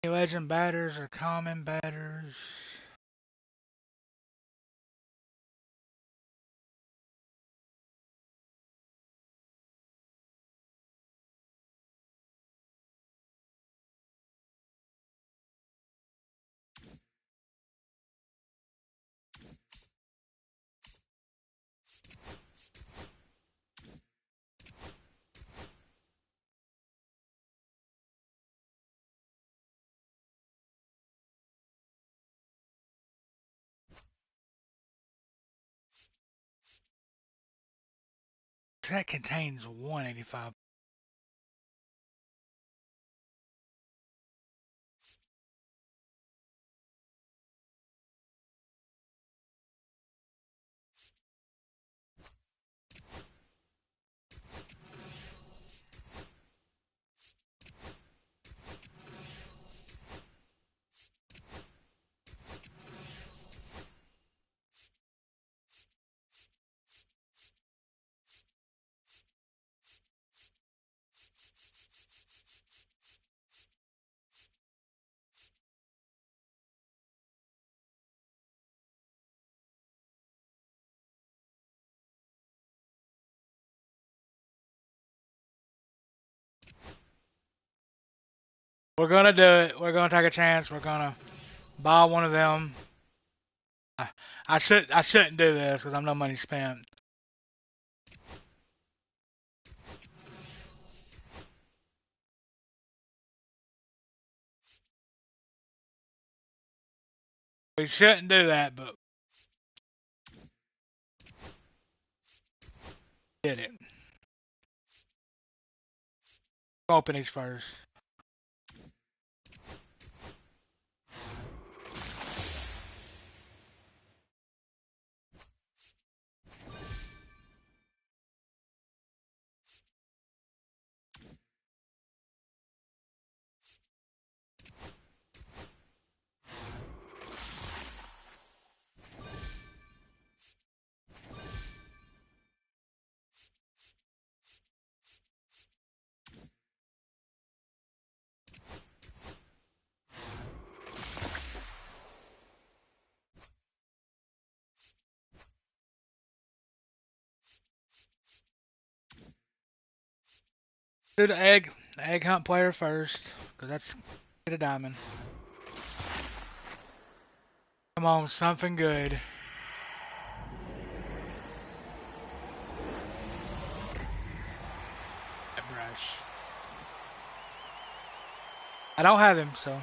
Legend batters or common batters? That contains 185. We're gonna do it. We're gonna take a chance. We're gonna buy one of them. I shouldn't do this because I'm no money spent. We shouldn't do that, but did it. Open these first. Do the egg hunt player first, because that's get a diamond. Come on, something good. That brush. I don't have him, so.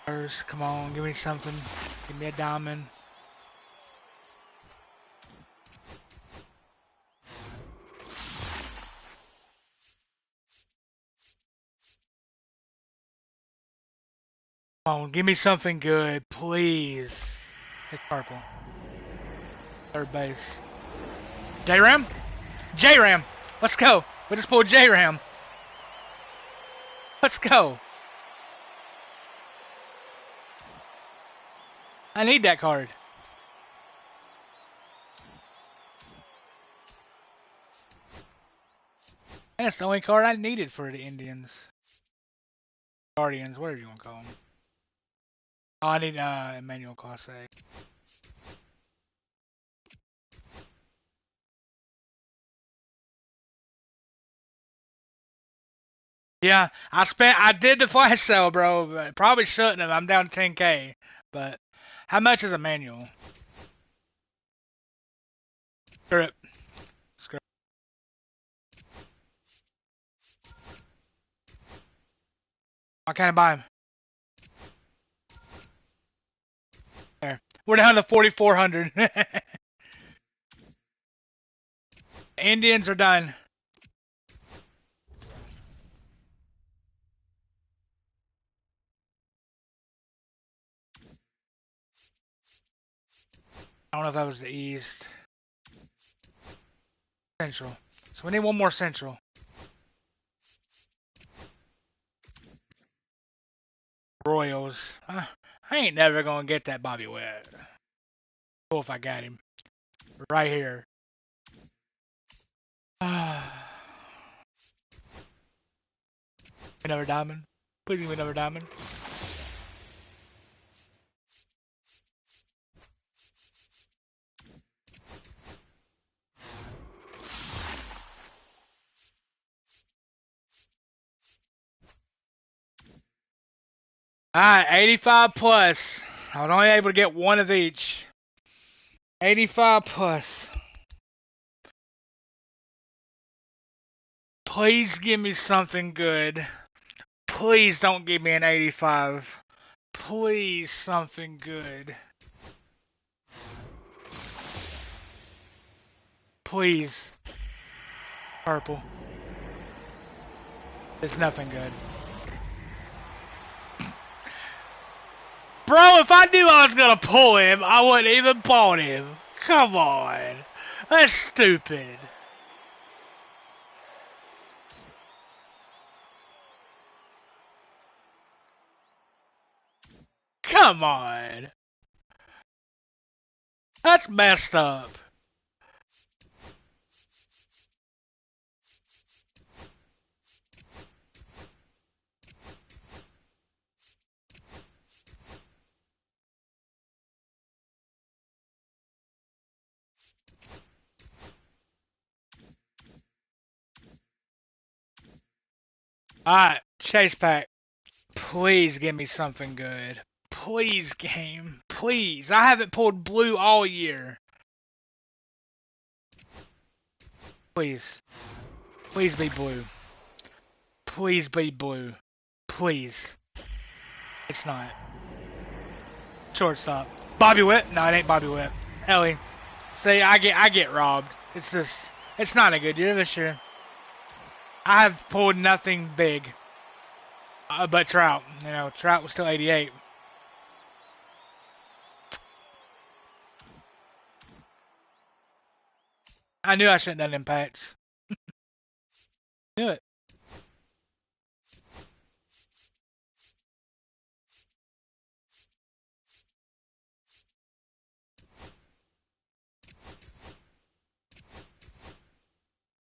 First, come on, give me something. Give me a diamond. Come on, give me something good, please. It's purple. Third base. J-Ram? J-Ram! Let's go! We just pulled J-Ram. Let's go! I need that card. And it's the only card I needed for the Indians. Guardians, whatever you want to call them. Oh, I need Emmanuel Classe. Yeah, I did the flash sale, bro. But probably shouldn't have. I'm down to 10K. But how much is a manual? Script. Script. Why can't I buy him? There. We're down to 4,400. Indians are done. I don't know if that was the East. Central. So we need one more Central. Royals. I ain't never gonna get that Bobby Wett. Cool if I got him. Right here. Another diamond. Please give me another diamond. Alright, 85 plus. I was only able to get one of each. 85 plus. Please give me something good. Please don't give me an 85. Please something good. Please. Purple. It's nothing good. Bro, if I knew I was gonna pull him, I wouldn't even bought him. Come on. That's stupid. Come on. That's messed up. Alright, chase pack. Please give me something good. Please, game. Please. I haven't pulled blue all year. Please. Please be blue. Please be blue. Please. It's not. Shortstop. Bobby Witt? No, it ain't Bobby Witt. Ellie. See, I get robbed. It's just, it's not a good year this year. I have pulled nothing big. But Trout. You know, Trout was still 88. I knew I shouldn't have done impacts. Knew it.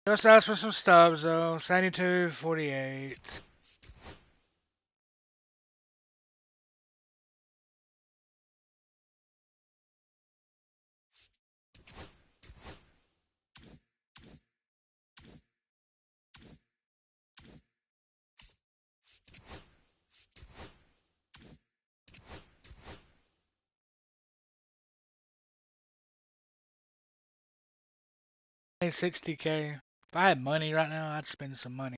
Just ask for some stubs though. 72, 48. I need 60K. If I had money right now, I'd spend some money.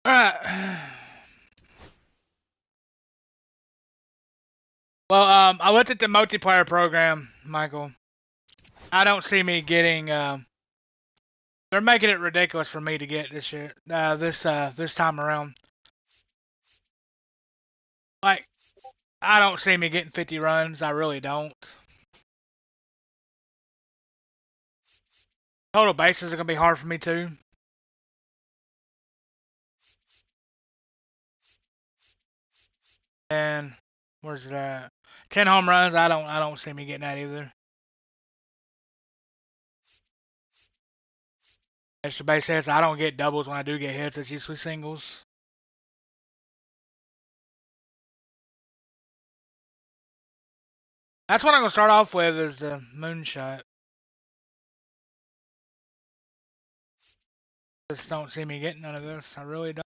Alright. Well, I looked at the multiplayer program, Michael. I don't see me getting, they're making it ridiculous for me to get this year, this time around. Like, I don't see me getting 50 runs. I really don't. Total bases are going to be hard for me too. And where's it at? 10 home runs. I don't see me getting that either. Extra base hits. I don't get doubles when I do get hits. It's usually singles. That's what I'm gonna start off with is the moonshot. Just don't see me getting none of this. I really don't.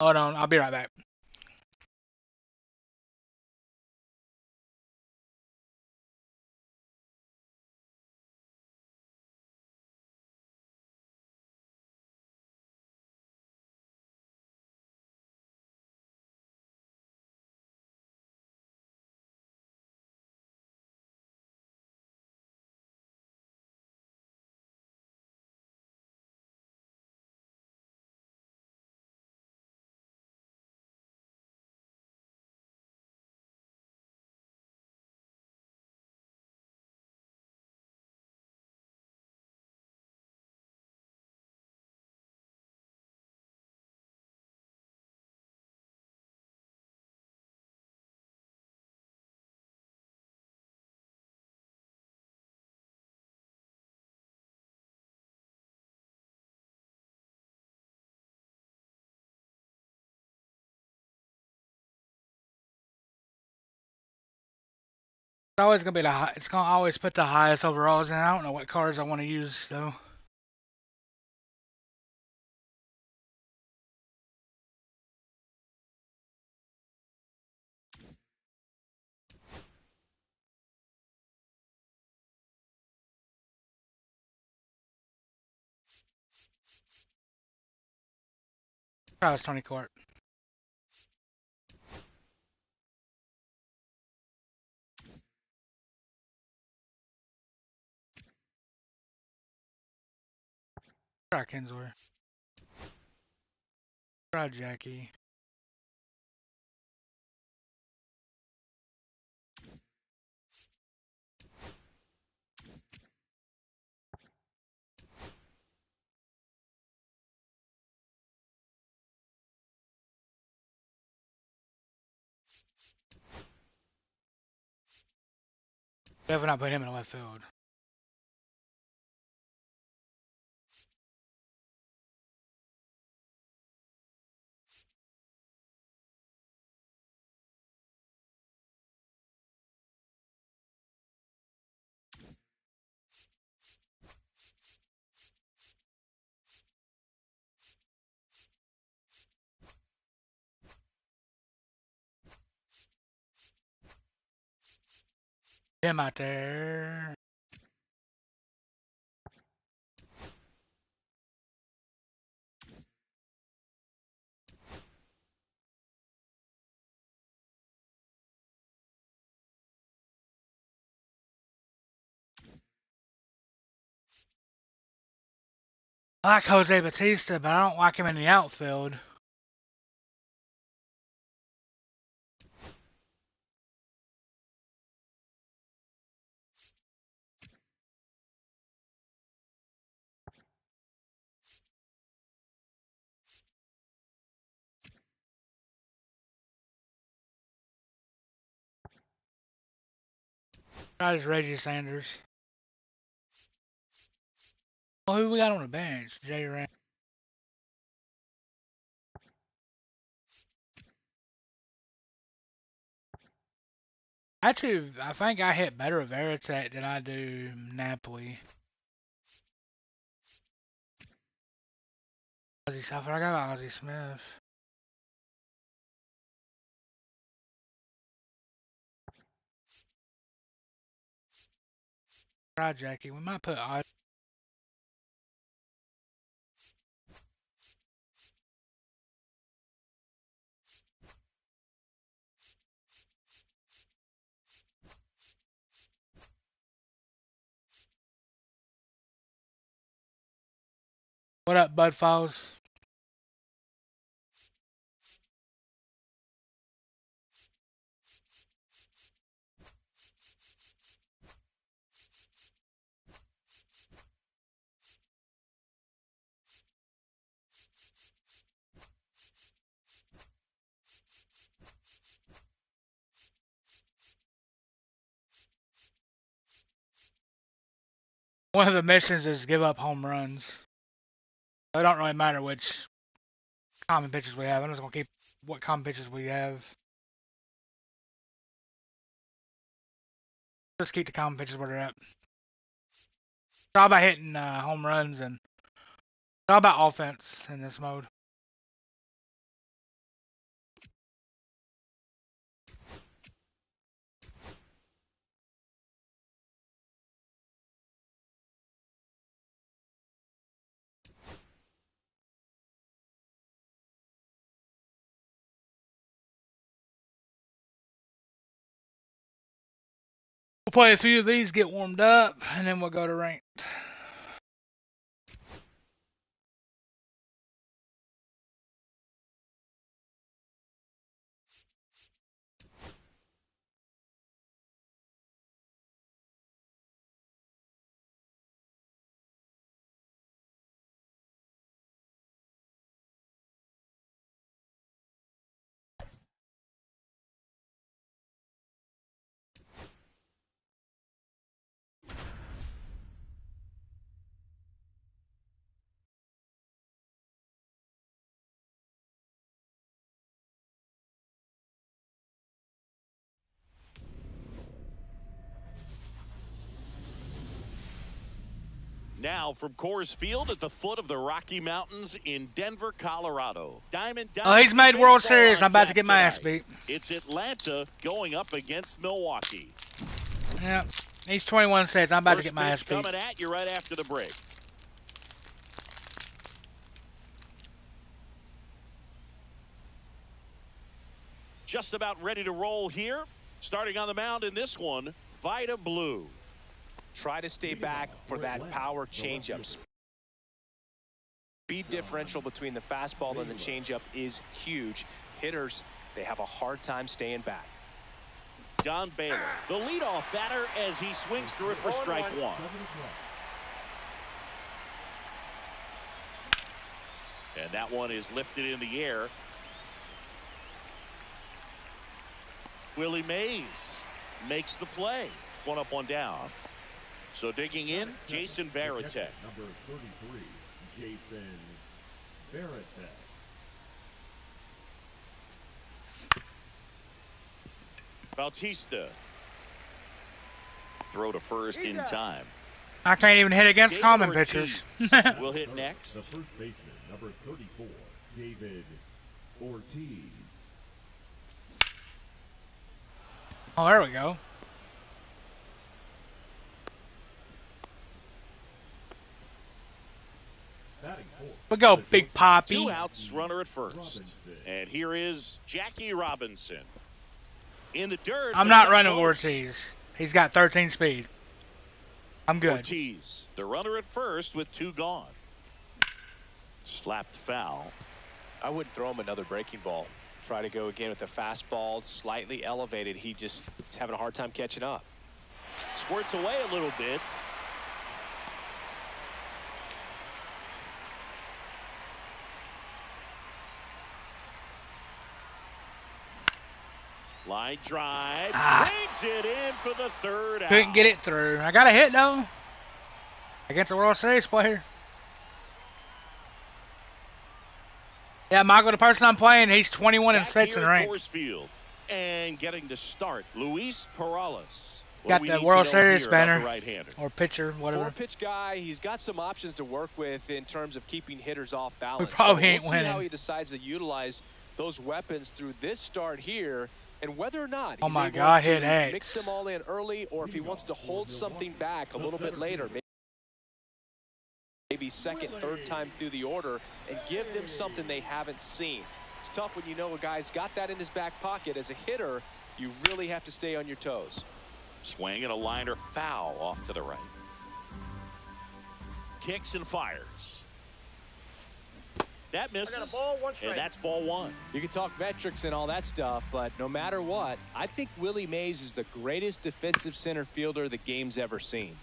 Hold on, I'll be right back. It's always gonna be the high, it's gonna always put the highest overalls, and I don't know what cards I want to use though. Try this Tony Court. Try Kinsler. Try Jackie. Definitely not put him in the left field. Him out there. I like Jose Batista, but I don't like him in the outfield. Try this Reggie Sanders. Oh, who we got on the bench? Jay Rand. Actually, I think I hit better with Veritek than I do Napoli. I forgot about Ozzie Smith. Try Jackie. We might put Ozzie. What up, Bud Falls? One of the missions is give up home runs. It don't really matter which common pitches we have. I'm just gonna keep what common pitches we have. Just keep the common pitches where they're at. It's all about hitting home runs and it's all about offense in this mode. We'll play a few of these, get warmed up, and then we'll go to ranked. Now from Coors Field at the foot of the Rocky Mountains in Denver, Colorado. Oh, he's made World Series. I'm about to get my ass beat. It's Atlanta going up against Milwaukee. Yeah, he's 21 sets. I'm about to get my ass beat. Coming at you right after the break. Just about ready to roll here. Starting on the mound in this one, Vida Blue. Try to stay back for that power changeup. Speed differential between the fastball and the changeup is huge. Hitters, they have a hard time staying back. Don Baylor, the leadoff batter, as he swings through it for strike one. And that one is lifted in the air. Willie Mays makes the play. One up, one down. So digging in, Jason Varitek. Number 33, Jason Varitek. Bautista. Throw to first in time. I can't even hit against common pitchers. Will hit next. The first baseman, number 34, David Ortiz. Oh, there we go. We go, Big Poppy. 2 outs, runner at first. And here is Jackie Robinson. In the dirt. I'm not running Ortiz. He's got 13 speed. I'm good. Ortiz, the runner at first with 2 gone. Slapped foul. I wouldn't throw him another breaking ball. Try to go again with the fastball, slightly elevated. He just is having a hard time catching up. Squirts away a little bit. Line drive. Brings it in for the third out. Couldn't get it through. I got a hit, though. Against a World Series player. Yeah, Michael, the person I'm playing, he's 21 and 6 in rank. Coors Field and getting to start, Luis Perales. Got the World Series banner or pitcher, whatever. 4-pitch guy, he's got some options to work with in terms of keeping hitters off balance. We probably ain't we'll winning. See how he decides to utilize those weapons through this start here, and whether or not he's able to mix them all in early, or if he wants to hold something back a little bit later. Maybe second, third time through the order and give them something they haven't seen. It's tough when you know a guy's got that in his back pocket. As a hitter, you really have to stay on your toes. Swing and a liner foul off to the right. Kicks and fires. That misses, and that's ball 1. You can talk metrics and all that stuff, but no matter what, I think Willie Mays is the greatest defensive center fielder the game's ever seen.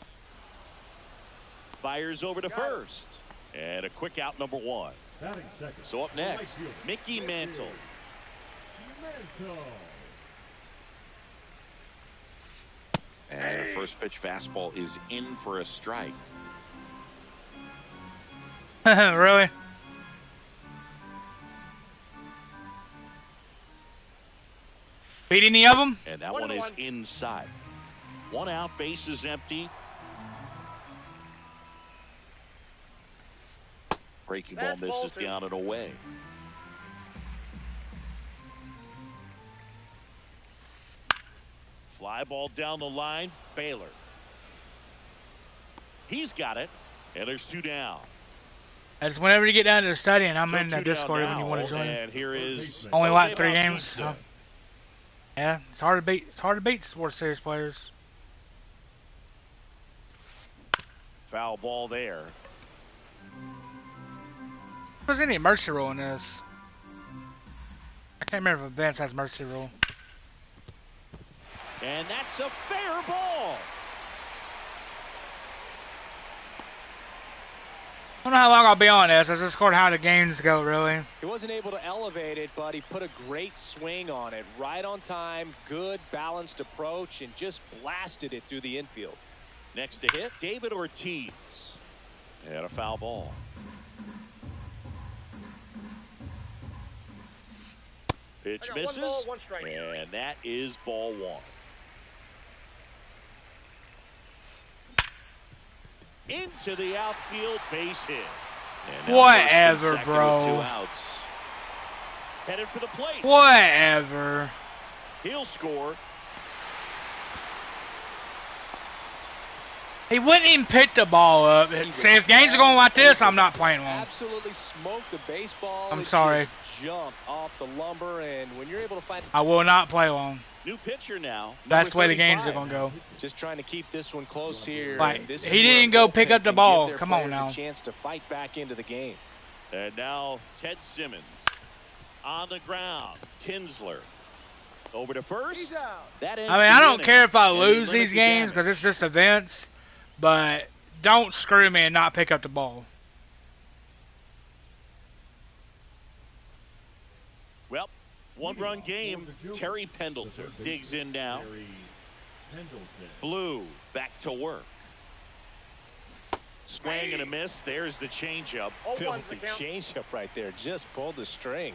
Fires over to first. And a quick out, number 1. So up next, Mickey Mantle. And a first pitch fastball is in for a strike. Really? Beat any of them? And that one is inside. 1 out, base is empty. Breaking ball misses down and away. Fly ball down the line. Baylor. He's got it. And there's 2 down. Just whenever you get down to the stadium, I'm in the Discord when you want to join. And here is only like 3 games. Oh. Yeah, it's hard to beat. It's hard to beat World Series players. Foul ball there. If there's any mercy rule in this, I can't remember if Vince has mercy rule. And that's a fair ball. I don't know how long I'll be on this. I just scored how the games go, really. He wasn't able to elevate it, but he put a great swing on it. Right on time, good, balanced approach, and just blasted it through the infield. Next to hit, David Ortiz. And a foul ball. Pitch misses, 1 ball, 1 strike. And that is ball 1. into the outfield base hit. And whatever, bro. 2 outs. Headed for the plate. Whatever. He'll score. He wouldn't even pick the ball up. See, if games are going like this, I'm not playing one. Absolutely smoked the baseball. I'm sorry. Jumped off the lumber, and when you're able to find, I will not play long. New pitcher now. That's the way the games are gonna go. Just trying to keep this one close here. Like, he didn't go pick up the ball. Come on now. A chance to fight back into the game. And now Ted Simmons on the ground. Kinsler over to first. That ends I mean, I don't inning. care if I And lose they limit these the games because damage. it's just events, but don't screw me and not pick up the ball. Well, one-run game. Terry Pendleton digs in now. Blue back to work. Swing and a miss. There's the changeup. Filthy changeup right there. Just pulled the string.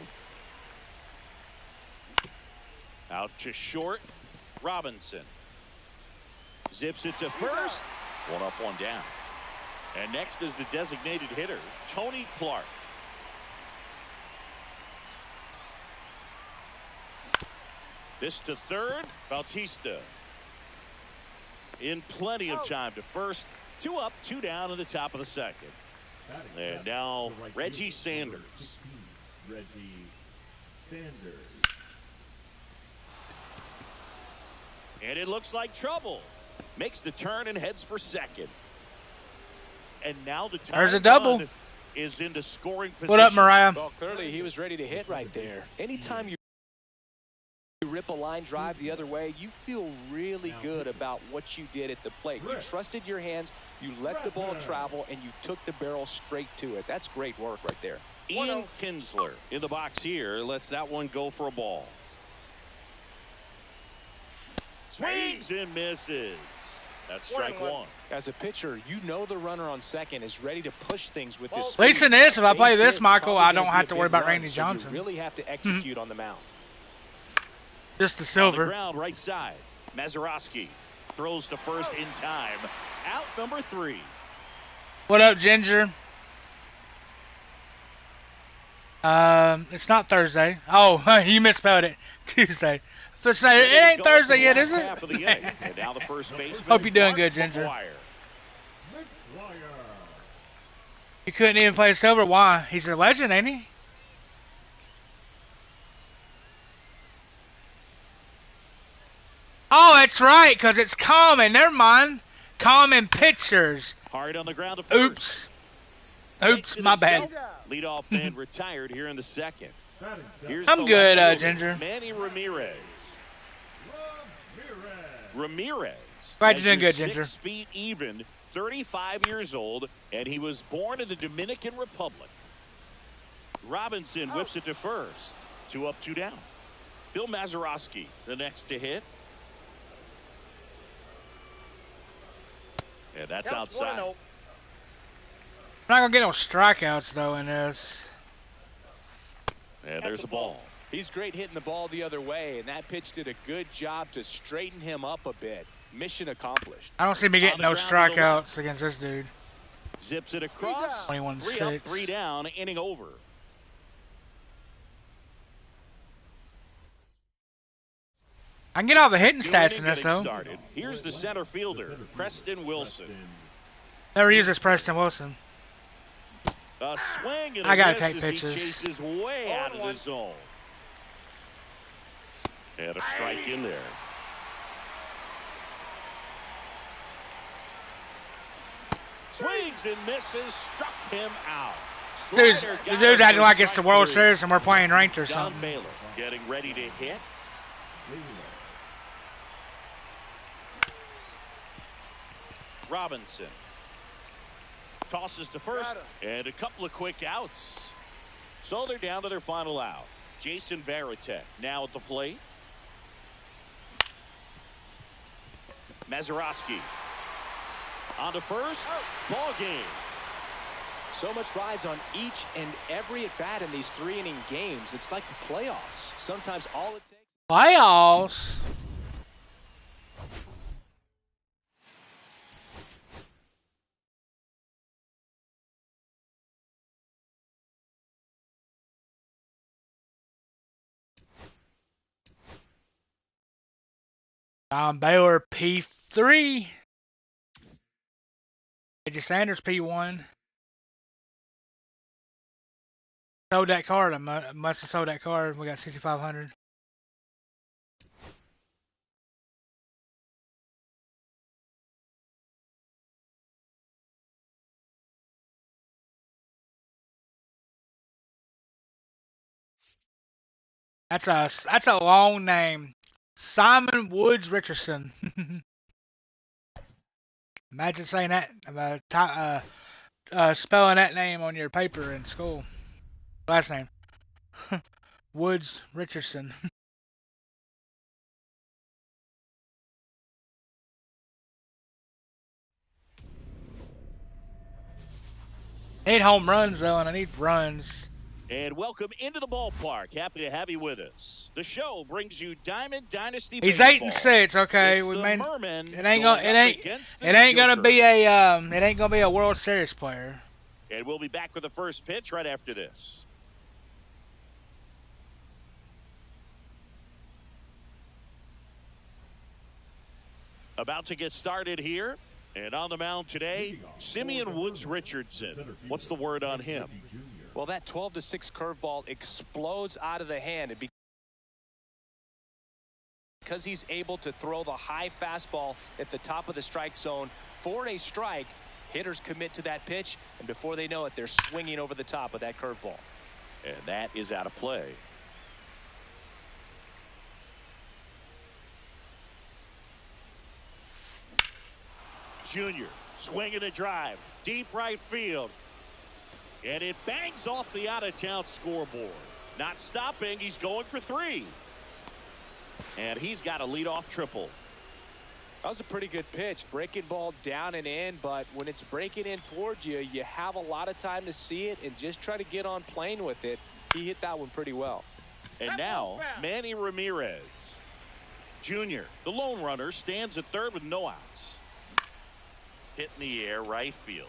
Out to short. Robinson zips it to first. 1 up, 1 down. And next is the designated hitter, Tony Clark. This to third. Bautista in plenty of time to first. 2 up, 2 down in the top of the second. And now Reggie Sanders. Reggie Sanders. And it looks like trouble. Makes the turn and heads for second. And now the There's a double. Is into scoring position. What up, Mariah? Well, clearly he was ready to hit right there. Anytime you rip a line drive the other way, you feel really good about what you did at the plate. You trusted your hands, you let the ball travel, and you took the barrel straight to it. That's great work right there. Ian Kinsler in the box here lets that one go for a ball. Swings and misses. That's strike 1. As a pitcher, you know the runner on second is ready to push things with this. At least in this, if I play Base this, hit's Michael, probably I gonna don't be have a to worry big about run, Randy so Johnson. You really have to execute on the mound. Just the On the silver. ground, right side. Mazeroski throws to first in time. Out number 3. What up, Ginger? It's not Thursday. Oh, you misspelled it. Tuesday. It ain't Thursday yet, is it? And now the first baseman, Hope you're doing Mark good, Ginger. McGuire. You couldn't even play silver. Why? He's a legend, ain't he? Oh, that's right, because it's common. Never mind. Common pictures. Hard on the ground to first. Oops. Oops, my bad. Leadoff man retired here in the second. Here's I'm the good, left fielder, Ginger. Manny Ramirez. Ramirez. Glad you're doing good, measures Ginger. 6 feet even, 35 years old, and he was born in the Dominican Republic. Robinson whips it to first. 2 up, 2 down. Bill Mazeroski, the next to hit. And that's outside. I'm not going to get no strikeouts, though, in this. And there's a ball. He's great hitting the ball the other way, and that pitch did a good job to straighten him up a bit. Mission accomplished. I don't see me getting no On the ground to the left. strikeouts against this dude. Zips it across. 21-6. 3 up, 3 down, inning over. I can get all the hitting New stats inning in this, getting though. started. Here's the center fielder, Preston Wilson. Never use this Preston Wilson. A swing and I gotta miss take as pitches. He chases way out of the zone. And a strike in there. Swings and misses, struck him out. Dude's, Slider the got dude's him acting for like it's the strike World 3. Series and we're playing ranked or John something. Baylor getting ready to hit. Robinson tosses to first, and a couple of quick outs. So they're down to their final out. Jason Varitek now at the plate. Mazeroski on to first. Ball game. So much rides on each and every at-bat in these 3-inning games. It's like the playoffs. Sometimes all it takes... Playoffs? Don Baylor P3. AJ Sanders P1. Sold that card. I must have sold that card. We got 6,500. That's a long name. Simon Woods Richardson. Imagine saying that spelling that name on your paper in school. Last name. Woods Richardson. 8 home runs though, and I need runs. And welcome into the ballpark. Happy to have you with us. The show brings you Diamond Dynasty He's Baseball. 8-6. Okay, It's we the may. Mermen It ain't going gonna. up against the It ain't gonna be Jokers. a. It ain't gonna be a World Series player. And we'll be back with the first pitch right after this. About to get started here. And on the mound today, Simeon Woods Richardson. What's the word on him? Well, that 12-6 curveball explodes out of the hand. And because he's able to throw the high fastball at the top of the strike zone for a strike, hitters commit to that pitch, and before they know it, they're swinging over the top of that curveball. And that is out of play. Junior swinging a drive, deep right field. And it bangs off the out-of-town scoreboard. Not stopping, he's going for 3. And he's got a leadoff triple. That was a pretty good pitch. Breaking ball down and in, but when it's breaking in towards you, you have a lot of time to see it and just try to get on plane with it. He hit that one pretty well. And now, Manny Ramirez. Junior, the lone runner, stands at third with no outs. Hit in the air, right field.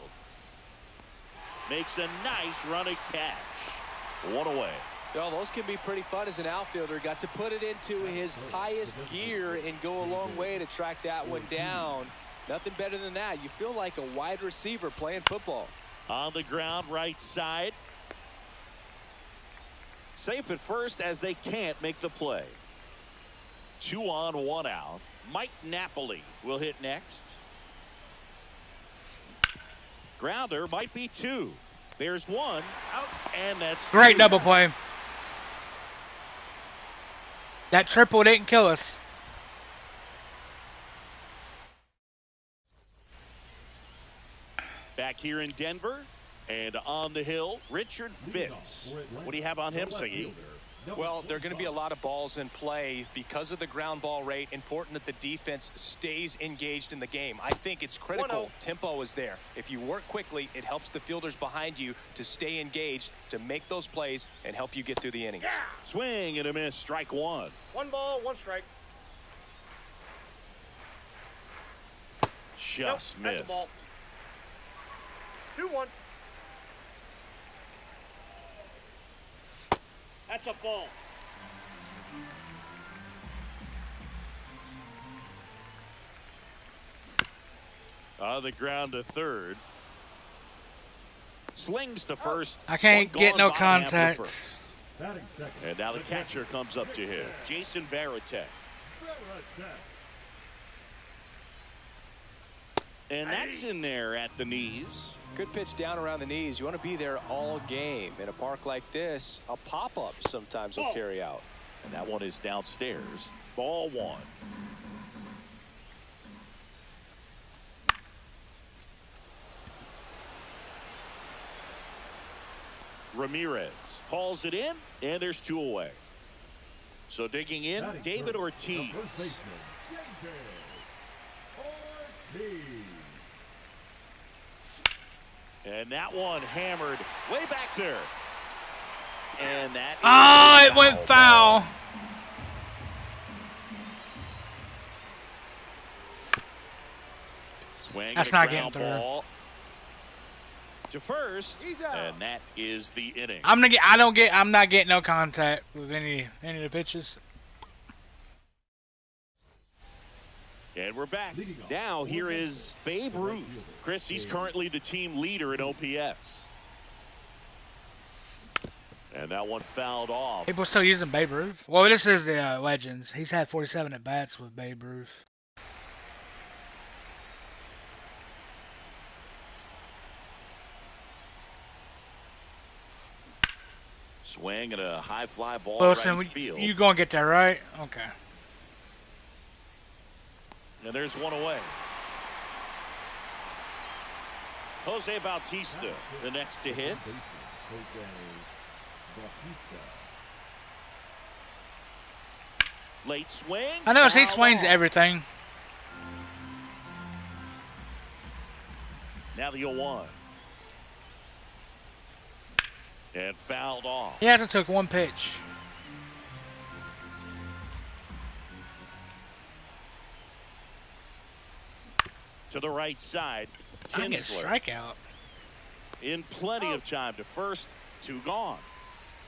Makes a nice running catch. 1 away. Well, those can be pretty fun as an outfielder. Got to put it into his highest gear and go a long way to track that one down. Nothing better than that. You feel like a wide receiver playing football. On the ground, right side. Safe at first as they can't make the play. 2 on, 1 out. Mike Napoli will hit next. Grounder might be 2. There's 1 out, and that's Great 2. double play. That triple didn't kill us. Back here in Denver and on the hill, Richard Fitz. What do you have on him, Siggy? Well, there are going to be a lot of balls in play because of the ground ball rate. Important that the defense stays engaged in the game. I think it's critical. Tempo is there. If you work quickly, it helps the fielders behind you to stay engaged, to make those plays, and help you get through the innings. Yeah. Swing and a miss, strike 1. 1 ball, 1 strike. Just nope, missed. 2-1. That's a ball. On the ground to third. Slings to first. I can't get no contact. And now the catcher comes up to him. Jason Varitek. And that's in there at the knees. Good pitch down around the knees. You want to be there all game. In a park like this, a pop-up sometimes will carry out. And that one is downstairs. Ball 1. Ramirez hauls it in, and there's 2 away. So digging in, David Ortiz. And that one hammered way back there. And that it went foul. Swing. That's not getting through. Ball to first, and that is the inning. I'm not getting no contact with any of the pitches. And we're back. Now here is Babe Ruth. Chris, he's currently the team leader in OPS. And that one fouled off. People still using Babe Ruth? Well, this is the Legends. He's had 47 at-bats with Babe Ruth. Swing and a high fly ball Wilson, right field. you gonna get that right? Okay. And there's one away. Jose Bautista, the next to hit. Late swing. I know he swings everything. Now the 0-1. And fouled off. He hasn't took one pitch. To the right side. I get Kinsler. strikeout. In plenty of time to first. 2 gone.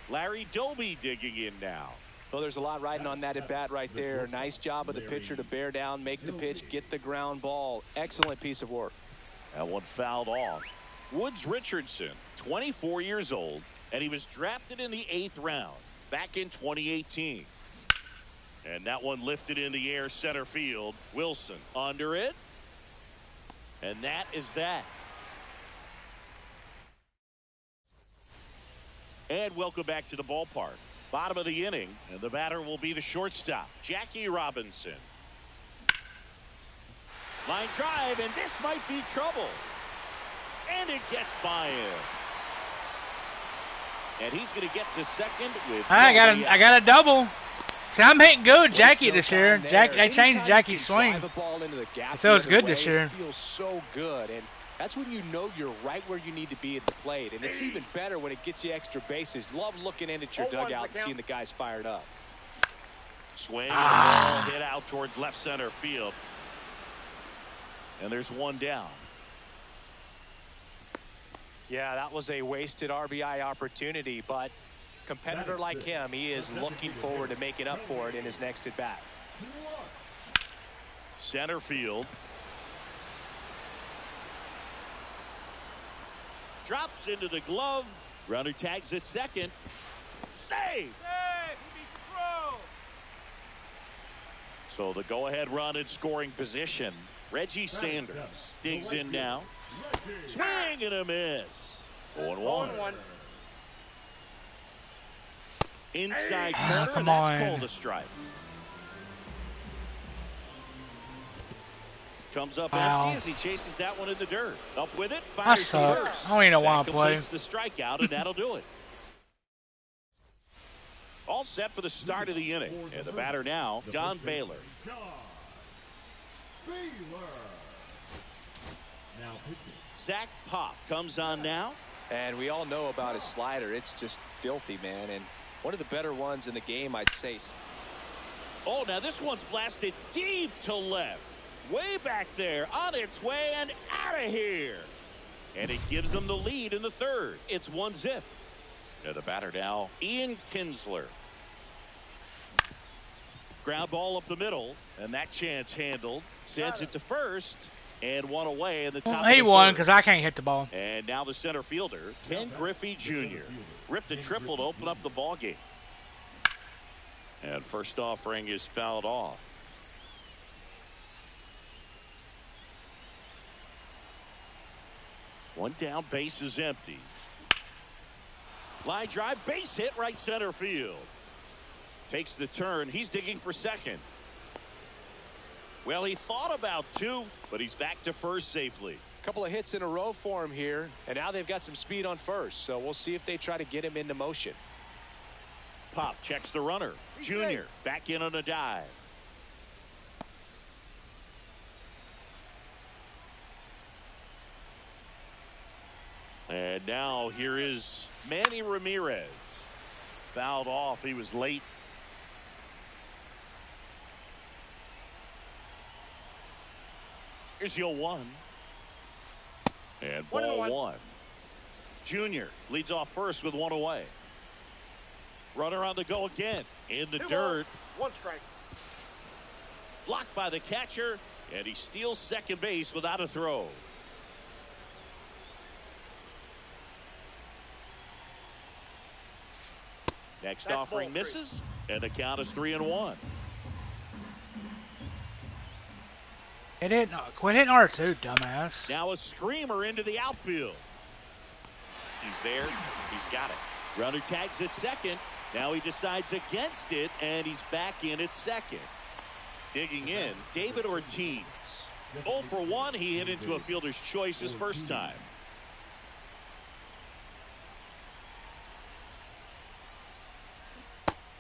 Larry Doby digging in now. Well, there's a lot riding on that at bat right there. Nice job of the pitcher to bear down, make the pitch, get the ground ball. Excellent piece of work. That one fouled off. Woods Richardson, 24 years old, and he was drafted in the 8th round back in 2018. And that one lifted in the air center field. Wilson under it. And that is that. And welcome back to the ballpark. Bottom of the inning, and the batter will be the shortstop, Jackie Robinson. Line drive, and this might be trouble. And it gets by him. And he's going to get to second with. I got a double. See, I'm hitting good, Jackie, this year. They changed Jackie's swing. It feels good this year. It feels so good, and that's when you know you're right where you need to be at the plate. And it's even better when it gets you extra bases. Love looking in at your dugout and seeing the guys fired up. Swing and ball hit out towards left center field. And there's one down. Yeah, that was a wasted RBI opportunity, but competitor like him, he is looking forward to making up for it in his next at bat. Center field. Drops into the glove. Runner tags at second. Save! So the go-ahead run in scoring position. Reggie Sanders digs in now. Swing and a miss. 0-1. Inside corner, and that's called a strike. Comes up empty as he chases that one in the dirt. Up with it, fires to first. I don't even know why I play. Completes the strikeout, and that'll do it. All set for the start of the inning. And the batter now, Don Baylor. Zach Pop comes on now. And we all know about his slider. It's just filthy, man. And one of the better ones in the game, I'd say. Oh, now this one's blasted deep to left. Way back there, on its way and out of here. And it gives them the lead in the third. It's 1-0. And the batter now, Ian Kinsler. Ground ball up the middle, and that chance handled. Sends it to first, and one away in the top. He won because I can't hit the ball. And now the center fielder, Ken Griffey Jr. ripped a triple to open up the ball game. And first offering is fouled off. One down, base is empty. Line drive, base hit, right center field. Takes the turn. He's digging for second. Well, he thought about 2, but he's back to first safely. A couple of hits in a row for him here, and now they've got some speed on first, so we'll see if they try to get him into motion. Pop checks the runner. Junior back in on a dive. And now here is Manny Ramirez. Fouled off. He was late. Here's the 0-1. And ball 1. Junior leads off first with 1 away. Runner on the go again. In the dirt. 1 strike. Blocked by the catcher. And he steals second base without a throw. Next That's offering ball 3. misses, and the count is 3-1. Quit hitting R2, dumbass. Now a screamer into the outfield. He's there. He's got it. Runner tags at second. Now he decides against it, and he's back in at second. Digging in, David Ortiz. 0 for 1. He hit into a fielder's choice his first time.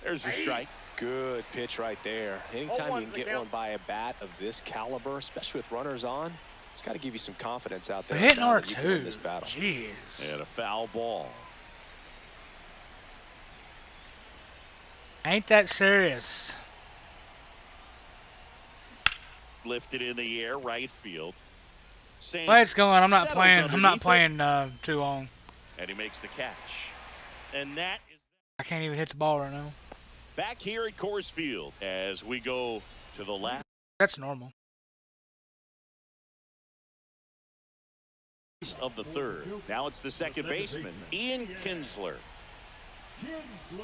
There's a strike. Good pitch right there. Anytime you can get one by a bat of this caliber, especially with runners on, it's got to give you some confidence out there. They're hitting that you can win R2. this battle. Jeez. And a foul ball. Ain't that serious? Lifted in the air, right field. Let's go on. I'm not Settles playing. I'm not underneath playing too long. And he makes the catch. And that is I can't even hit the ball right now. back here at Coors Field as we go to the last That's normal. of the third. Now it's the second baseman, Ian Kinsler. Kinsler.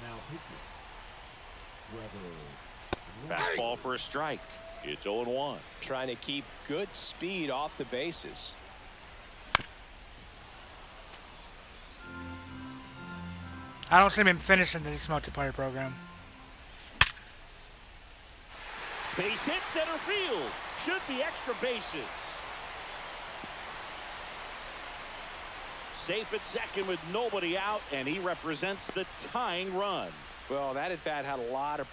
Now pitching. Trevor. Fastball for a strike. It's 0-1. Trying to keep good speed off the bases. I don't see him finishing this multiplayer program. Base hit center field. Should be extra bases. Safe at second with nobody out, and he represents the tying run. Well, that at bat had a lot of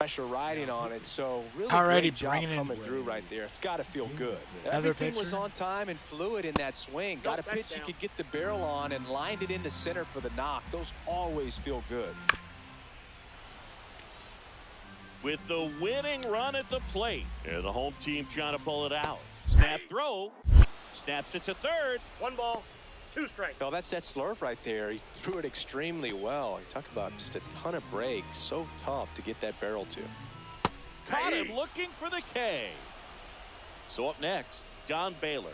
pressure riding on it, so really Already great job bringing in coming through right there. It's got to feel good. Another Everything was pitcher. on time and fluid in that swing. Got a Nope, pitch that's you down. could get the barrel on and lined it into center for the knock. Those always feel good. With the winning run at the plate. And the home team trying to pull it out. Snap throw. Snaps it to third. 1 ball, 2 strikes. Well, that's that slurve right there. He threw it extremely well. You talk about just a ton of breaks. So tough to get that barrel to. Caught him looking for the K. So up next, Don Baylor.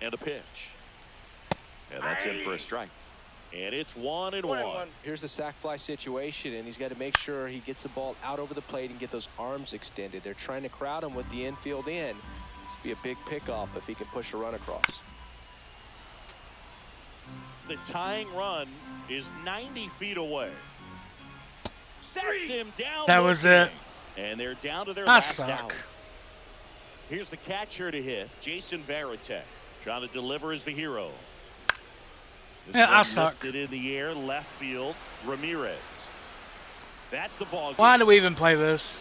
And a pitch. And that's in for a strike. And it's 1-1. Here's the sac fly situation, and he's got to make sure he gets the ball out over the plate and get those arms extended. They're trying to crowd him with the infield in. This be a big pickup if he can push a run across. The tying run is 90 feet away. Sets him down. That was looking. it. And they're down to their I last suck. out. Here's the catcher to hit, Jason Varitek. Trying to deliver as the hero. This Yeah, I one suck. lifted in the air, left field, Ramirez. That's the ball game. Why do we even play this?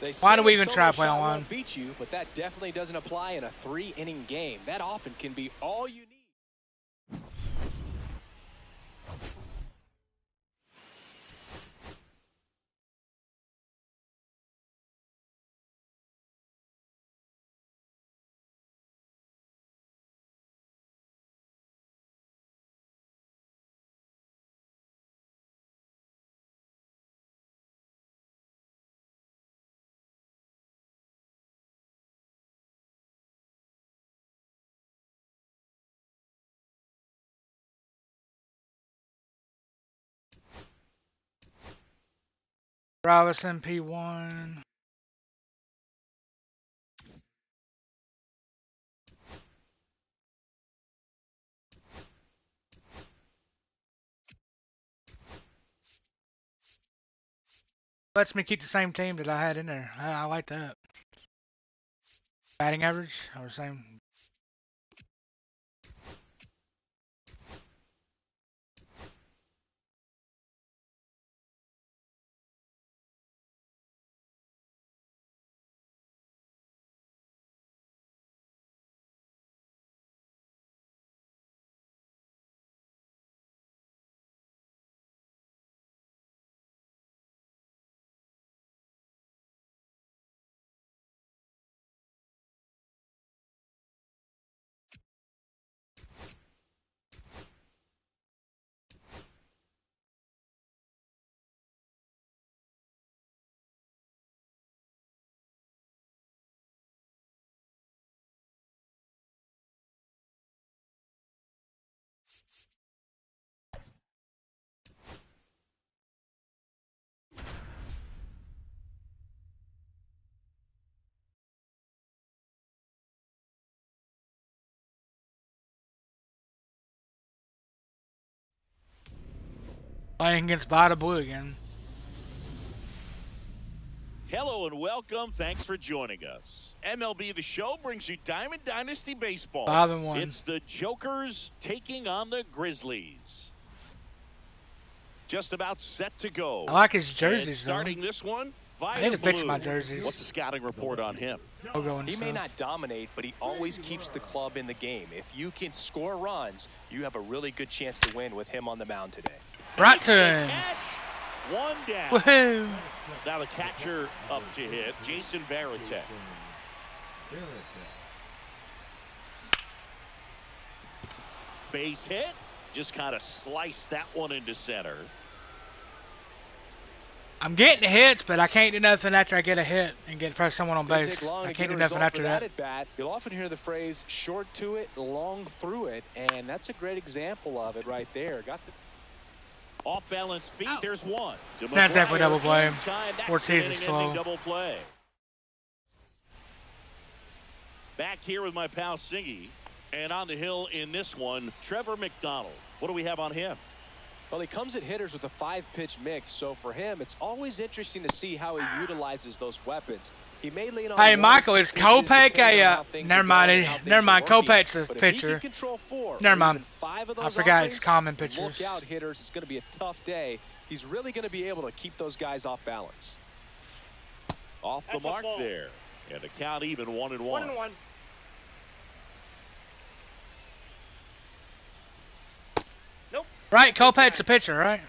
They Why do say we a even solo try to play shot online? won't beat you, but that definitely doesn't apply in a 3-inning game. That often can be all you need. Robinson P1. Lets me keep the same team that I had in there. I like that. Batting average or same. Playing against Vita Blue again. Hello and welcome. Thanks for joining us. MLB The Show brings you Diamond Dynasty Baseball. 5-1. It's the Jokers taking on the Grizzlies. Just about set to go. I like his And jerseys, starting though. this one, I need to Vita fix Blue. my jerseys. What's the scouting report on him? Logo and He may stuff. not dominate, but he always keeps the club in the game. If you can score runs, you have a really good chance to win with him on the mound today. Right to him. Catch. One down. Woohoo. Now the catcher up to hit, Jason Varitek. Base hit. Just kind of sliced that one into center. I'm getting hits, but I can't do nothing after I get a hit and get someone on Didn't base. take long I to can't get do a nothing result after for that. at bat. You'll often hear the phrase short to it, long through it, and that's a great example of it right there. Got the Off balance feet, there's one. To That's definitely McGuire, double play. in time, that's Ortiz an is inning-ending slow. double play. Back here with my pal Singy, and on the hill in this one, Trevor McDonald. What do we have on him? Well, he comes at hitters with a 5-pitch mix, so for him, it's always interesting to see how he utilizes those weapons. He may lean on Hey, one or Michael, two is pitches Kopech depending a, on how things never are mind, going and how things never mind, are working. Kopech's a But if he pitcher. can control 4 Never or mind. even 5 of those I forgot offense, it's common pitchers. Look out, hitters. It's going to be a tough day. He's really going to be able to keep those guys off balance. Off the That's a mark ball. there. And the count even 1-1. 1-1. Nope. Right, Kopech's a pitcher, right?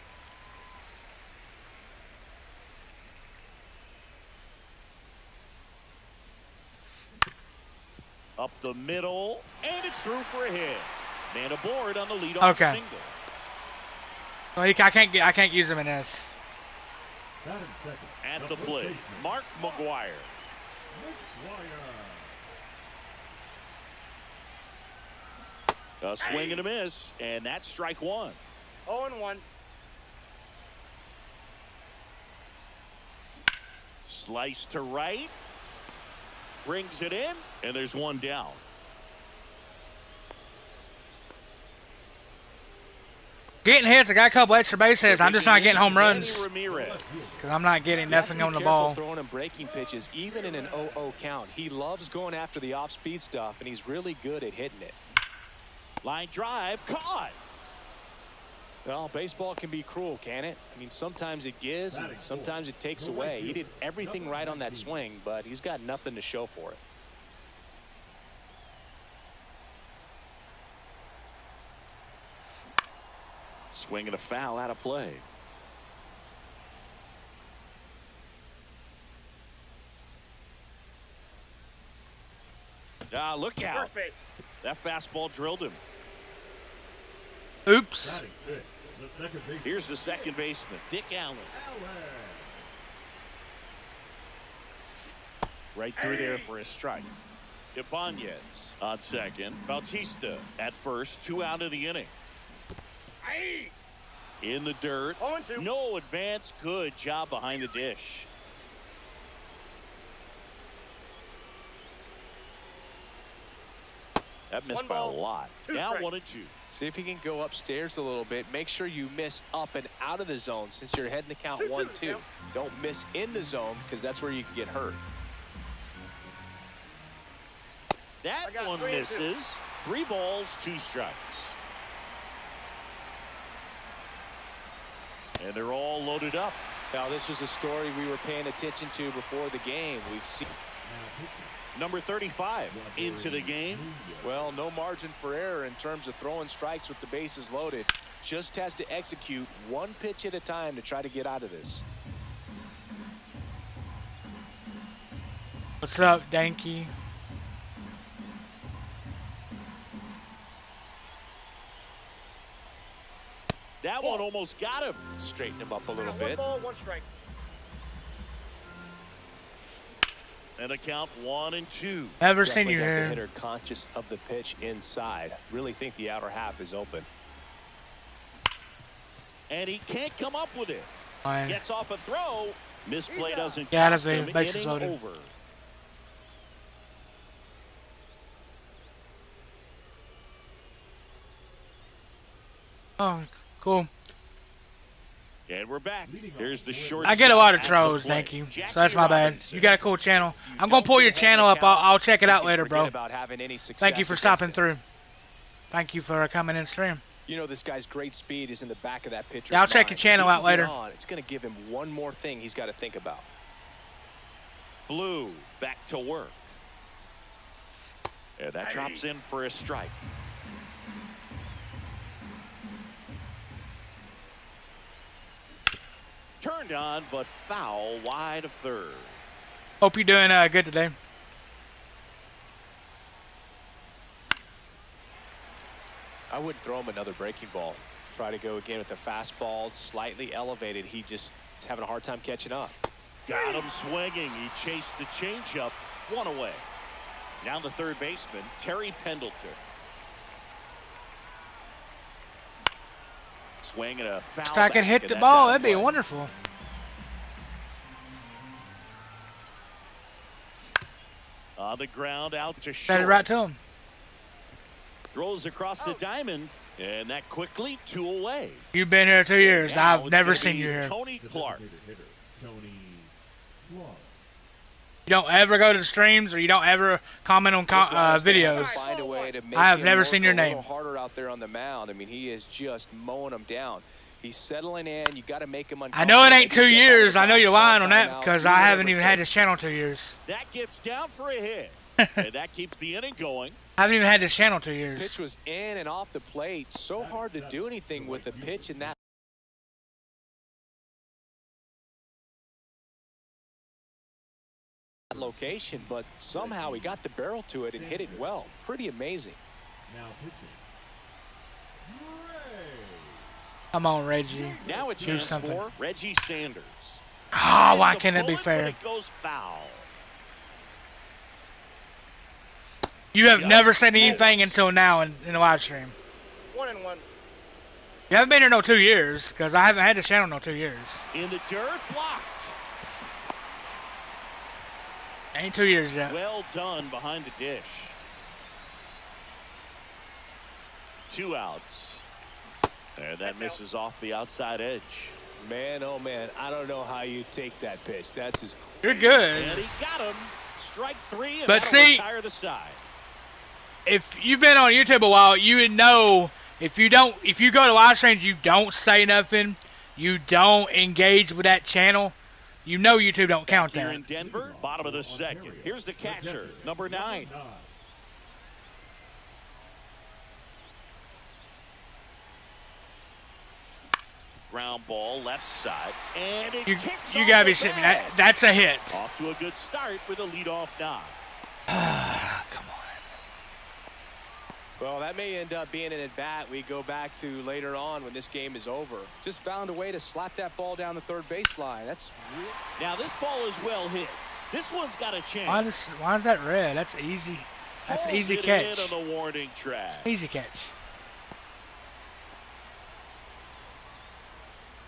Up the middle, and it's through for a hit. Man aboard on the leadoff Okay. single. Well, I can't use him in this. At the plate, Mark McGuire. A swing and a miss, and that's strike one. 0-1. Slice to right. Brings it in, and there's one down. Getting hits, I got a couple extra base hits. I'm just not getting home Manny runs Ramirez. because I'm not getting You have to nothing be on the careful ball. throwing and breaking pitches, even in an 0-0 count. He loves going after the off-speed stuff, and he's really good at hitting it. Line drive, caught. Well, baseball can be cruel, can it? I mean, sometimes it gives and sometimes it takes away. He did everything right on that swing, but he's got nothing to show for it. Swing and a foul out of play. Look out. First base. That fastball drilled him. Oops. Here's the second baseman, Dick Allen. Right through there for a strike. Ibanez on second. Bautista at first. 2 out of the inning. Aye. In the dirt. 0-2. No advance. Good job behind the dish. That missed One by a ball, lot. 2 Now strikes. 1-2. See if he can go upstairs a little bit. Make sure you miss up and out of the zone since you're heading to count 2-2 1-2. count. Don't miss in the zone because that's where you can get hurt. That I got one 3 and 2. misses. 3 balls, 2 strikes. And they're all loaded up. Now, this was a story we were paying attention to before the game. We've seen, Number 35 into the game. well, no margin for error in terms of throwing strikes with the bases loaded. Just has to execute one pitch at a time to try to get out of this. What's up, Danky? That one almost got him. Straighten him up a little One bit. ball, 1 strike. And a count 1-2. Never seen Definitely you got the here. hitter conscious of the pitch inside. Really think the outer half is open. And he can't come up with it. Fine. Gets off a throw. Misplay doesn't Yeah, cost that's the him. bases Inning loaded. over. Oh, cool. And we're back. Here's the short. I get a lot of trolls, thank you. So that's my bad. You got a cool channel. I'm gonna pull your channel up. I'll check it out later, bro. Thank you for stopping through. Thank you for coming in stream. You know this guy's great speed is in the back of that pitcher's Yeah, I'll check your mind. channel out later. It's going to give him one more thing he's got to think about. Blue back to work. And that drops in for a strike. Turned on, but foul wide of third. Hope you're doing good today. I wouldn't throw him another breaking ball. Try to go again with the fastball, slightly elevated. He just is having a hard time catching up. Got him swinging. He chased the changeup, one away. Now the third baseman, Terry Pendleton. Swing and a foul. If I could hit the ball, that'd be wonderful. On the ground, out to short. Said it right to him. Throws across the diamond, and that quickly 2 away. You've been here 2 years. Now I've it's never gonna seen be you here. Tony Clark. Tony Clark. You don't ever go to the streams, or you don't ever comment on videos. Find a way to make I have him never work seen your a little name. harder out there on the mound. I mean, he is just mowing them down. He's settling in. You got to make him I know it ain't 2 uncomfortable. years. I know you're lying on that Timeout, because do I whatever haven't it even had takes. this channel 2 years. That gets down for a hit. And that keeps the inning going. I haven't even had this channel 2 years. Pitch was in and off the plate. So hard to do anything with a pitch in that location, but somehow he got the barrel to it and hit it well. Pretty amazing. Now pitching. Come on, Reggie. Now a Do chance something. for Reggie Sanders. Oh, why It's a can't it be bullet, fair? but it goes foul. You have never said anything until now in the live stream. 1-1. You haven't been here no 2 years because I haven't had this channel no 2 years. In the dirt, blocked. Ain't 2 years yet. Well done behind the dish. 2 outs. And that misses off the outside edge. Man, oh man, I don't know how you take that pitch. That's as You're good. And he got him. Strike 3, and But that'll see- retire the side. If you've been on YouTube a while, you would know if you go to live streams, you don't say nothing, you don't engage with that channel, you know YouTube don't count Here that. in Denver, bottom of the second. Here's the catcher, number 9. Ground ball left side, and it You kicks you off gotta be the shitting me. bag. That's a hit. Off to a good start with a leadoff knock. Come on. well. That may end up being an at-bat we go back to later on when this game is over. Just found a way to slap that ball down the third baseline. That's real. Now this ball is well hit. This one's got a chance. Why is that red? That's easy. That's an Pulls easy it catch. in on the warning track. Easy catch.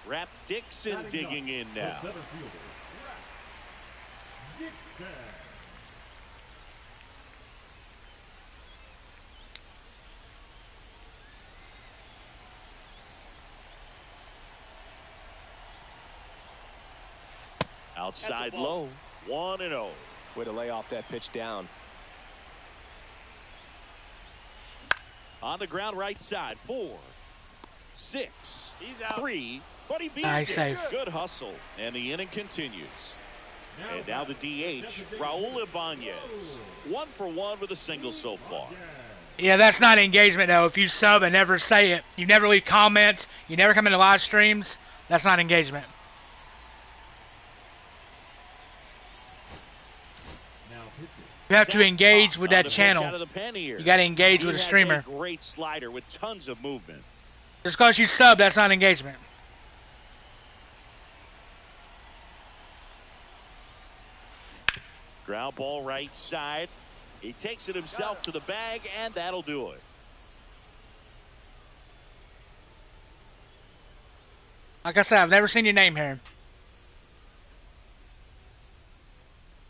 Rap Dixon digging in now. The center fielder, Dixon. Outside low, 1-0. Way to lay off that pitch down. On the ground right side, 4, 6, He's out. 3, but he beats Nice it. save. Good hustle, and the inning continues. And now the DH, Raul Ibanez. 1 for 1 with a single so far. Yeah, that's not engagement though. If you sub and never say it, you never leave comments, you never come into live streams, that's not engagement. Now pitching. You have to engage with On that the pitch channel. out of the pen here. You got to engage He with a has streamer. Great slider with tons of movement. Just because you sub, that's not engagement. Ground ball right side. He takes it himself to the bag, and that'll do it. Like I said, I've never seen your name here.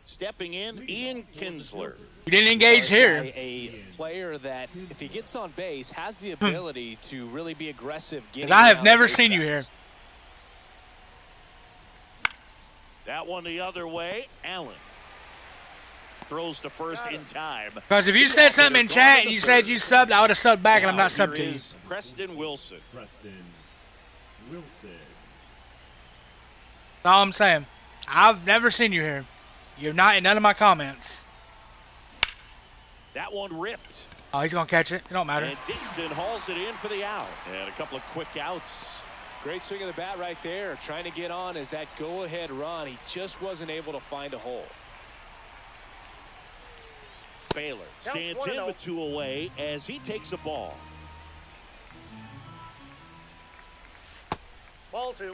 Stepping in, Ian Kinsler. You didn't engage here. A player that, if he gets on base, has the ability to really be aggressive. Because I have never seen you here. That one the other way. Allen throws to first in time. Because if you said something in chat and you said you subbed, I would have subbed back, and I'm not subbed to you. Preston Wilson. Preston Wilson. That's all I'm saying. I've never seen you here. You're not in none of my comments. That one ripped. Oh, he's going to catch it. It don't matter. And Dixon hauls it in for the out. And a couple of quick outs. Great swing of the bat right there. Trying to get on as that go-ahead run. He just wasn't able to find a hole. Baylor stands in with 2 away as he takes a ball. Ball 2.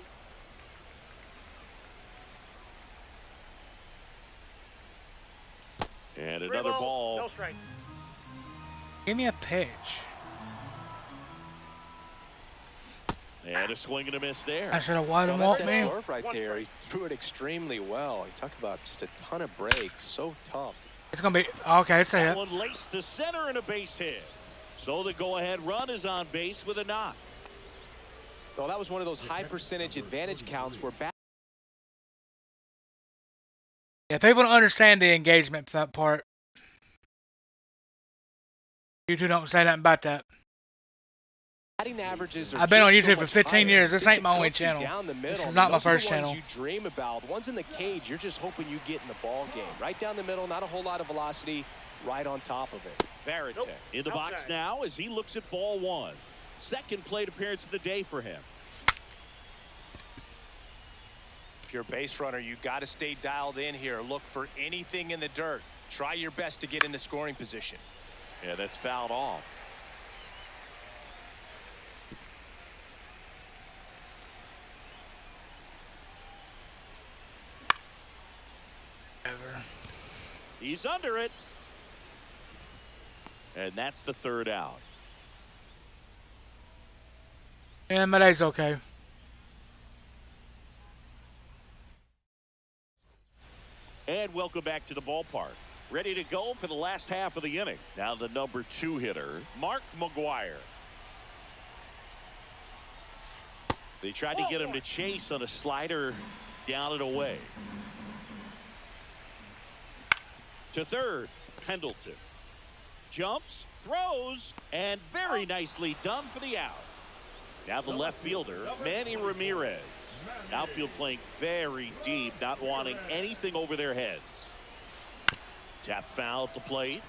And Free another ball. No strike. Give me a pitch. And a swing and a miss there. I should have wide him off, man. Serve right there. He threw it extremely well. He talked about just a ton of breaks. So tough. It's going to be, okay, it's a That hit. one laced to center and a base hit. So the go-ahead run is on base with a knock. Well, that was one of those high percentage advantage counts where bat. Yeah, people don't understand the engagement for that part. You two don't say nothing about that. Batting averages are I've been on just so YouTube for much 15 higher. years. This Just ain't to my only cook you channel. down the This middle. is not my Those are the first ones channel. you dream about. The ones in the cage, you're just hoping you get in the ball game. Right down the middle, not a whole lot of velocity, right on top of it. Varitek in the box Outside. now as he looks at ball 1. Second plate appearance of the day for him. If you're a base runner, you got to stay dialed in here. Look for anything in the dirt. Try your best to get into scoring position. Yeah, that's fouled off. He's under it. And that's the third out. Yeah, Malay's okay. And welcome back to the ballpark. Ready to go for the last half of the inning. Now the number 2 hitter, Mark McGuire. They tried to get him to chase on a slider down and away. To third, Pendleton. Jumps, throws, and very nicely done for the out. Now the left fielder, Manny Ramirez. Outfield playing very deep, not wanting anything over their heads. Tap foul at the plate.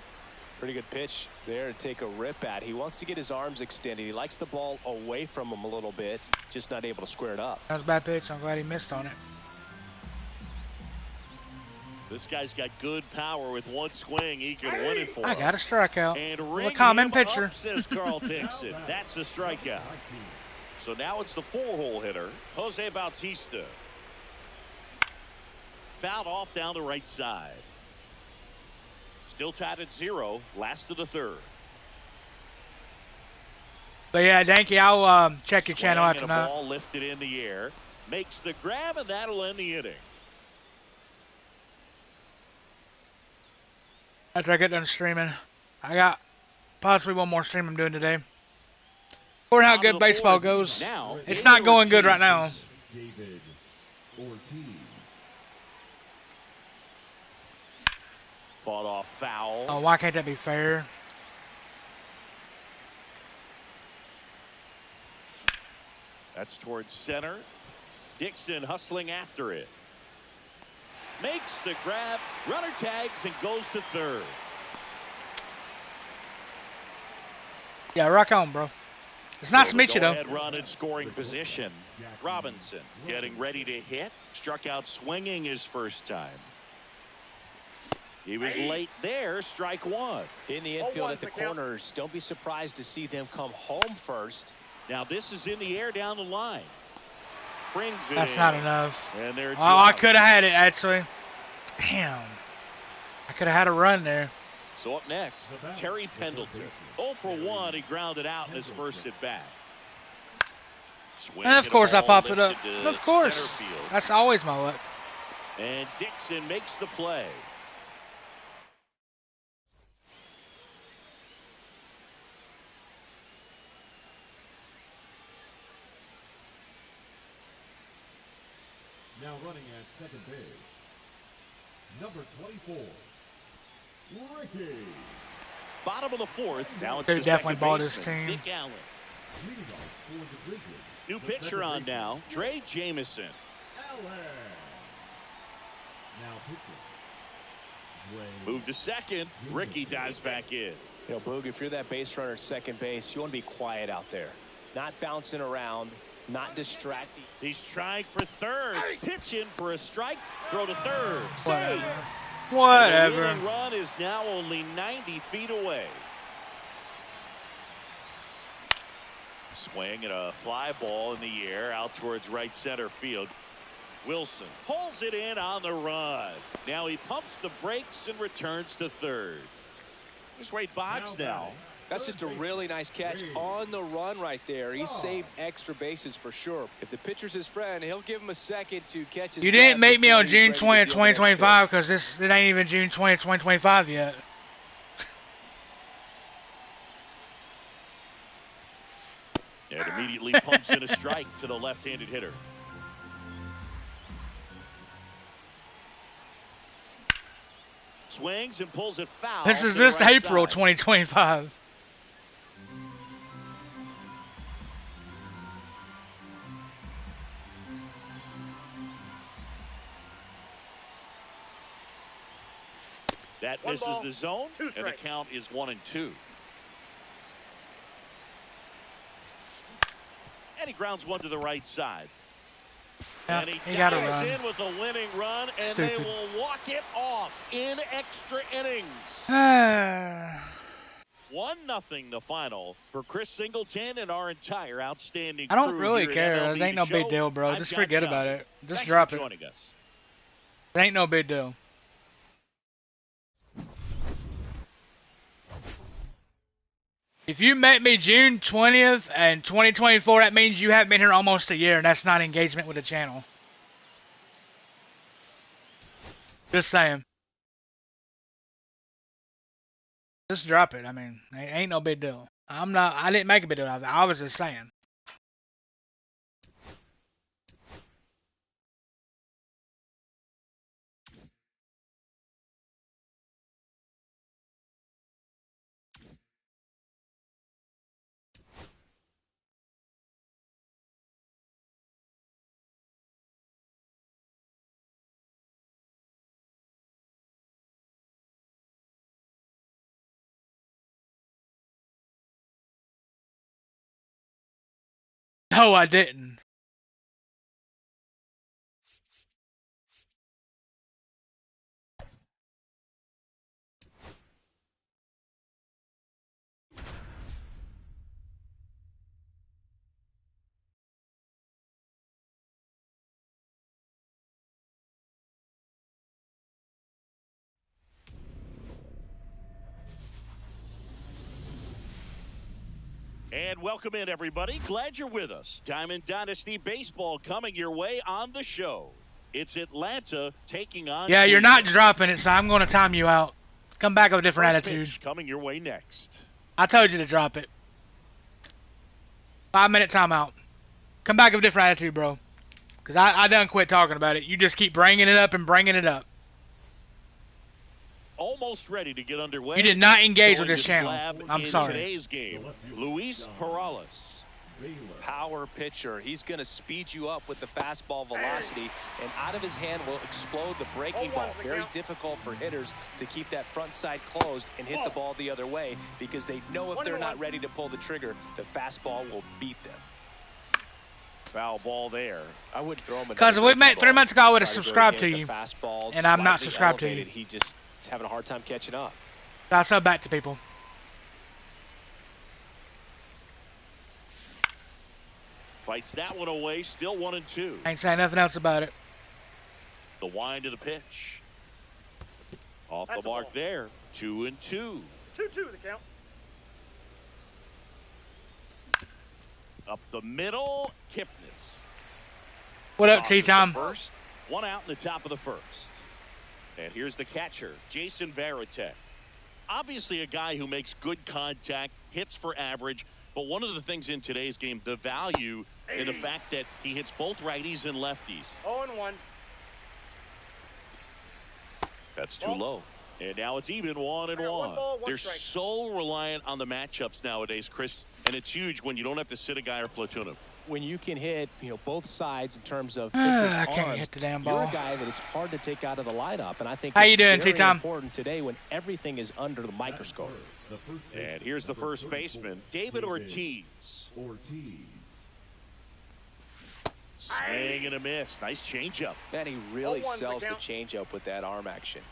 Pretty good pitch there to take a rip at. He wants to get his arms extended. He likes the ball away from him a little bit, just not able to square it up. That was a bad pitch. I'm glad he missed on it. This guy's got good power. With one swing, he can win it for I him. got a strikeout. And A ring common him pitcher. up, says Carl Dixon. That's the strikeout. So now it's the 4-hole hitter, Jose Bautista. Fouled off down the right side. Still tied at 0, last of the third. But yeah, Danky, I'll check your channel out Swing and a tonight. ball lifted in the air. Makes the grab, and that'll end the inning. After I get done streaming, I got possibly one more stream I'm doing today. Or how On to good the baseball fourth. goes. Now, It's David not going good Ortiz. right now. David Ortiz. Fought off foul. Oh, why can't that be fair? That's towards center. Dixon hustling after it. Makes the grab. Runner tags and goes to third. Yeah, rock on, bro. It's nice to meet you, though. Go-ahead run in scoring position. Robinson getting ready to hit. Struck out swinging his first time. He was late there. Strike 1. In the infield at the corners, don't be surprised to see them come home first. Now this is in the air down the line. Brings it That's in. not enough. And there Oh, I could have had it, actually. Damn. I could have had a run there. So up next, Terry Pendleton. 0 for 1. He grounded out in his first at bat. And of course I popped it up. Of course. That's always my luck. And Dixon makes the play. Now running at second base, number 24, Ricky. Bottom of the fourth. Now it's They the definitely second bought his baseman, team. Dick Allen. Leading off for the Grizzlies, New the pitcher second on baseman, now, Dre Jamison. Allen. Now pitching, Dre. Move to second. Ricky dives back in. You know, Boog, if you're that base runner at second base, you want to be quiet out there. Not bouncing around, not distracting. He's trying for third. Pitching for a strike. Throw to third. Save. Whatever. The winning run is now only 90 feet away. Swing and a fly ball in the air out towards right center field. Wilson pulls it in on the run. Now he pumps the brakes and returns to third. Here's Wade Boggs now. That's just a really nice catch on the run right there. He saved extra bases for sure. If the pitcher's his friend, he'll give him a second to catch his You didn't breath make me before on he's June ready to 20th, deal the next 2025 because it ain't even June 20th, 2025 yet. And immediately pumps in a strike to the left-handed hitter. Swings and pulls it foul. This is to the this right April side. 2025. That One misses ball, the zone, two and the strikes. count is 1-2. And he grounds one to the right side. Yeah, And he got to dives run. in with a winning run, and they Stupid. will walk it off in extra innings. 1-0 the final for Chris Singleton and our entire outstanding I don't crew really here at care. MLB It ain't no The big Show. deal, bro. I'm Just John forget Shelby. about it. Just Thanks drop for it. joining us. It ain't no big deal. If you met me June 20th and 2024, that means you haven't been here almost a year, and that's not engagement with the channel. Just saying. Just drop it. I mean, it ain't no big deal. I didn't make a big deal out of it. I was just saying. No, I didn't. And welcome in, everybody. Glad you're with us. Diamond Dynasty Baseball coming your way on the show. It's Atlanta taking on Yeah, you're not Cleveland. dropping it, so I'm going to time you out. Come back with a different First attitude. pitch coming your way next. I told you to drop it. 5-minute timeout. Come back with a different attitude, bro. Because I done quit talking about it. You just keep bringing it up and bringing it up. Almost ready to get underway. You did not engage with Joining this the channel. slab I'm in sorry. Today's game, Luis Perales. Baylor. Power pitcher. He's going to speed you up with the fastball velocity, and out of his hand will explode the breaking ball. Very difficult for hitters to keep that front side closed and hit the ball the other way because they know if they're not ready to pull the trigger, the fastball will beat them. Foul ball there. I wouldn't throw him. Because we met 3 months ago, I would have Try to go subscribed to get the you. fastball And I'm not slightly subscribed to you. elevated. He just is having a hard time catching up. I sub back to people. Fights that one away. Still 1-2. Ain't saying nothing else about it. The wind of the pitch. Off That's the a mark ball. there. 2-2. 2-2 the count. Up the middle. Kipnis. What up, Tosses the T-Tom? First. One out in the top of the first. And here's the catcher, Jason Varitek. Obviously a guy who makes good contact, hits for average, but one of the things in today's game, the value in the fact that he hits both righties and lefties. 0-1. That's too low. And now it's even 1-1. They're so reliant on the matchups nowadays, Chris, and it's huge when you don't have to sit a guy or platoon him. When you can hit, both sides in terms of pitchers' I can't arms, hit the damn you're ball. a guy that it's hard to take out of the lineup, and I think How you it's doing, very T-Tom? important today when everything is under the microscope. And here's the first baseman, David Ortiz. Swing and a miss. Nice changeup. And he really sells the changeup with that arm action.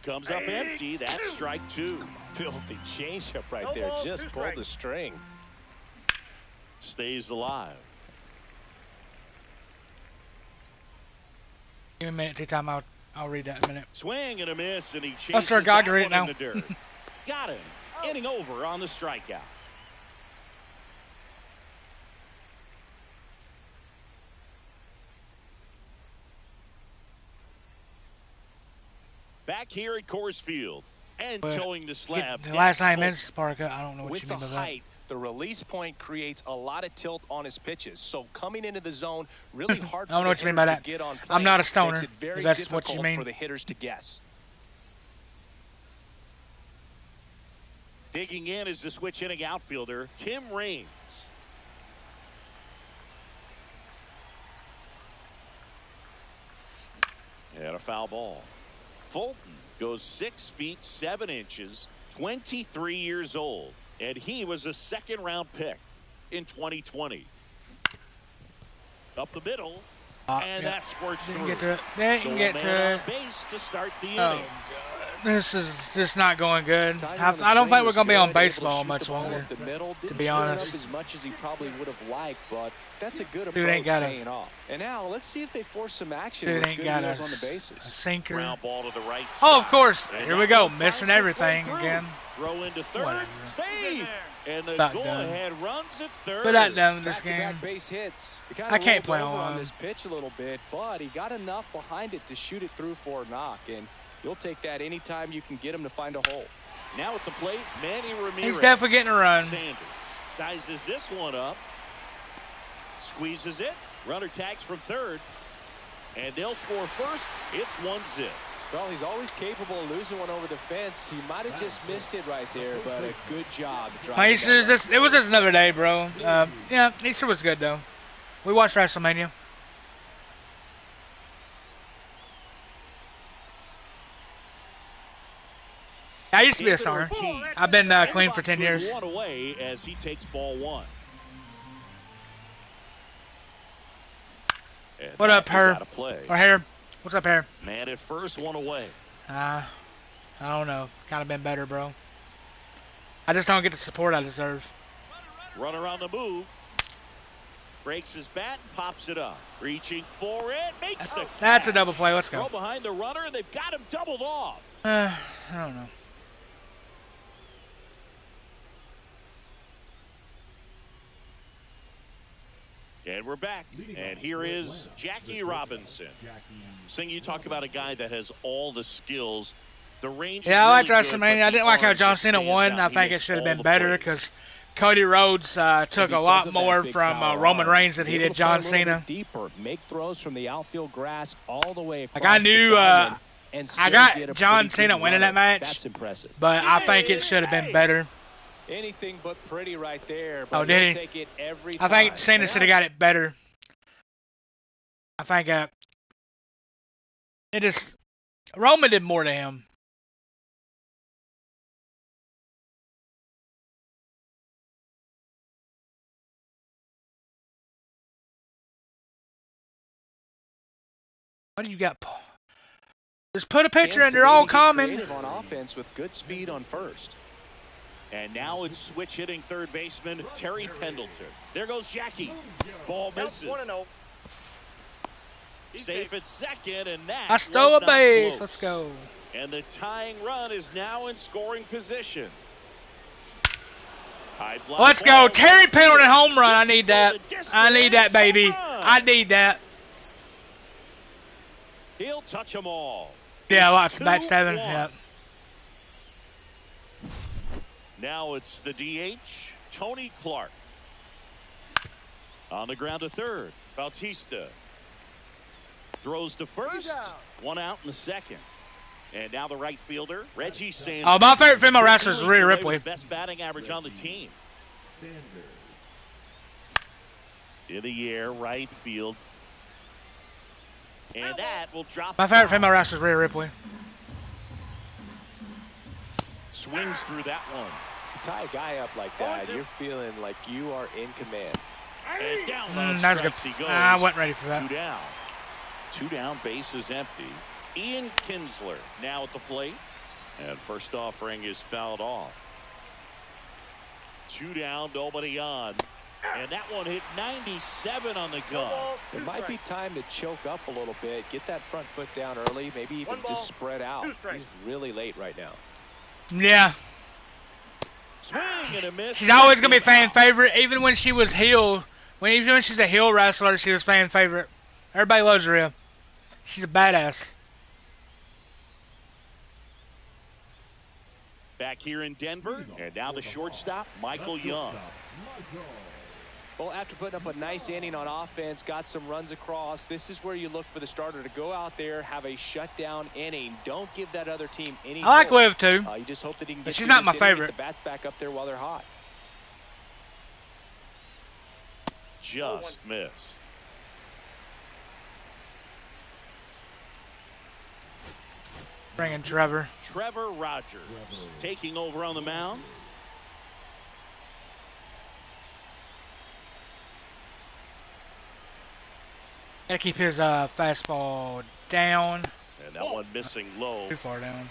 Comes up empty. That's strike 2. Filthy changeup right there. Just pulled the string. Stays alive. Give me a minute, T-Time. I'll read that in a minute. Swing and a miss, and he chases I'll start that Gogger one now. in the dirt. Got him. Inning over on the strikeout. Back here at Coors Field and towing the slab. The last 9 minutes, Parker, I don't know what With you the mean by that. height, the release point creates a lot of tilt on his pitches. So coming into the zone, really hard I don't know for what the you mean by hitters that. to get on I'm not a plane. stoner, Makes it very if that's what difficult you mean. for the hitters to guess. Digging in is the switch hitting outfielder, Tim Raines. And a foul ball. Fulton goes 6 feet 7 inches, 23 years old, and he was a second-round pick in 2020. Up the middle, and yeah. that squirts Didn't through. get to it. Didn't So get a to man it. on base to start the inning. Oh, God. This is just not going good. I don't think we're going to be on baseball much longer, to be honest. As much as he probably would have liked, but that's a good Dude ain't approach got paying off. And now let's see if they force some action Dude with ain't good got wheels a on the bases. sinker. Ground ball to the right Oh, of side. course. And Here we that go. one Missing finds its way everything through. again. Throw into third. Whatever. Save. And the About go-ahead runs at third. Put that down this game. Back-to-back base hits. He kinda I can't rolled play over on on this pitch a little bit, but he got enough behind it to shoot it through for a knock. And you'll take that anytime you can get him to find a hole. Now at the plate, Manny Ramirez. He's definitely getting a run. Sanders sizes this one up. Squeezes it. Runner tags from third. And they'll score first. It's 1-0. Well, he's always capable of losing one over the fence. He might have just missed it right there, but a good job. It was just another day, bro. Yeah, Easter was good, though. We watched WrestleMania. I used to be a stoner. I've been clean for 10 years. One away as he takes ball 1. And What up, that is Herb? out of play. Or Hair? What's up, Hair? Man at first, 1 away. I don't know. Kind of been better, bro. I just don't get the support I deserve. Runner on the move. Breaks his bat, pops it up. Reaching for it, makes the That's catch. a double play. Let's Throw go. behind the runner, and they've got him doubled off. I don't know. And we're back. And here is Jackie Robinson. Seeing you talk about a guy that has all the skills. The range. Yeah, I like liked WrestleMania. I didn't like how John Cena won. I think it should have been better because Cody Rhodes took a lot more from Roman Reigns than he did John Cena. Deeper, make throws from the outfield grass all the way across. Like I knew, I got John Cena winning that match. That's impressive. But I think it should have been better. Anything but pretty right there. Oh, But did he'll he? take it every I time. think Cena should have got it better. I think it just Roman did more to him. What do you got, Paul? Just put a picture and they're all common. On offense with good speed on first. And now it's switch hitting third baseman Terry Pendleton. There goes Jackie. Ball misses. 1-0. Safe at second, and that I stole was a not base. close. Let's go. And the tying run is now in scoring position. High fly Let's ball. go. Terry Pendleton home run. I need that. I need that, baby. I need that. He'll touch them all. Yeah, It's watch bat 7. 2-1. Yeah. Now it's the DH, Tony Clark. On the ground to third. Bautista throws to first. One out in the second. And now the right fielder, Reggie Sanders. Oh, my favorite female wrestler is Rhea Ripley. Best batting average on the team. In the air, right field. And that will drop. My favorite female wrestler is Rhea Ripley. Swings through that one. You tie a guy up like that, you're feeling like you are in command. And down That's good. he goes. I wasn't ready for that. 2 down. 2 down, base is empty. Ian Kinsler now at the plate. And first offering is fouled off. 2 down, nobody on. And that one hit 97 on the gun. It might be time to choke up a little bit, get that front foot down early, maybe even just spread out. He's really late right now. Yeah. Swing and a miss. She's always going to be fan favorite, even when she was heel. Even when she's a heel wrestler, she was fan favorite. Everybody loves Rhea. She's a badass. Back here in Denver, and now the shortstop, Michael Young. Well, after putting up a nice inning on offense, got some runs across, this is where you look for the starter to go out there, have a shutdown inning. Don't give that other team any I like hope. Liv too. You just hope that he can But get she's through not my this inning, favorite. get the bats back up there while they're hot. Just missed. Bringing Trevor. Trevor Rogers taking over on the mound. Gotta keep his fastball down. And that one missing low. Too far down.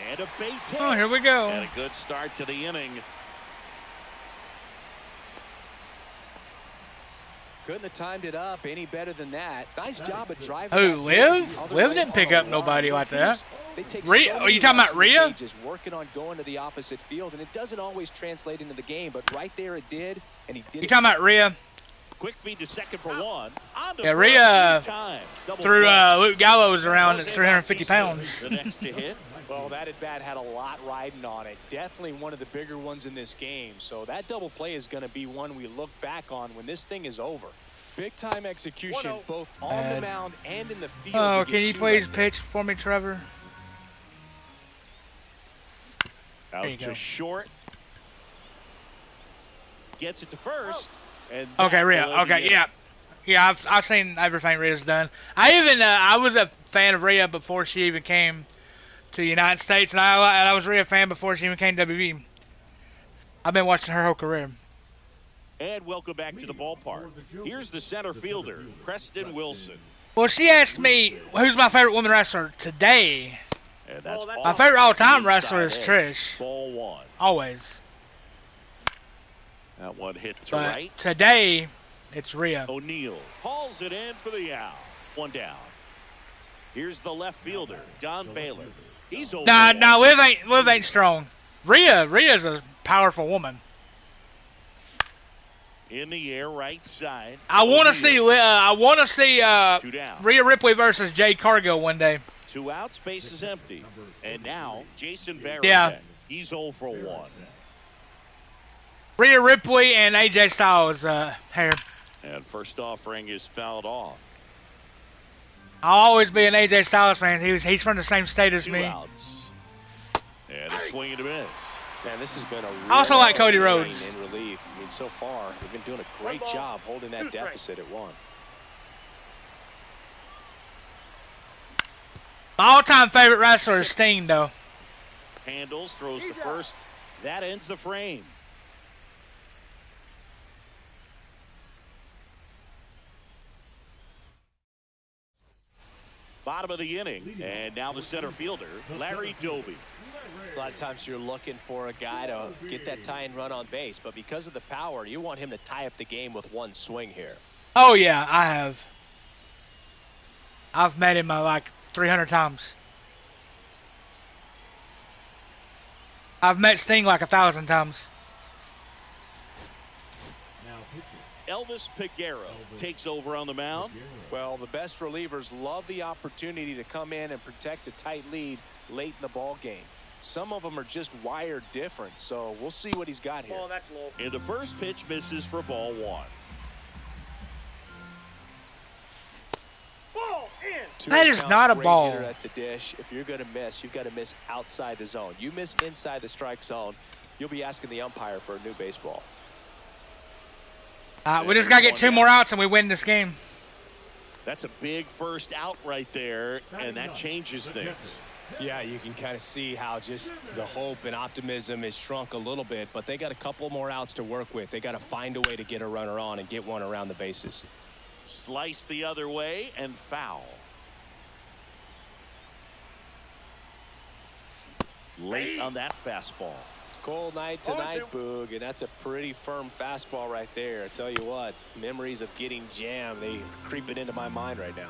And a base hit. Oh, here we go. And a good start to the inning. Couldn't have timed it up any better than that. Nice job of driving. Oh, that Liv? pitch the other Liv way didn't pick on up a nobody line. like that. They take Rhea? so Are you many talking reps about in the Rhea? cages, working on going to the opposite field, and it doesn't always translate into the game, but right there it did, and he did You it. talking about Rhea? Quick feed to second for one. On to Yeah, first Rhea in time. Double threw play. Luke Gallows around at Jose 350 Bautista, pounds. The next to hit. Well, that at bat had a lot riding on it. Definitely one of the bigger ones in this game. So that double play is going to be one we look back on when this thing is over. Big time execution, 1-0. both on the mound and in the field. Oh, to can get you two please right. pitch for me, Trevor? Out you to go. short. Gets it to first. And Okay, that Rhea. will end the Okay, inning. yeah. Yeah, I've seen everything Rhea's done. I was a fan of Rhea before she even came to the United States, and I was a Rhea fan before she even came to WWE. I've been watching her whole career. And welcome back to the ballpark. Here's the center fielder, Preston Wilson. Well, she asked me who's my favorite woman wrestler today. And that's My off My favorite all-time the wrestler is inside edge. Trish. Ball one. Always. That one hit to But right. today, it's Rhea. O'Neal hauls it in for the out. One down. Here's the left fielder, Don Baylor. He's over. Nah, Liv ain't strong. Rhea's a powerful woman. In the air, right side. I want O'Neal. to see 2 down. Rhea Ripley versus Jade Cargill one day. 2 out, space is empty. And now Jason Varitek. Yeah. He's 0 for 1. Rhea Ripley and AJ Styles hair. And first offering is fouled off. I'll always be an AJ Styles fan. He's from the same state as 2 me. outs. And a swing and a miss. Man, this has been a I also like Cody really Rhodes. in relief. I mean, so far, they've been doing a great job holding that deficit at 1. My all-time favorite wrestler is Sting, though. Handles, throws to first. That ends the frame. Bottom of the inning, and now the center fielder, Larry Doby. A lot of times you're looking for a guy to get that tying run on base, but because of the power, you want him to tie up the game with one swing here. Oh, yeah, I have. I've met him like 300 times. I've met Sting like 1,000 times. Elvis Peguero takes over on the mound. Well, the best relievers love the opportunity to come in and protect a tight lead late in the ball game. Some of them are just wired different, so we'll see what he's got here. Oh, that's low. And the first pitch misses for ball one. Ball in. That is not a Great ball. hitter at the dish. If you're going to miss, you've got to miss outside the zone. You miss inside the strike zone, you'll be asking the umpire for a new baseball. We just got to get 2 more outs and we win this game. That's a big first out right there, and that changes things. Yeah, you can kind of see how just the hope and optimism has shrunk a little bit, but they got a couple more outs to work with. They got to find a way to get a runner on and get one around the bases. Slice the other way and foul. Late on that fastball. Cold night tonight, Boog, and that's a pretty firm fastball right there. I tell you what, memories of getting jammed, they creep it into my mind right now.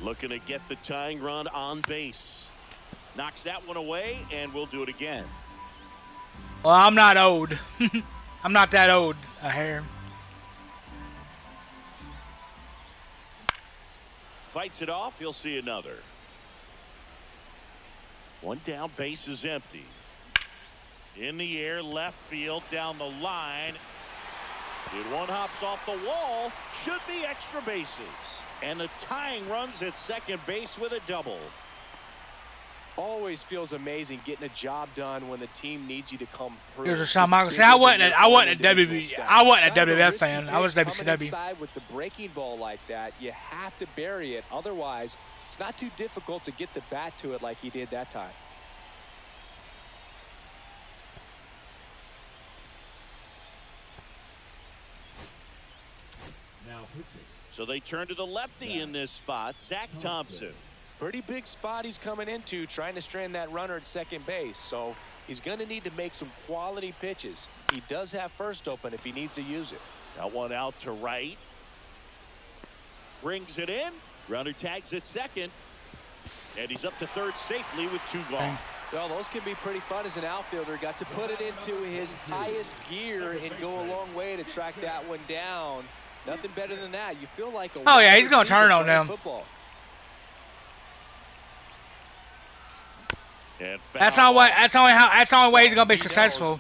Looking to get the tying run on base. Knocks that one away, and we'll do it again. Well, I'm not old. I'm not that old, Hair. Fights it off. He'll see another. One down, base is empty. In the air, left field, down the line. Did one hops off the wall. Should be extra bases. And the tying runs at second base with a double. Always feels amazing getting a job done when the team needs you to come through. Here's a Shawn Michaels. See, I wasn't a WWF fan. I was WCW. Inside with the breaking ball like that, you have to bury it. Otherwise, it's not too difficult to get the bat to it like he did that time. Now pitching. So they turn to the lefty in this spot, Zach Thompson. Pretty big spot he's coming into, trying to strand that runner at second base. So he's going to need to make some quality pitches. He does have first open if he needs to use it. Got one out to right. Brings it in. Runner tags at second. And he's up to third safely with 2 gone. Well, those can be pretty fun as an outfielder. Got to put it into his highest gear and go a long way to track that one down. Nothing better than that. You feel like a oh yeah, he's gonna turn on them. Football. That's not way. That's the only way he's gonna be successful.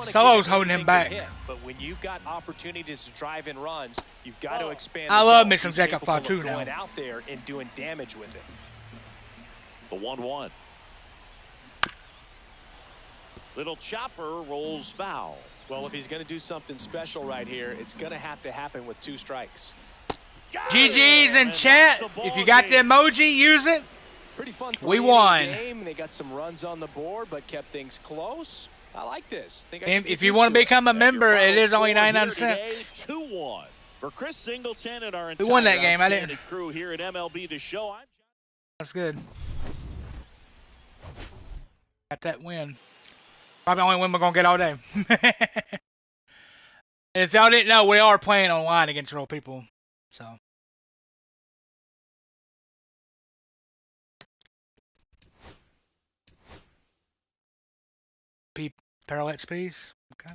Solo's holding him back. But when you've got opportunities to drive in runs, you've got to expand. I love me some Jacob Fatu now. Going out there and doing damage with it. The 1-1. Little chopper rolls foul. Well, if he's going to do something special right here, it's going to have to happen with 2 strikes. GG's in chat. If you got the emoji, use it. Pretty fun. We won. Game. They got some runs on the board, but kept things close. I like this. If you want to become a member, it is only 99 cents. 2-1 for Chris Singleton and our We won that game. I outstanding didn't. crew here at MLB The Show. That's good. Got that win. Probably the only win we're gonna get all day. If y'all didn't know, we are playing online against real people. So. Parallel XPs. Okay.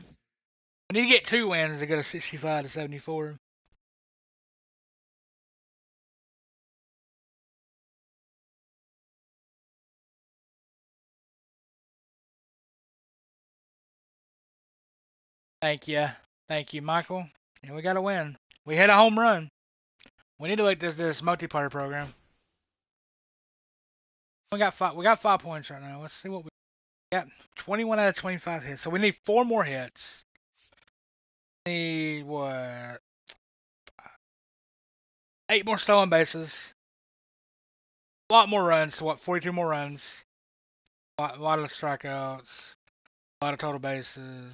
We need to get 2 wins to go to 65 to 74. Thank you, Michael. And we got to win. We hit a home run. We need to like this multiplayer program. We got 5 points right now. Let's see what we got. 21 out of 25 hits. So we need 4 more hits. We need what? 8 more stolen bases. A lot more runs. So what? 42 more runs. A lot of strikeouts. A lot of total bases.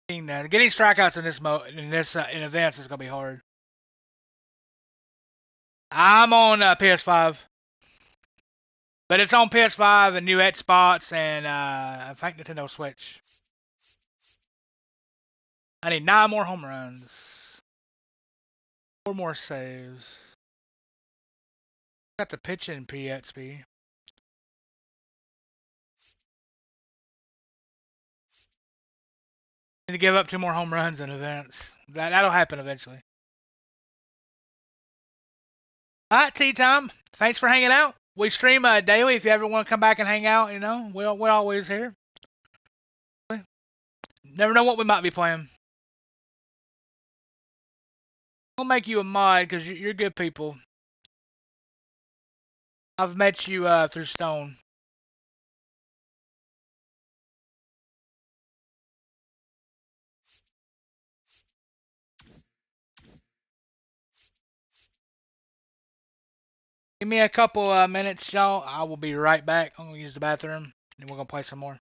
Getting strikeouts in advance is gonna be hard. I'm on PS5, but it's on PS5 and new Xbox and I think Nintendo Switch. I need 9 more home runs, 4 more saves. Got the pitch in PXP. Need to give up 2 more home runs in events. That'll happen eventually. All right, tea time. Thanks for hanging out. We stream daily. If you ever want to come back and hang out, you know, we're always here. Never know what we might be playing. We'll make you a mod because you're good people. I've met you through Stone. Give me a couple minutes, y'all. I will be right back. I'm gonna use the bathroom, and we're gonna play some more.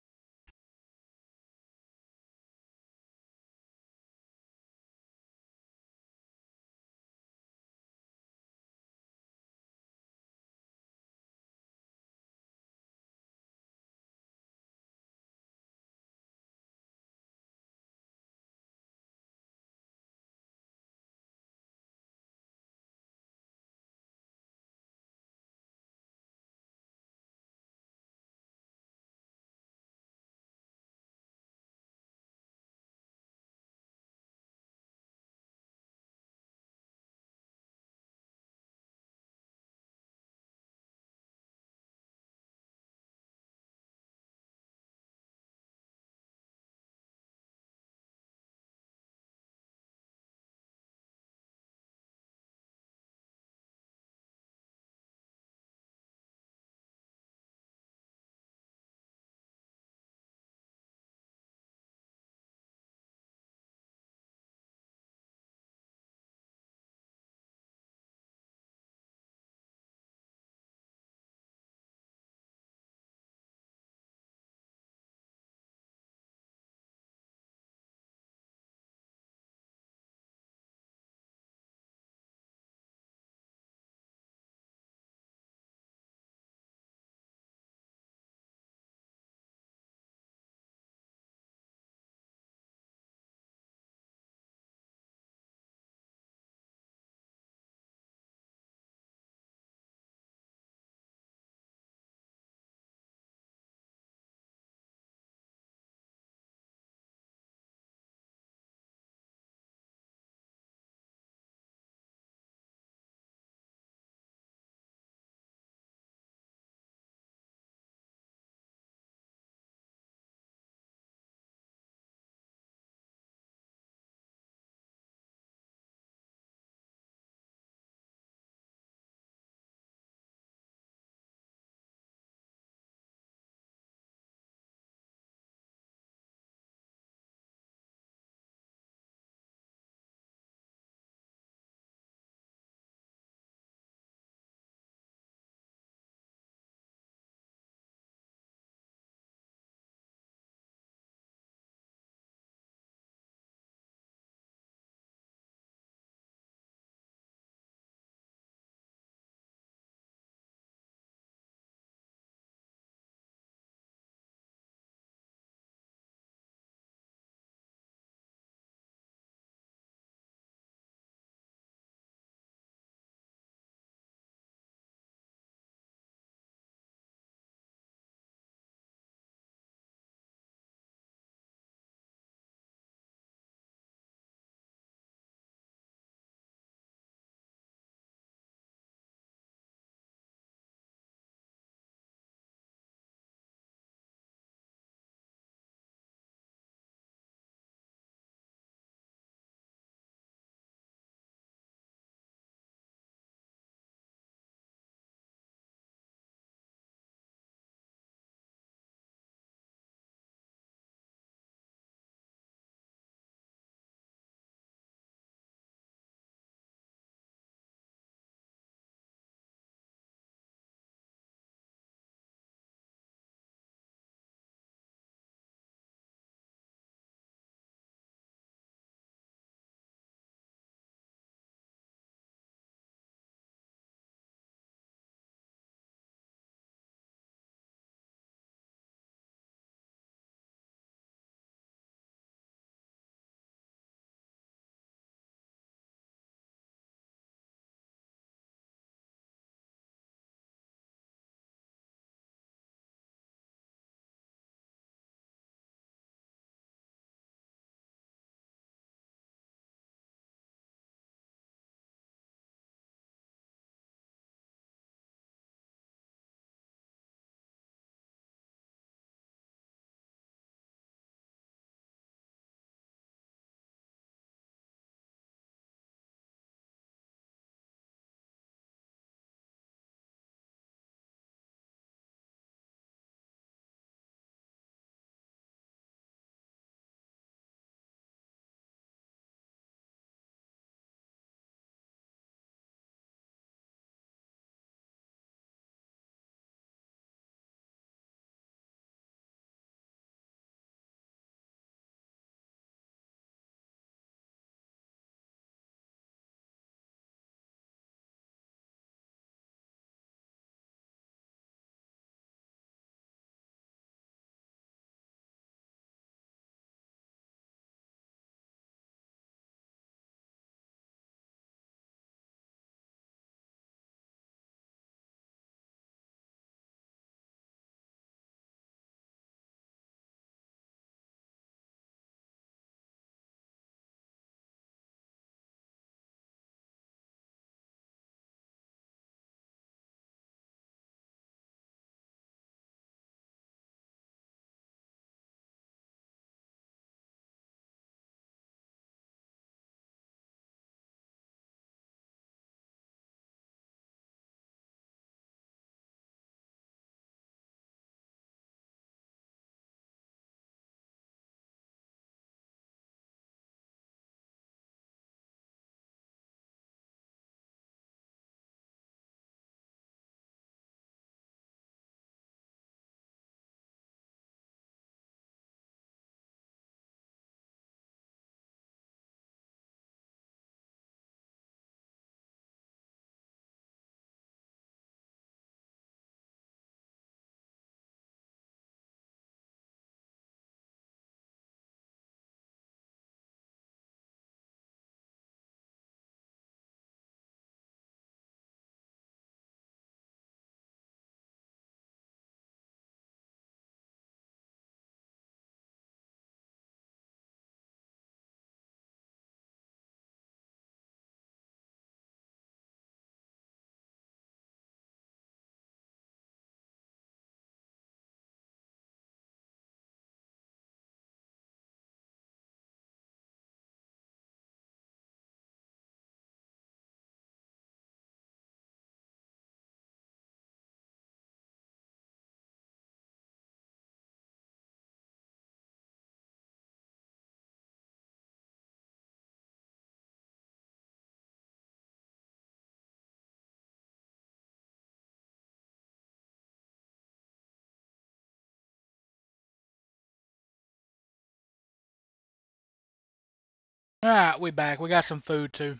Alright, we back. We got some food too.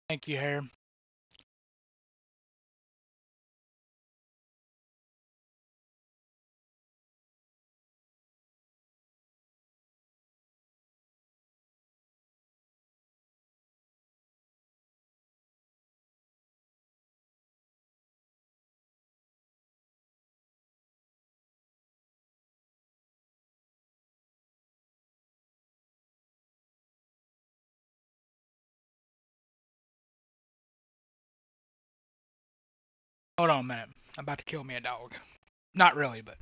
Thank you, Harry. Hold on a minute. I'm about to kill me a dog. Not really, but.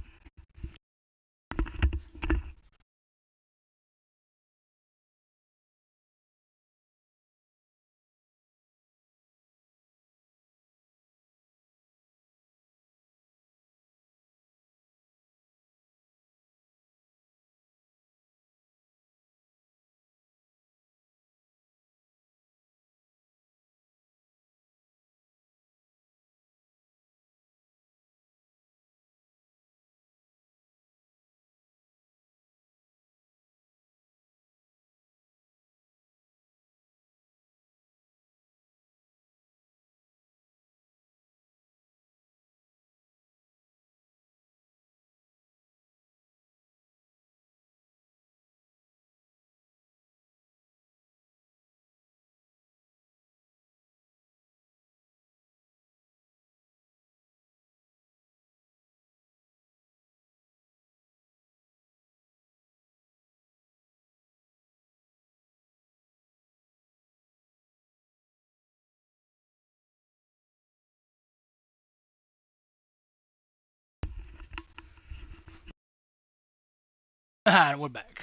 Alright, we're back.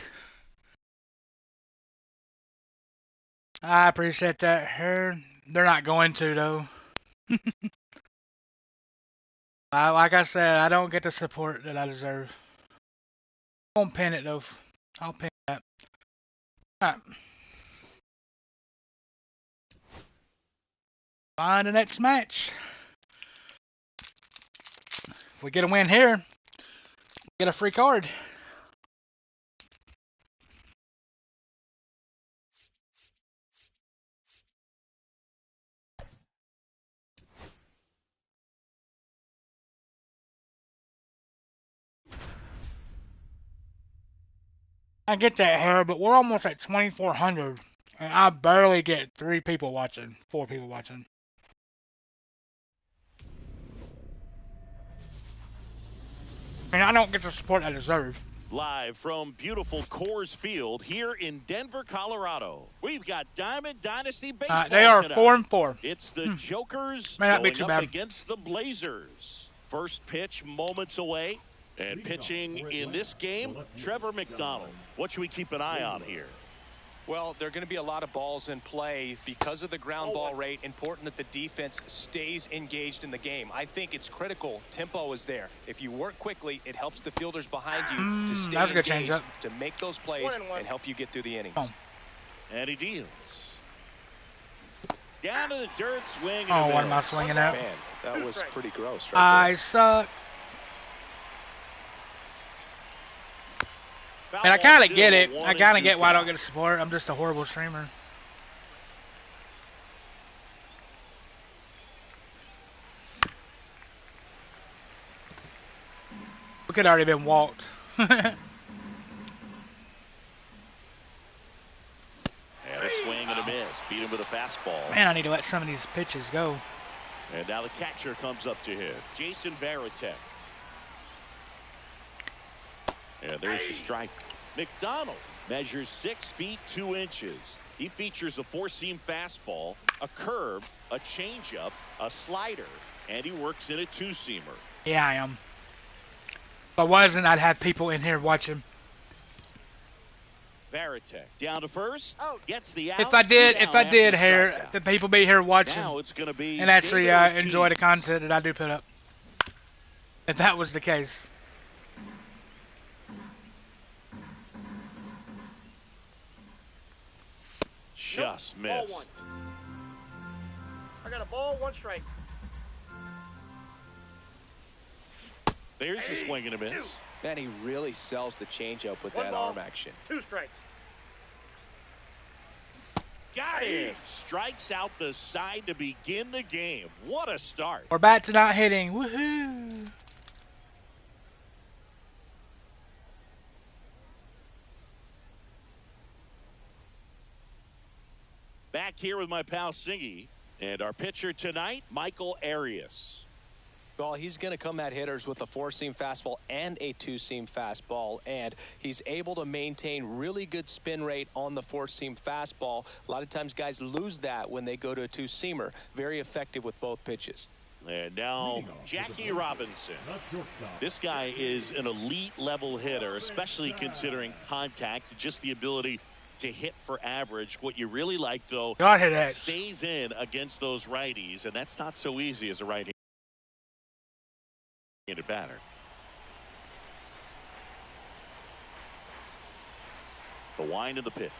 I appreciate that, Harry. They're not going to, though. Like I said, I don't get the support that I deserve. I won't pin it, though. I'll pin that. Alright. Find the next match. If we get a win here, we get a free card. I get that, Harry, but we're almost at 2,400. And I barely get 3 people watching, 4 people watching. I mean, I don't get the support I deserve. Live from beautiful Coors Field here in Denver, Colorado. We've got Diamond Dynasty Baseball They are tonight. 4-4. It's the Jokers May not be going too up bad. against the Blazers. First pitch moments away. And pitching in this game, Trevor McDonald. What should we keep an eye on here? Well, there are going to be a lot of balls in play because of the ground ball rate. Important that the defense stays engaged in the game. I think it's critical. Tempo is there. If you work quickly, it helps the fielders behind you to stay that's a good engaged, changeup. to make those plays and help you get through the innings. And he deals. Down to the dirt, swing. Oh, what am I swinging at? Man, that was pretty gross right I suck. And I kind of get it. I kind of get why I don't get support. I'm just a horrible streamer. We could already been walked. And a swing and a miss. Beat him with a fastball. Man, I need to let some of these pitches go. And now the catcher comes up to him. Jason Varitek. And there's the strike. McDonald measures 6 feet 2 inches. He features a 4-seam fastball, a curve, a changeup, a slider, and he works in a 2-seamer. Yeah, I am. If I wasn't, I'd have people in here watching. Varitek down to first. Gets the out. If I did here, the people be here watching Now it's going to be and actually enjoy the content that I do put up. If that was the case. just Nope. missed. I got a ball, 1 strike. There's a swing and a miss. Man, he really sells the changeup with 1 that ball, arm action. 2 strikes. Got it. Strikes out the side to begin the game. What a start. We're back to not hitting. Woohoo! Back here with my pal Singy and our pitcher tonight, Michael Arias. Well, he's going to come at hitters with a 4-seam fastball and a 2-seam fastball, and he's able to maintain really good spin rate on the 4-seam fastball. A lot of times guys lose that when they go to a 2-seamer. Very effective with both pitches. And now Jackie Robinson. This guy is an elite level hitter, especially considering contact, just the ability to hit for average. What you really like, though, God hit X. stays in against those righties, and that's not so easy as a right-handed batter. The wind of the pitch.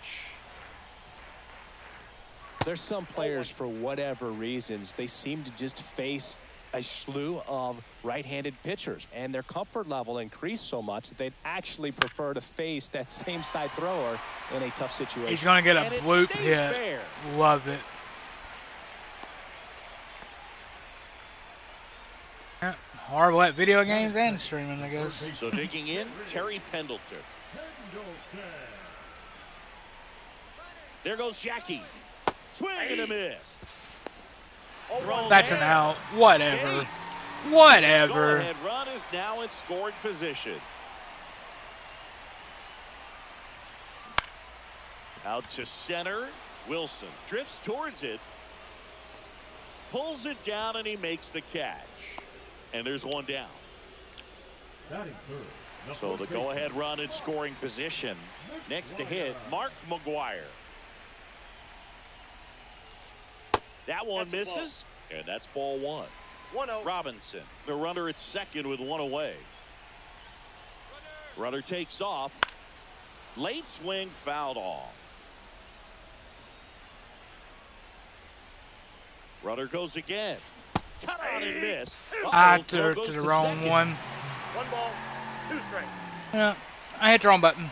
There's some players, for whatever reasons, they seem to just face a slew of right-handed pitchers, and their comfort level increased so much that they'd actually prefer to face that same side thrower in a tough situation. He's going to get a And it bloop stays hit. fair. Love it. Yeah, horrible at video games and streaming, I guess. So digging in, Terry Pendleton. There goes Jackie. Swing and a miss. Thrown That's there. an out. Whatever. Safe. Whatever. Go-ahead run is now in scoring position. Out to center. Wilson drifts towards it. Pulls it down and he makes the catch. And there's one down. So the go-ahead run in scoring position. Next to hit, Mark McGuire. That one misses, and that's ball 1. 1-0. Robinson, the runner at second with 1 away. Runner takes off. Late swing fouled off. Runner goes again. Cut on and miss. I Uh-oh, to throw goes the to wrong second. one. 1 ball, 2 strikes. Yeah, I hit the wrong button.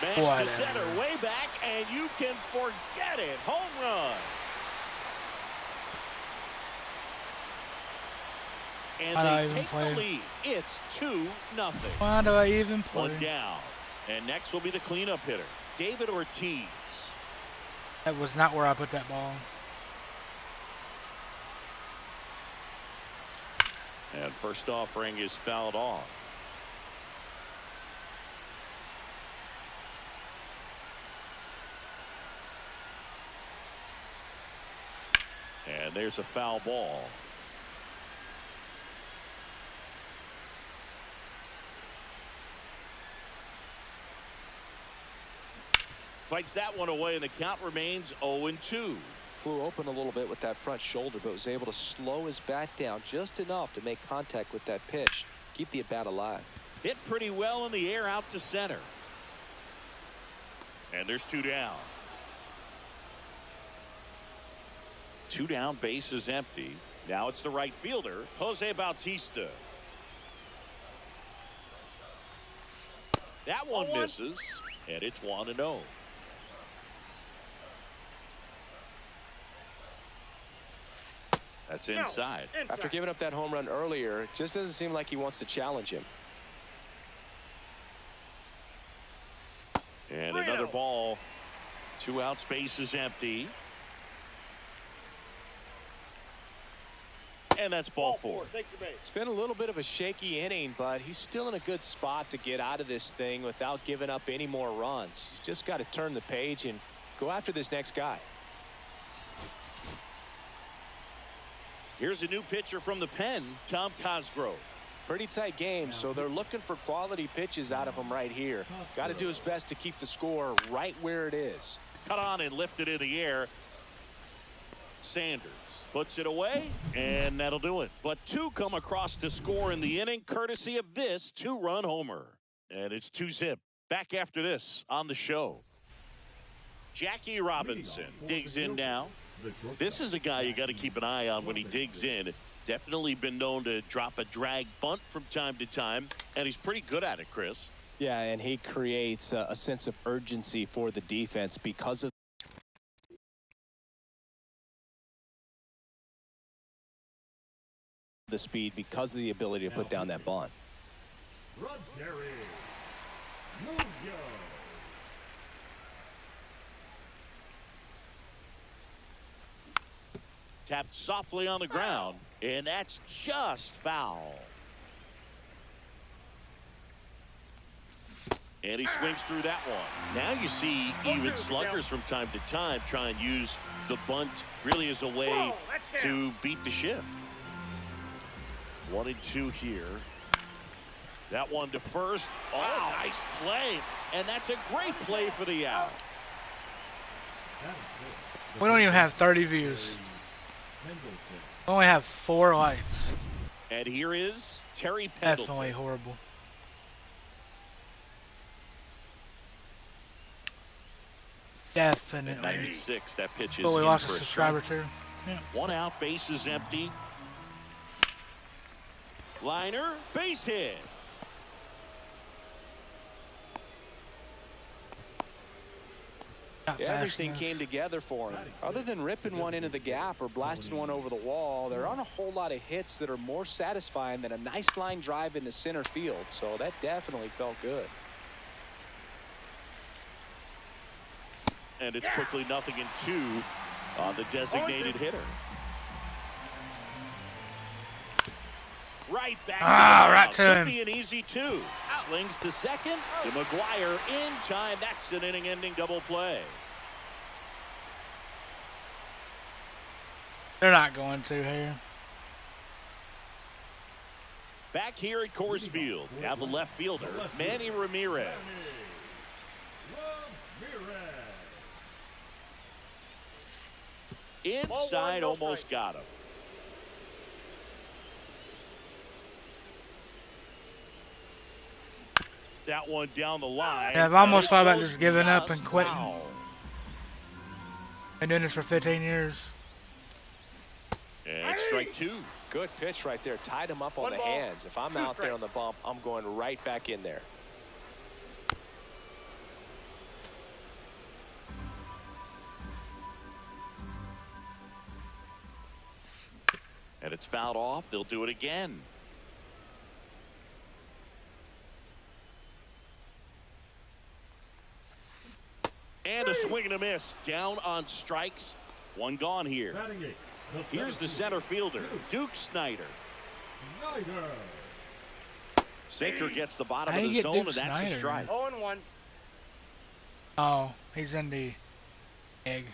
Smash Whatever. to center, way back, and you can forget it. Home run. And Why do I they even take play? the lead. It's 2-0. Why do I even One play? down. And next will be the cleanup hitter, David Ortiz. That was not where I put that ball. And first offering is fouled off. And there's a foul ball. Fights that one away, and the count remains 0-2. Flew open a little bit with that front shoulder, but was able to slow his bat down just enough to make contact with that pitch. Keep the at-bat alive. Hit pretty well in the air out to center. And there's 2 down. 2 down, base is empty. Now it's the right fielder, Jose Bautista. That one misses, and it's 1-0. That's inside. After giving up that home run earlier, it just doesn't seem like he wants to challenge him. And another ball. 2 outs, base is empty. And that's ball 4. It's been a little bit of a shaky inning, but he's still in a good spot to get out of this thing without giving up any more runs. He's just got to turn the page and go after this next guy. Here's a new pitcher from the pen, Tom Cosgrove. Pretty tight game, so they're looking for quality pitches out of him right here. Got to do his best to keep the score right where it is. Cut on and lifted in the air. Sanders puts it away, and that'll do it. But 2 come across to score in the inning, courtesy of this 2-run homer. And it's 2-zip. Back after this on the show. Jackie Robinson digs in now. This is a guy you got to keep an eye on when he digs in. Definitely been known to drop a drag bunt from time to time, and he's pretty good at it, Chris. Yeah, and he creates a sense of urgency for the defense because of the speed, because of the ability to put down that bunt. Tapped softly on the ground, and that's just foul. And he swings through that one. Now you see even sluggers from time to time try and use the bunt really as a way to beat the shift. 1-2 here. That one to first. Oh, nice play. And that's a great play for the out. We don't even have 30 views. We only have 4 likes. And here is Terry Pendleton. Definitely horrible. Definitely. 96, that pitch is Oh, we in lost a for subscriber strike. too. Yeah. 1 out, base is empty. Liner, base hit. Not Yeah, fast everything enough. came together for him. Other than ripping one into the gap or blasting one over the wall, there aren't a whole lot of hits that are more satisfying than a nice line drive into center field. So that definitely felt good. And it's quickly 0-2 on the designated hitter. Right back. Right to Could him. be an easy 2. Slings to second. To McGuire in time. That's an inning-ending double play. They're not going to here. Back here at Coors Field. Now the left fielder, Manny Ramirez. Inside, almost got him. That one down the line. Yeah, I've almost thought about Goes just giving up and just quitting. foul. Been doing this for 15 years. And strike 2. Good pitch right there. Tied him up on the hands. If I'm out there on the bump, I'm going right back in there. And it's fouled off. They'll do it again. And a swing and a miss. Down on strikes. One gone here. Here's the center fielder, Duke Snyder. Sinker gets the bottom How of do the you get zone, Duke and that's a Snyder? strike. 0-1. Oh, he's in the egg.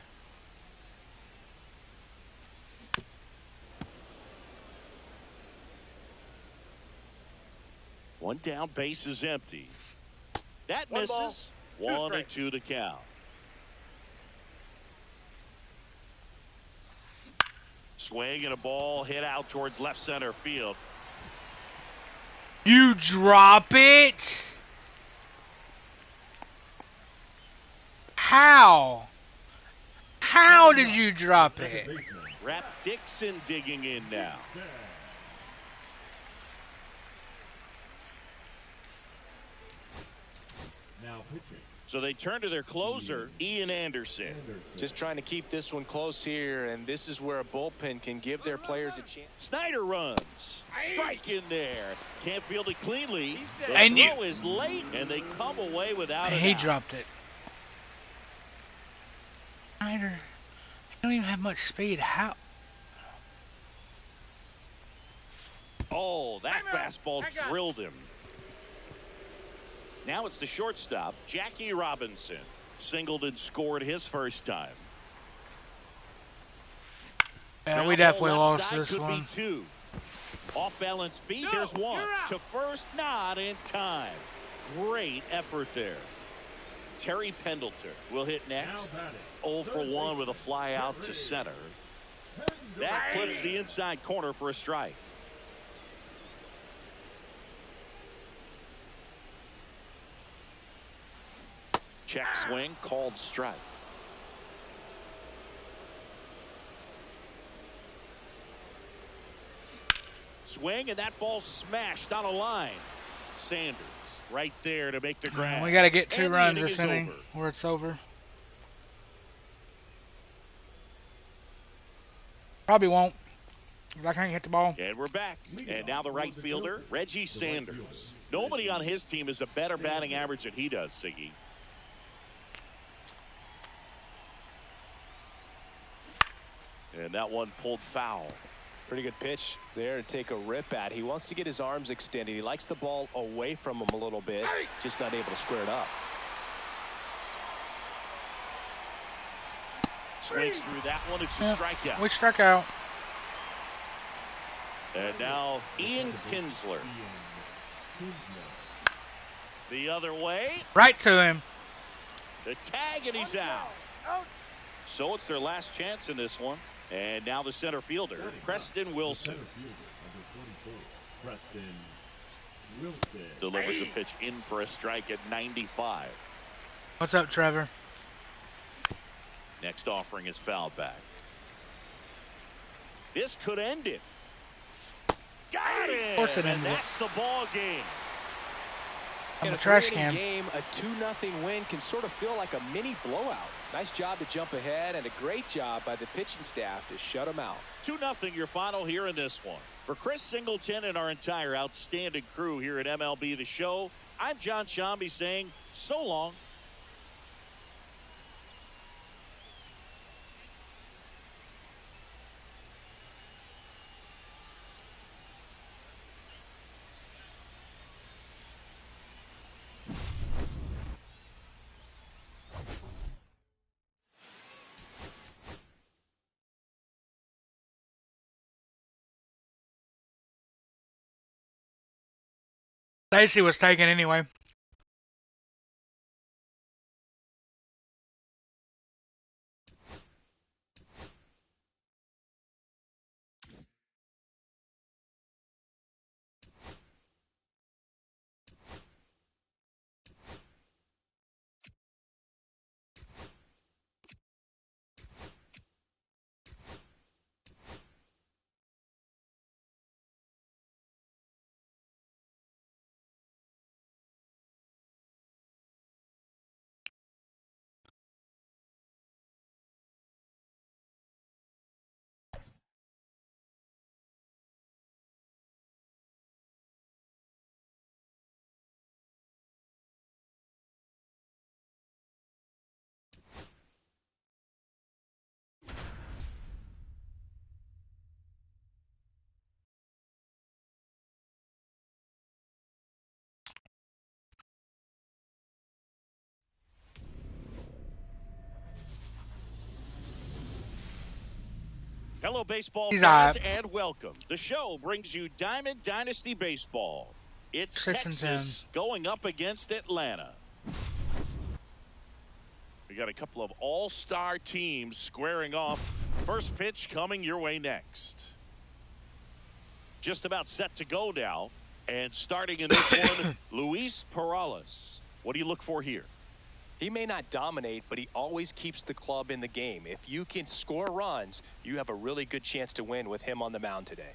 One down, base is empty. That One ball, misses. 2 1-2 strikes. to count. Swing and a ball hit out towards left center field. You drop it? How? How did you drop it? Rap Dixon digging in now. Now pitching. So they turn to their closer, Ian Anderson. Just trying to keep this one close here, and this is where a bullpen can give their players a chance. Snyder runs. Strike in there. Can't field it cleanly. The And you- throw is late, and they come away without And it. he dropped it. Snyder, he don't even have much speed. How? Oh, that Timeout. fastball I got it. drilled him. Now it's the shortstop, Jackie Robinson. Singled and scored his first time. Yeah, we Ground definitely ball left lost side this could one. Be 2. Off balance feed, No, there's one. you're out. To first, not in time. Great effort there. Terry Pendleton will hit next. 0 for 1 with a fly out to center. That clips the inside corner for a strike. Check swing, called strike. Swing, and that ball smashed on a line. Sanders right there to make the grab. We got to get 2 And the runs inning this is inning, over. or it's over. Probably won't. I can't hit the ball. And we're back. And now the right fielder, Reggie Sanders. Nobody on his team has a better batting average than he does, Siggy. And that one pulled foul. Pretty good pitch there to take a rip at. He wants to get his arms extended. He likes the ball away from him a little bit, just not able to square it up. Swings through that one. It's a strikeout. We struck out. And now Ian Kinsler. The other way. Right to him. The tag, and he's out. So it's their last chance in this one. And now the center fielder, Preston Wilson. Preston Wilson. Delivers a pitch in for a strike at 95. What's up, Trevor? Next offering is fouled back. This could end it. Got it! Of course it And ended it. that's the ball game. I'm In a trash 3-inning can. game, a 2-0 win can sort of feel like a mini blowout. Nice job to jump ahead, and a great job by the pitching staff to shut them out. 2-0 your final here in this one. For Chris Singleton and our entire outstanding crew here at MLB The Show, I'm John Shambi saying so long. Stacy was taken anyway. Hello, baseball He's fans, out. and welcome. The show brings you Diamond Dynasty Baseball. It's 6 and 10. Texas going up against Atlanta. We got a couple of all-star teams squaring off. First pitch coming your way next. Just about set to go now. And starting in this one, Luis Perales. What do you look for here? He may not dominate, but he always keeps the club in the game. If you can score runs, you have a really good chance to win with him on the mound today.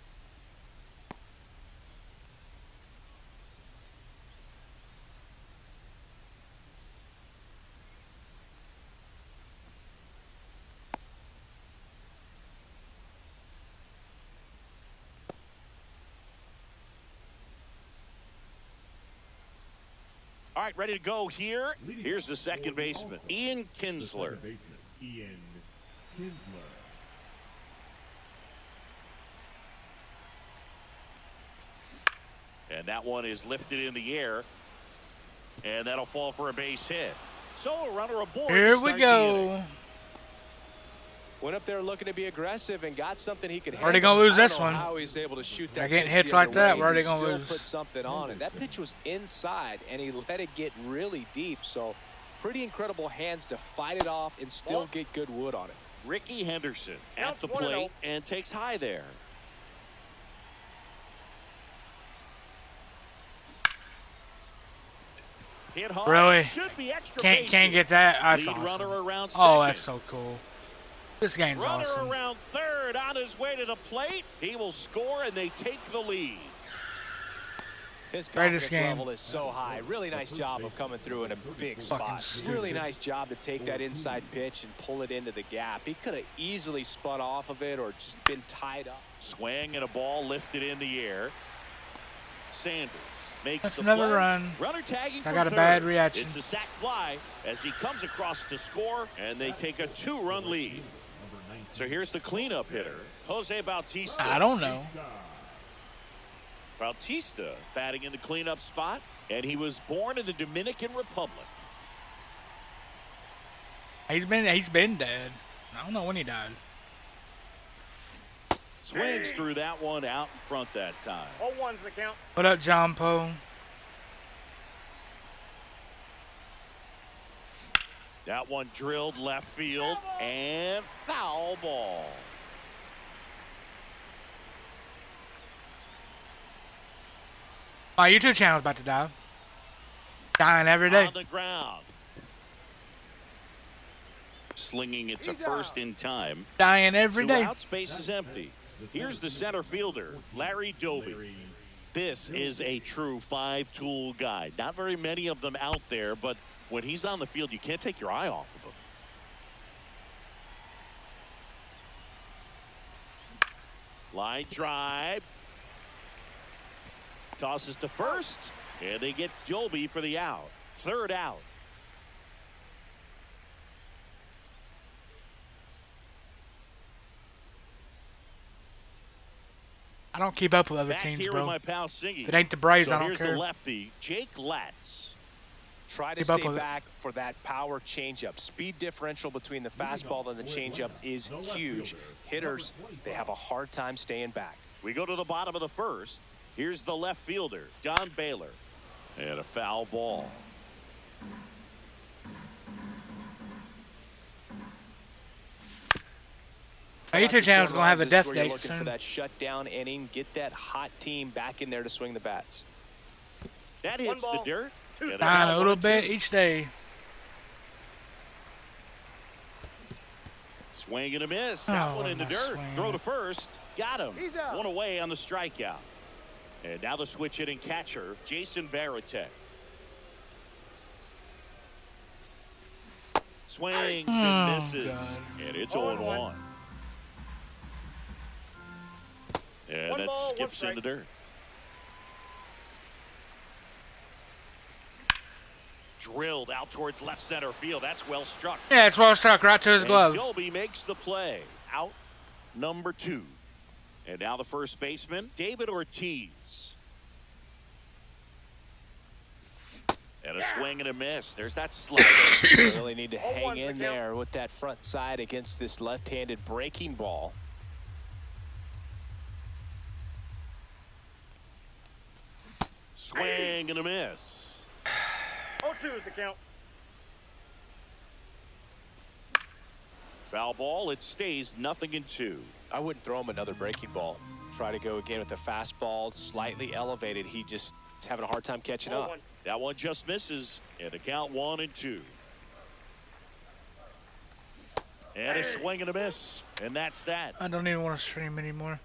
All right, ready to go here. Here's the second baseman, Ian Kinsler. Ian Kinsler. And that one is lifted in the air. And that'll fall for a base hit. So a runner aboard. Here to we start the inning. go. Went up there looking to be aggressive and got something he could handle. Already gonna lose I don't this know one. how he's able to shoot that They're getting pitch hits the like other that, way. we're already He gonna still lose. put something on it. That pitch was inside, and he let it get really deep. So pretty incredible hands to fight it off and still get good wood on it. Ricky Henderson at Counts the 1-0. plate and takes high there. Hit hard. Really? Should be extra Can't get that. That's Lead awesome. runner around Oh, second. that's so cool. This game's Runner awesome. around third on his way to the plate. He will score, and they take the lead. His Greatest confidence game. level is so high. Really nice job of coming through in a big spot. stupid. Really nice job to take that inside pitch and pull it into the gap. He could have easily spun off of it or just been tied up. Swing and a ball lifted in the air. Sanders makes That's the another play. run. Runner tagging I for got a third. bad reaction. It's a sac fly as he comes across to score, and they take a 2-run lead. So here's the cleanup hitter, Jose Bautista. I don't know. Bautista batting in the cleanup spot, and he was born in the Dominican Republic. He's been dead. I don't know when he died. Swings through that one out in front that time. 0-1's the count. What up, John Poe? That one drilled left field and foul ball. My YouTube channel's about to die. Dying every day. On the ground. Slinging it to first in time. Dying every day. Out, space is empty. Here's the center fielder, Larry Doby. This is a true five-tool guy. Not very many of them out there, but when he's on the field, you can't take your eye off of him. Line drive. Tosses to first, and they get Doby for the out. Third out. I don't keep up with other Back teams, here bro. with my pal Siggy. If it ain't the Braves, So I don't here's care. the lefty, Jake Latz. Try to Keep up stay with it. back for that power changeup. Speed differential between the fastball and the changeup is huge. Hitters, they have a hard time staying back. We go to the bottom of the first. Here's the left fielder, Don Baylor. And a foul ball. My YouTube channel's gonna have a This is death where you're date looking for soon. that shutdown inning. Get that hot team back in there to swing the bats. That One hits the ball, dirt. two And strikes. Dying a now little 1-2. bit each day. Swing and a miss. That Oh, one in the my dirt. swing. Throw to first. Got him. He's out. One away on the strikeout. And now the switch hitting catcher, Jason Varitek. Swings and misses. God. And it's 0-1. 0-1. And One that ball, one skips in strike. the dirt. Drilled out towards left center field. That's well struck. Yeah, it's well struck right to his And glove. Doby makes the play. Out number 2. And now the first baseman, David Ortiz. And a swing and a miss. There's that slider. You really need to 0-1 hang the in count. there with that front side against this left-handed breaking ball. Swing and a miss. 0-2's the count. Foul ball. It stays 0-2. I wouldn't throw him another breaking ball. Try to go again with the fastball, slightly elevated. He just is having a hard time catching up. 0-1. That one just misses. And a count 1-2. And a swing and a miss. And that's that. I don't even want to stream anymore.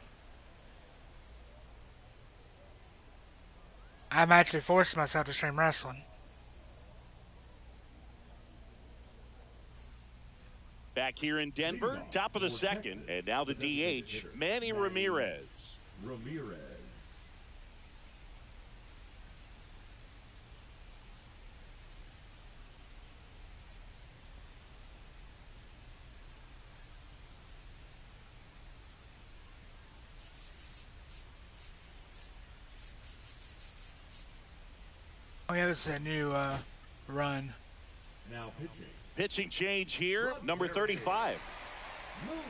I'm actually forcing myself to stream wrestling. Back here in Denver, top of the second, and now the DH, Manny Ramirez. Ramirez. Oh yeah, this is a new run. Now pitching. Pitching change here, number 35. Munoz.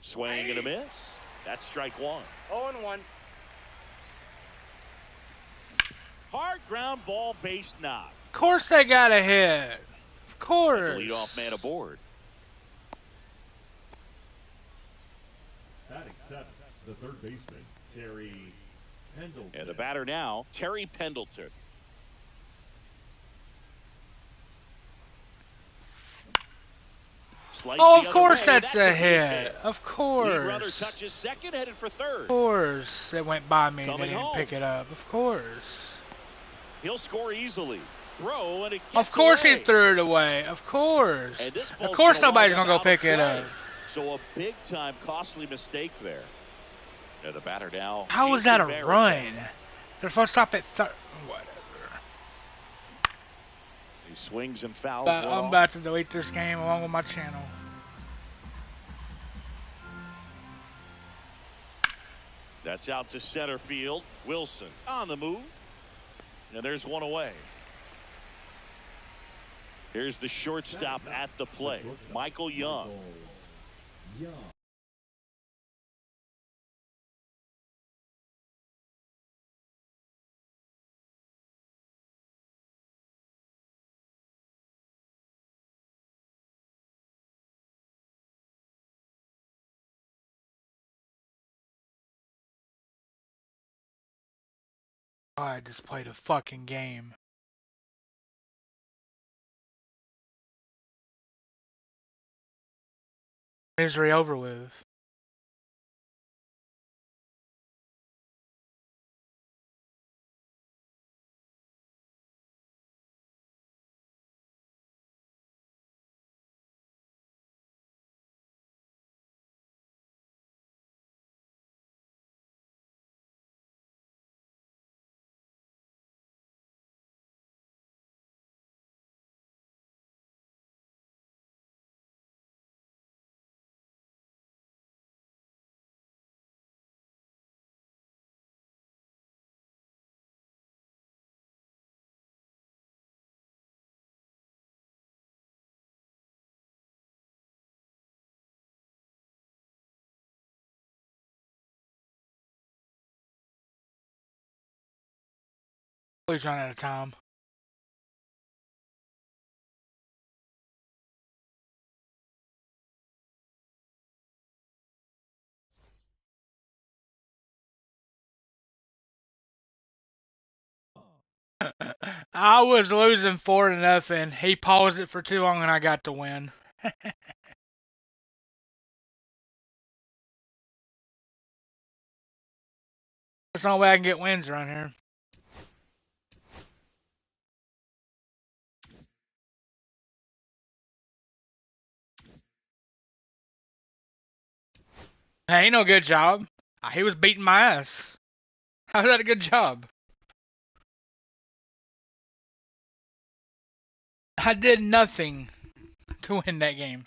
Swing and a miss. That's strike 1. 0-1. Hard ground ball base knock. Of course they got a hit. Of course. The leadoff man aboard. Batting seventh, the third baseman, Terry Pendleton. And the batter now, Terry Pendleton. Slice Oh, the of other course way. that's a base hit. Of Lead runner course. touches second, headed for third. Of course. It went by me and Coming they didn't home. pick it up. Of course. He'll score easily. Throw, and it gets Of course away. he threw it away. Of course. And this Of ball's course gonna nobody's wind going to go out of pick it play. up. So a big-time costly mistake there. And the batter now. How was that a Jason run? Varitek. They're supposed to stop at third. Whatever. He swings and fouls. But one I'm off. about to delete this game along with my channel. That's out to center field. Wilson on the move. And there's one away. Here's the shortstop at the plate, Michael Young. Young. I just played a fucking game. Misery over with. Please run out of time. I was losing 4-0. He paused it for too long and I got the win. That's the only way I can get wins around here. Hey, ain't no good job. He was beating my ass. How's that a good job? I did nothing to win that game.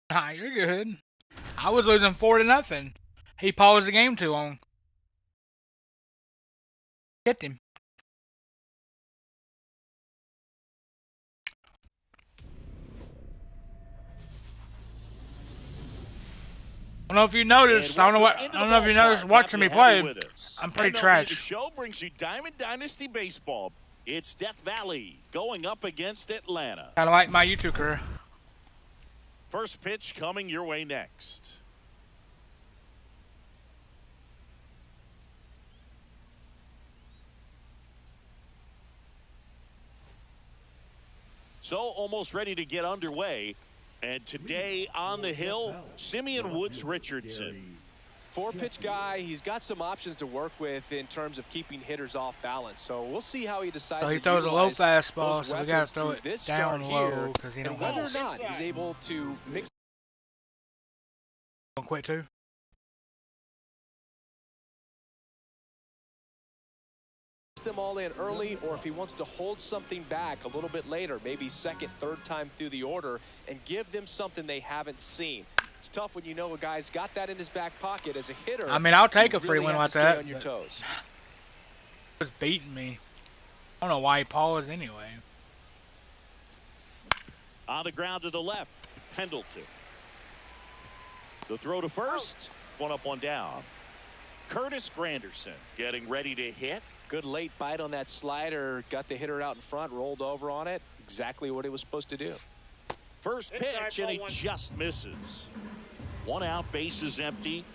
Nah, you're good. I was losing 4-0. He paused the game too long. Hit him. I don't know if you noticed. I don't know if you noticed watching me play. I'm pretty trash. The show brings you Diamond Dynasty Baseball. It's Death Valley going up against Atlanta. Kind of like my YouTube career. First pitch coming your way next. So almost ready to get underway. And today on the hill, Simeon Woods Richardson. Four-pitch guy, he's got some options to work with in terms of keeping hitters off balance. So we'll see how he decides So he to throws a low utilize fastball, those so we got to weapons throw through it this down start low here, because he don't and whether or want not he's able to mix to quit too. them all in early, or if he wants to hold something back a little bit later, maybe second, third time through the order, and give them something they haven't seen. It's tough when you know a guy's got that in his back pocket as a hitter. I mean, I'll take you a free really win have like to that. stay on your toes. He was beating me. I don't know why he paused anyway. On the ground to the left, Pendleton. The throw to first. One up, one down. Curtis Granderson getting ready to hit. Good late bite on that slider. Got the hitter out in front, rolled over on it. Exactly what he was supposed to do. First pitch, and he just misses. One out, bases empty.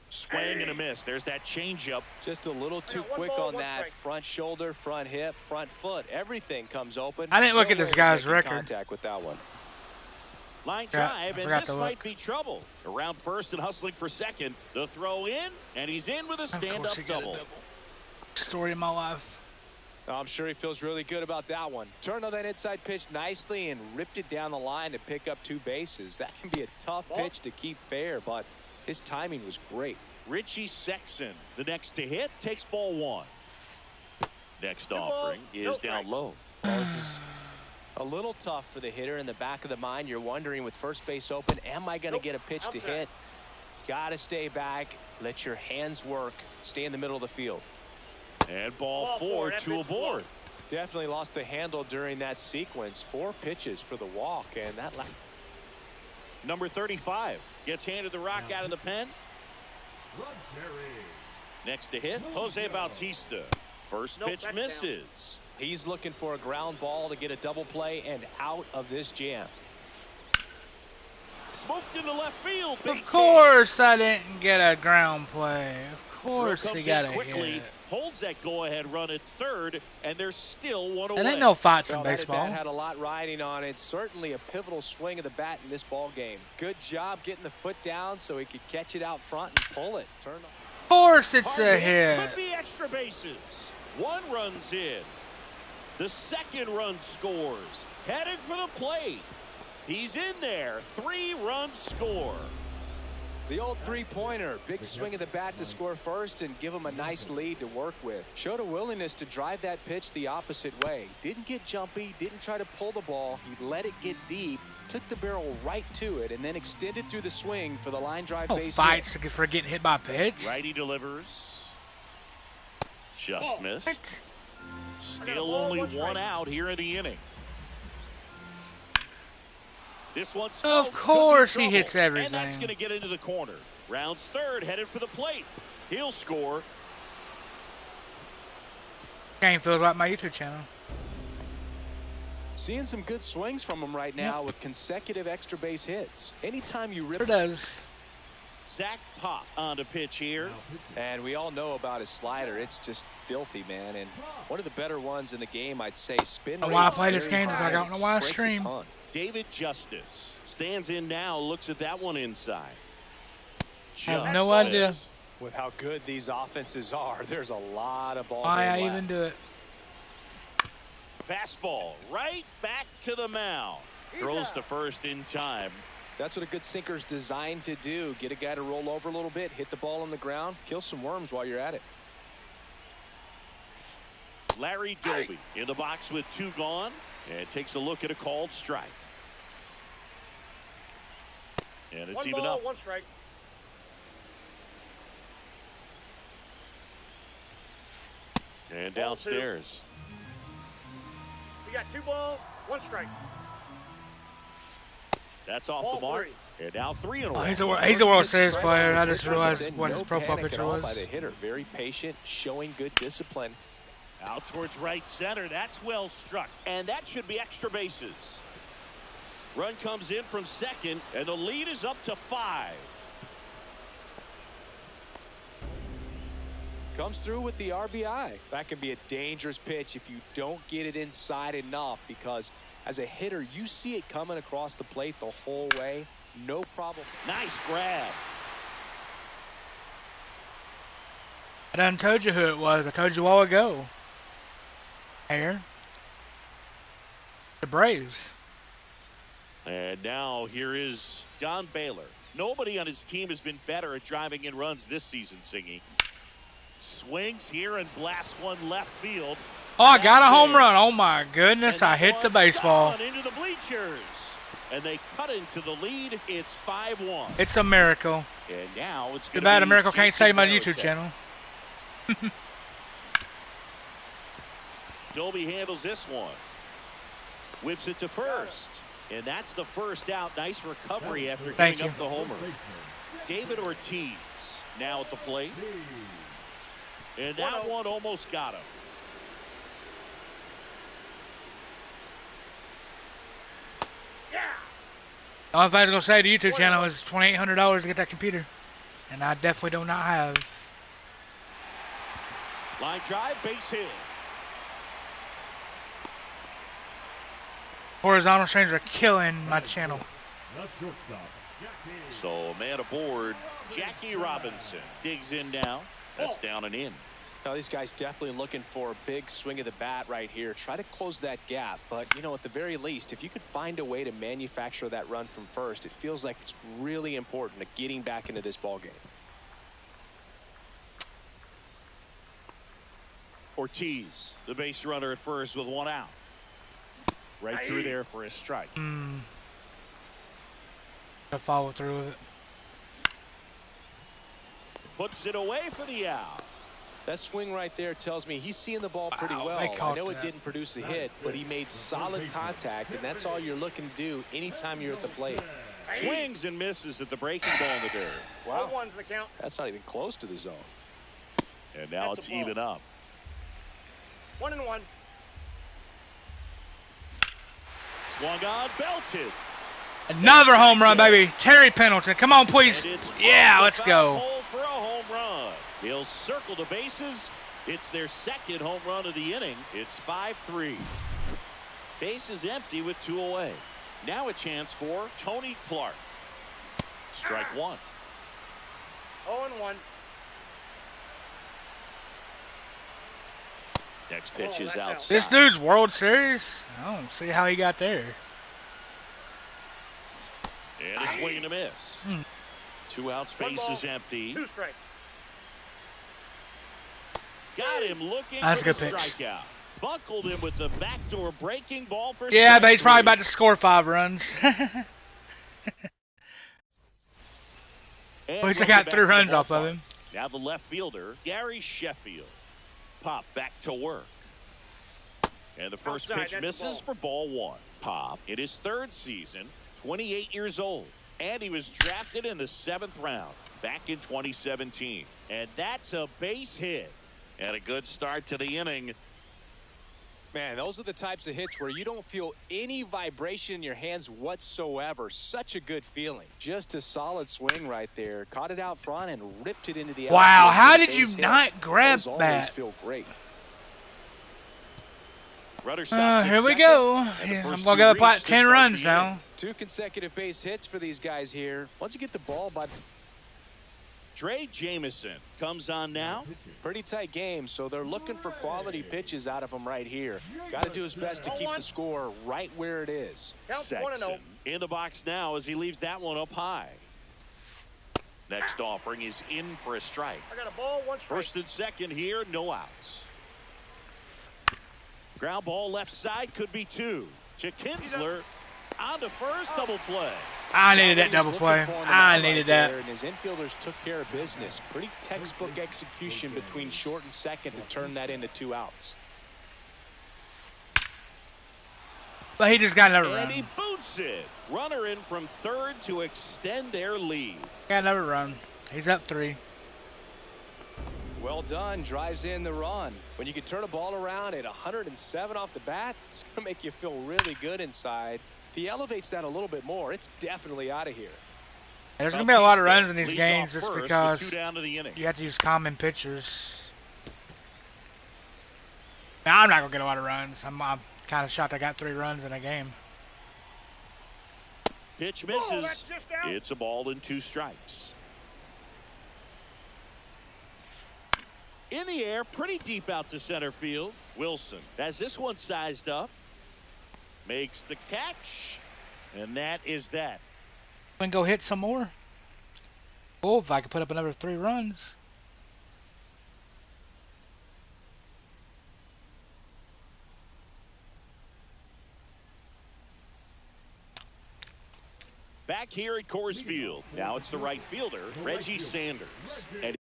Swing and a miss. There's that changeup. Just a little too quick on that front shoulder, front hip, front foot. Everything comes open. I didn't look at this guy's record. Contact with that one. Line drive, and this might be trouble. Around first and hustling for second. The throw in, and he's in with a stand-up double. Story of my life. I'm sure he feels really good about that one. Turned on that inside pitch nicely and ripped it down the line to pick up 2 bases. That can be a tough pitch to keep fair, but his timing was great. Richie Sexson, the next to hit, takes ball 1. Next offering is down low. Well, this is a little tough for the hitter in the back of the mind. You're wondering with first base open, am I going to get a pitch to hit? Got to stay back, let your hands work, stay in the middle of the field. And ball 4, 2 aboard. Definitely lost the handle during that sequence. 4 pitches for the walk, and that number 35 gets handed the rock out of the pen. Next to hit, Jose Bautista. First pitch misses. He's looking for a ground ball to get a double play and out of this jam. Smoked into left field. Of course I didn't get a ground play. Of course he got a hit. Holds that go-ahead run at third, and there's still one away. And ain't no fights in baseball. That had a lot riding on it. Certainly a pivotal swing of the bat in this ball game. Good job getting the foot down so he could catch it out front and pull it. Turn on. Of course it's a hit. Could be extra bases. 1 run's in. The second run scores. Headed for the plate. He's in there. 3-run score. The old 3-pointer. Big swing of the bat to score first and give him a nice lead to work with. Showed a willingness to drive that pitch the opposite way. Didn't get jumpy. Didn't try to pull the ball. He let it get deep. Took the barrel right to it and then extended through the swing for the line drive base hit. Fights for getting hit by a pitch. Righty delivers. Just missed. Still only 1 out here in the inning. This one's of course he hits everything. And that's going to get into the corner. Rounds third, headed for the plate. He'll score. Game feels like my YouTube channel. Seeing some good swings from him right now with consecutive extra base hits. Anytime you rip. It does. Zach Pop on the pitch here. And we all know about his slider. It's just filthy, man. And one of the better ones in the game, I'd say. Spin rate. Why I play this game because I don't know why I stream. David Justice stands in now, looks at that one inside. I have no idea. With how good these offenses are, there's a lot of ball. Why I even do it. Fastball right back to the mound. Throws to first in time. That's what a good sinker's designed to do. Get a guy to roll over a little bit, hit the ball on the ground, kill some worms while you're at it. Larry Doby in the box with 2 gone. And takes a look at a called strike. And it's even up. 1 strike. And downstairs. We got 2 balls, 1 strike. That's off the mark. And now 3 in a row. He's a World Series player. I just realized what his profile picture was. By the hitter. Very patient, showing good discipline. Out towards right center. That's well struck. And that should be extra bases. Run comes in from second, and the lead is up to 5. Comes through with the RBI. That can be a dangerous pitch if you don't get it inside enough, because as a hitter, you see it coming across the plate the whole way. No problem. Nice grab. I done told you who it was. I told you a while ago. Here. The Braves. And now here is Don Baylor. Nobody on his team has been better at driving in runs this season, Singy. Swings here and blasts one left field. Oh, I got a home run. Oh my goodness, I hit the baseball. Into the bleachers. And they cut into the lead. It's 5-1. It's a miracle. And now it's too bad a miracle can't save my YouTube channel. Dolby handles this one. Whips it to first. And that's the first out. Nice recovery after giving up the homer. David Ortiz now at the plate. And that one almost got him. The only thing I was going to say to YouTube channel is $2,800 to get that computer. And I definitely do not have. Line drive, base hit. Horizontal strings are killing my channel. So a man aboard. Jackie Robinson digs in now. That's down and in. Now these guys definitely looking for a big swing of the bat right here. Try to close that gap. But, you know, at the very least, if you could find a way to manufacture that run from first, it feels like it's really important to getting back into this ball game. Ortiz, the base runner at first with one out. Right through there for a strike. I follow through with it. Puts it away for the out. That swing right there tells me he's seeing the ball pretty well. I know it didn't produce a hit, but he made solid contact, and that's all you're looking to do anytime you're at the plate. Swings and misses at the breaking ball in the dirt. Wow. One's the count. That's not even close to the zone. And now it's even up. 1-1. Swung on, belted. Another home run, baby. Terry Pendleton. Come on, please. Yeah, let's go. For a home run. He'll circle the bases. It's their second home run of the inning. It's 5-3. Base is empty with 2 away. Now a chance for Tony Clark. Strike one. 0-1. Next pitch is outside. This dude's World Series? I don't see how he got there. And a swing and a miss. 2 outs, base is empty. 2 strikes. Got him looking That's for a the good pitch. strikeout. Buckled him with the backdoor breaking ball for Yeah, strike but he's probably 3. about to score 5 runs. And At least I welcome got back 3 to the runs off of ballpark. him. Now the left fielder, Gary Sheffield. Pop back to work. And the first Outside, pitch that's misses the for ball 1. Pop in his 3rd season, 28 years old. And he was drafted in the 7th round back in 2017. And that's a base hit. And a good start to the inning. Man, those are the types of hits where you don't feel any vibration in your hands whatsoever. Such a good feeling. Just a solid swing right there. Caught it out front and ripped it into the Wow, outfield how for the did you base hit. not grab Those always that? feel great. Runner stops at Here we second, go. and the Yeah, I'm first going two to go up reach to 10 start runs the inning. now. 2 consecutive base hits for these guys here. Once you get the ball by... Trey Jamison comes on now. Pretty tight game, so they're looking for quality pitches out of him right here. Got to do his best to keep the score right where it is. Counts Sexton 1-0. in the box now as he leaves that one up high. Next offering is in for a strike. I got a ball, 1 strike. First and second here, no outs. Ground ball left side, could be 2. To Kinsler on to first, double play. I needed that double play. I needed that. And his infielders took care of business. Pretty textbook execution between short and second to turn that into 2 outs. But he just got another And he run. boots it. Runner in from 3rd to extend their lead. Got another run. He's up 3. Well done. Drives in the run. When you can turn a ball around at 107 off the bat, it's going to make you feel really good inside. If he elevates that a little bit more, it's definitely out of here. There's going to be a lot of Bautista runs in these leads games off just first with because 2 down to the inning. you have to use common pitchers. Now, I'm not going to get a lot of runs. I'm kind of shocked I got 3 runs in a game. Pitch Oh, misses. that's just out. It's a ball and 2 strikes. In the air, pretty deep out to center field. Wilson has this one sized up. Makes the catch. And that is that. We can go hit some more. Oh, if I could put up another 3 runs. Back here at Coors Field. Now it's the right fielder, Reggie Sanders. And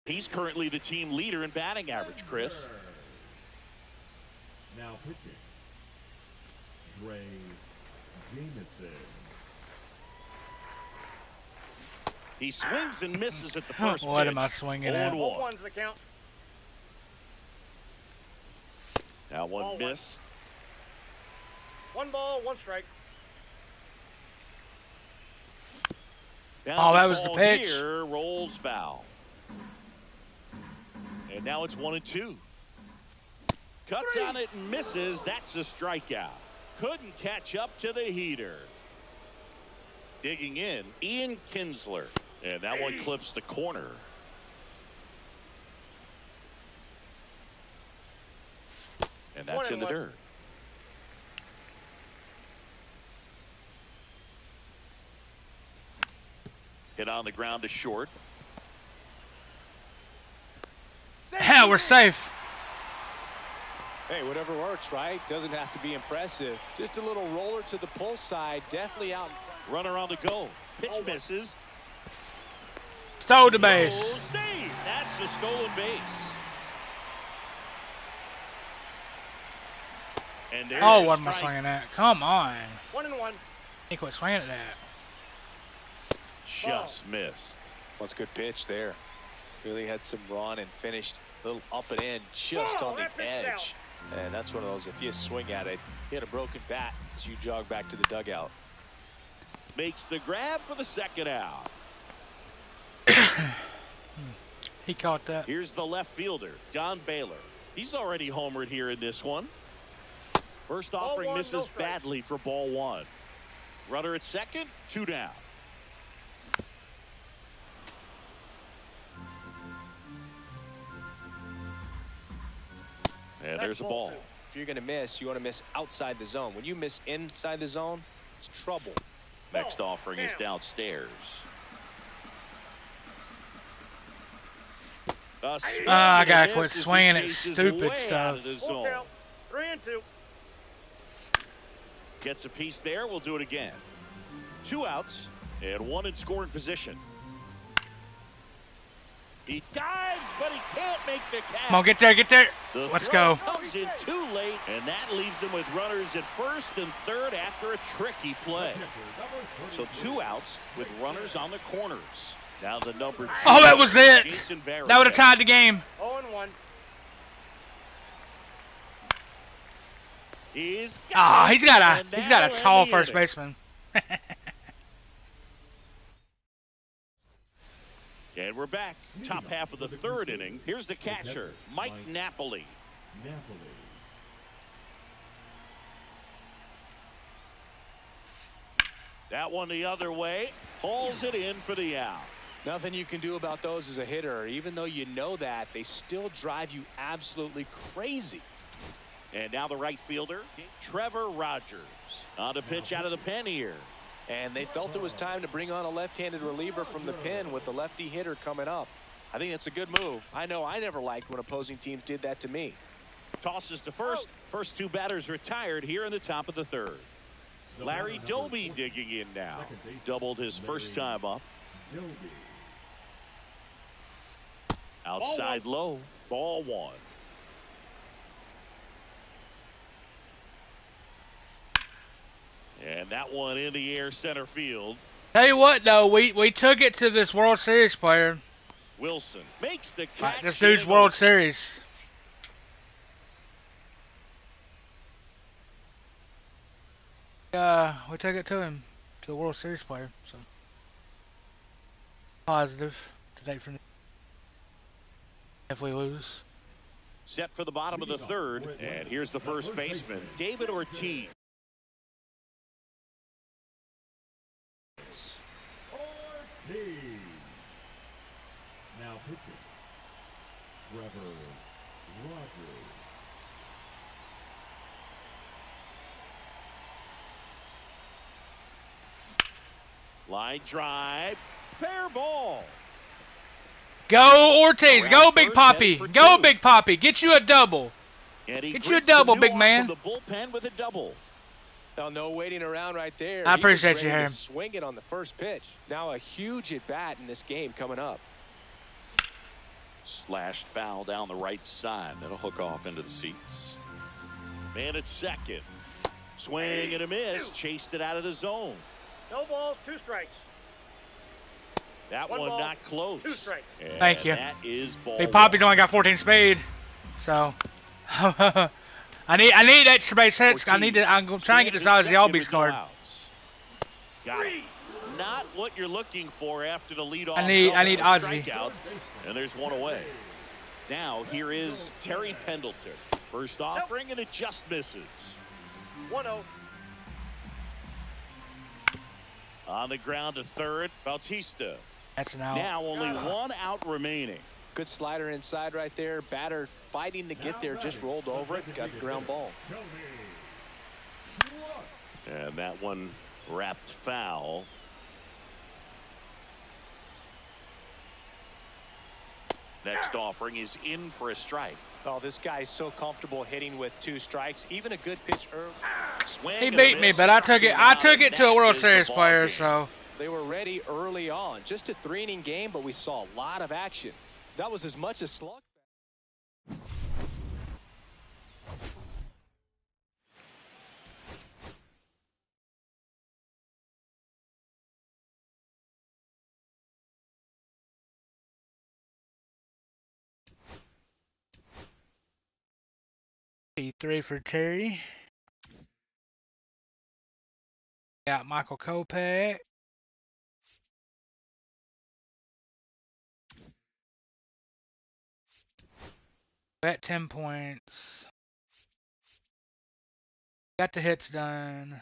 he's currently the team leader in batting average, Chris. Now pitching, Dre Jameson. He swings and misses at the first What pitch. am I swinging at? 0-1. 1's the count. That one Ball missed. 1 ball, 1 strike. Down Oh, that was the ball pitch. Here rolls foul. And now it's 1-2. Cuts on it and misses. That's a strikeout. Couldn't catch up to the heater. Digging in, Ian Kinsler. And that one clips the corner. And that's in the dirt. Hit on the ground to short. Hell, we're safe. Hey, whatever works, right? Doesn't have to be impressive. Just a little roller to the pull side, definitely out. Runner on the go. Pitch misses. Stole the base. Oh, save. That's a stolen base. And there's Oh, a what am I strike. swinging at? Come on. 1-1. He quit swinging at that. Just missed. Well, it's a good pitch there. Really had some run and finished a little up and in just on that the pitched out. edge. And that's one of those, if you swing at it, hit a broken bat as you jog back to the dugout. Makes the grab for the second out. He caught that. Here's the left fielder, Don Baylor. He's already homered here in this one. First offering one, misses no strike. badly for ball 1. Runner at second, 2 down. And there's a ball. If you're going to miss, you want to miss outside the zone. When you miss inside the zone, it's trouble. Next offering is downstairs. I gotta quit swinging at stupid stuff. Full count. 3-2. Gets a piece there. We'll do it again. 2 outs and 1 in scoring position. He dives, but he can't make the catch. Come on, get there, get there. The Let's throw go. comes in too late, and that leaves him with runners at first and third after a tricky play. So 2 outs with runners on the corners. Now the number 2. Oh, that was it. Jason Varitek. That would have tied the game. 0-1. He's Ah, got he's got it, a and that'll tall end the first inning. baseman. And we're back. Top half of the 3rd inning. Here's the catcher, Mike Napoli. That one the other way. Hauls it in for the out. Nothing you can do about those as a hitter. Even though you know that, they still drive you absolutely crazy. And now the right fielder, Trevor Rogers. On to pitch out of the pen here. And they felt it was time to bring on a left-handed reliever from the pen with the lefty hitter coming up. I think that's a good move. I know I never liked when opposing teams did that to me. Tosses to first. First 2 batters retired here in the top of the 3rd. Larry Doby digging in now. Doubled his first time up. Outside low. Ball 1. And that one in the air center field. Tell you what, though, we took it to this World Series player. Wilson makes the catch. Like, this dude's World Series. We took it to him, to the World Series player. So positive to take from if we lose. Set for the bottom of the 3rd, and here's the first baseman, David Ortiz. Now pitching, Trevor Rogers. Line drive, fair ball. Go Ortiz, go Around Big first, Poppy, headed for go 2. Big Poppy, get you a double. And he Get you a greets the double, new big arm man. from the bullpen with a double. Now, no waiting around right there. I appreciate He was you, ready Harry. to swing it on the first pitch. Now a huge at bat in this game coming up. Slashed foul down the right side. That'll hook off into the seats. Man at second. Swing and a miss. Chased it out of the zone. No balls, 2 strikes. That One one ball, not close. 2 strikes. And Thank you. that is ball Hey, Poppy's one. only got 14 speed, so I need extra base hits. I'm trying to get this Ozzie Albies card. Got it. Not what you're looking for after the leadoff. I need Ozzie. Strikeout, and there's one away. Now here is Terry Pendleton. First offering, and it just misses. 1-0. On the ground to third, Bautista. That's an out. Now only 1 out remaining. Good slider inside right there. Batter fighting to get there, just rolled over it. Got the ground ball. And that one wrapped foul. Next offering is in for a strike. Oh, this guy's so comfortable hitting with 2 strikes. Even a good pitch early. Swing He and a beat me, miss. but I took it to a That World is Series the ball player, game. so They were ready early on. Just a 3-inning game, but we saw a lot of action. That was as much as slug. P3 for Terry. Got Michael Kopech. At 10 points. Got the hits done.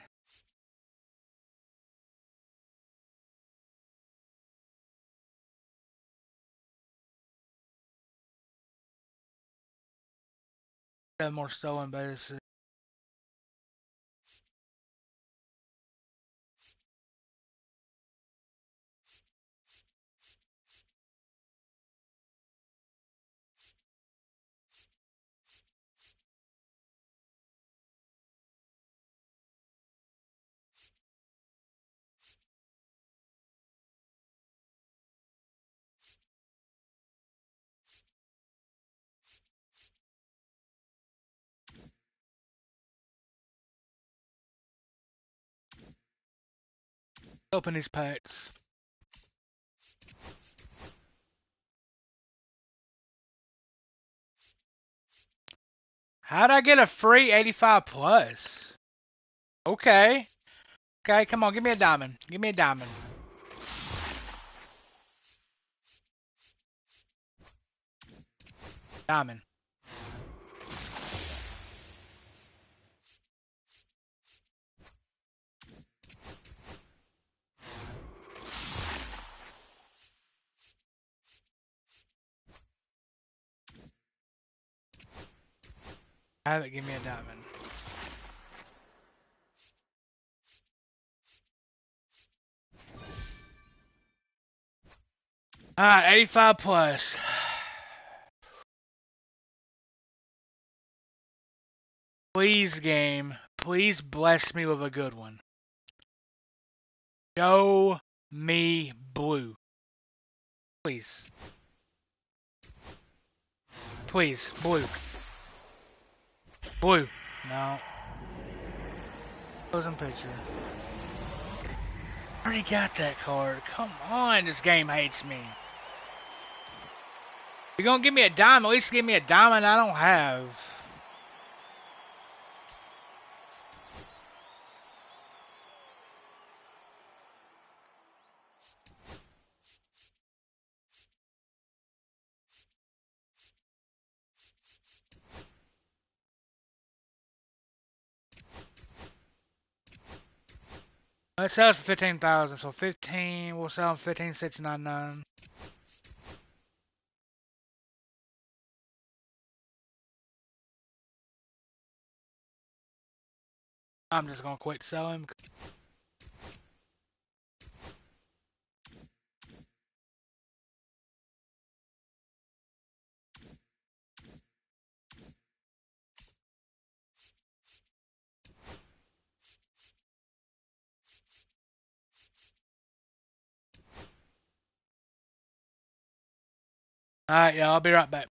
Got more stolen bases. Open these packs. How'd I get a free 85 plus? Okay. Okay, come on, give me a diamond. Give me a diamond. Diamond. Have it, give me a diamond. Alright, 85 plus. Please, game. Please bless me with a good one. Show me blue. Please. Please, blue. Blue. No. Closing picture. I already got that card. Come on, this game hates me. You're gonna give me a diamond, at least give me a diamond I don't have. Let's sell it for 15,000. So 15, we'll sell 15,699. I'm just gonna quit selling. All right, y'all. I'll be right back.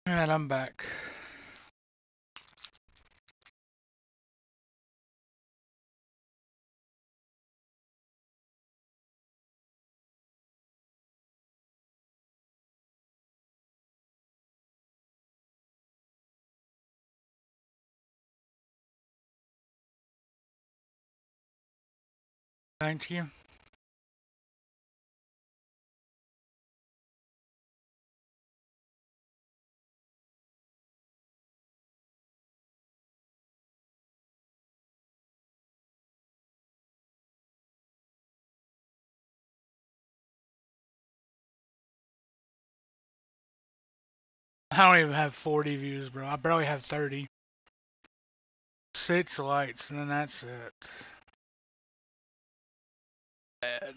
And I'm back. Thank you. I don't even have 40 views, bro. I barely have 30. 6 likes, and then that's it. Bad.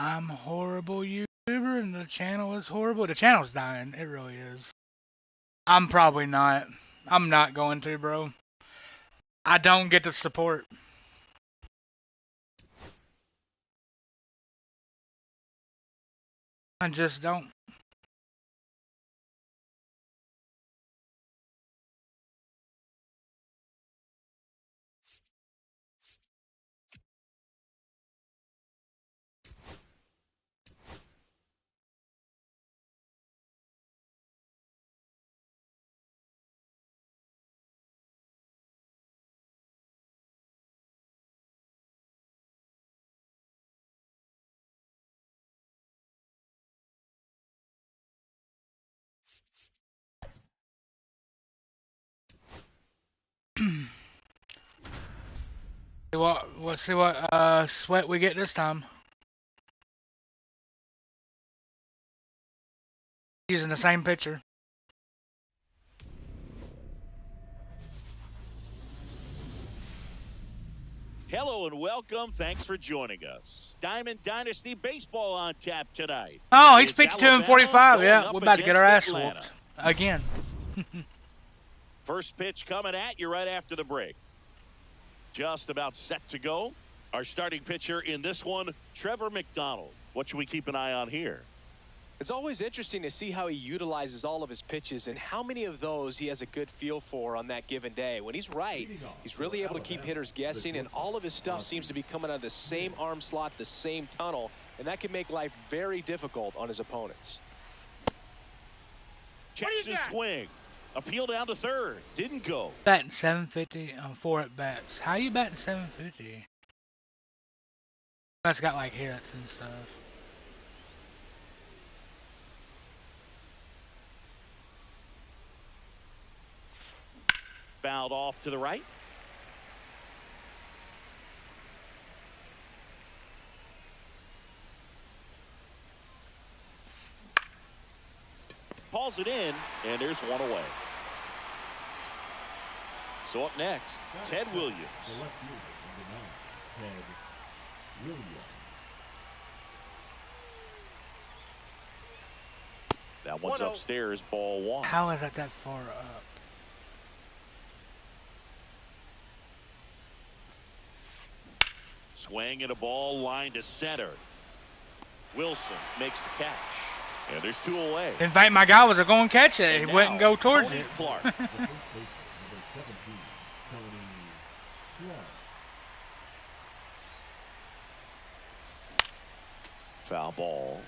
I'm a horrible YouTuber, and the channel is horrible. The channel's dying. It really is. I'm probably not. I'm not going to, bro. I don't get the support. I just don't. See what sweat we get this time. Using the same picture. Hello and welcome. Thanks for joining us. Diamond Dynasty Baseball on tap tonight. Oh, he's It's pitched 2 and Alabama 45. going Yeah, up we're about to get our ass against whooped again. First pitch coming at you right after the break. Just about set to go. Our starting pitcher in this one, Trevor McDonald. What should we keep an eye on here? It's always interesting to see how he utilizes all of his pitches and how many of those he has a good feel for on that given day. When he's right, he's really able to keep hitters guessing, and all of his stuff seems to be coming out of the same arm slot, the same tunnel, and that can make life very difficult on his opponents. Checks his swing. Appeal down to third. Didn't go. Batting 750 on 4 at bats. How you batting 750? That's got like hits and stuff. Fouled off to the right. Pulls it in, and there's one away. So up next, Ted Williams. The left fielder, number 9, Ted Williams. That one's upstairs, ball 1. How is that far up? Swing and a ball line to center. Wilson makes the catch. And there's 2 away. In fact, my guy was going to catch it. He And wouldn't now, go towards Tony it. Clark. The first baseman, number 17, Tony Clark. Foul ball.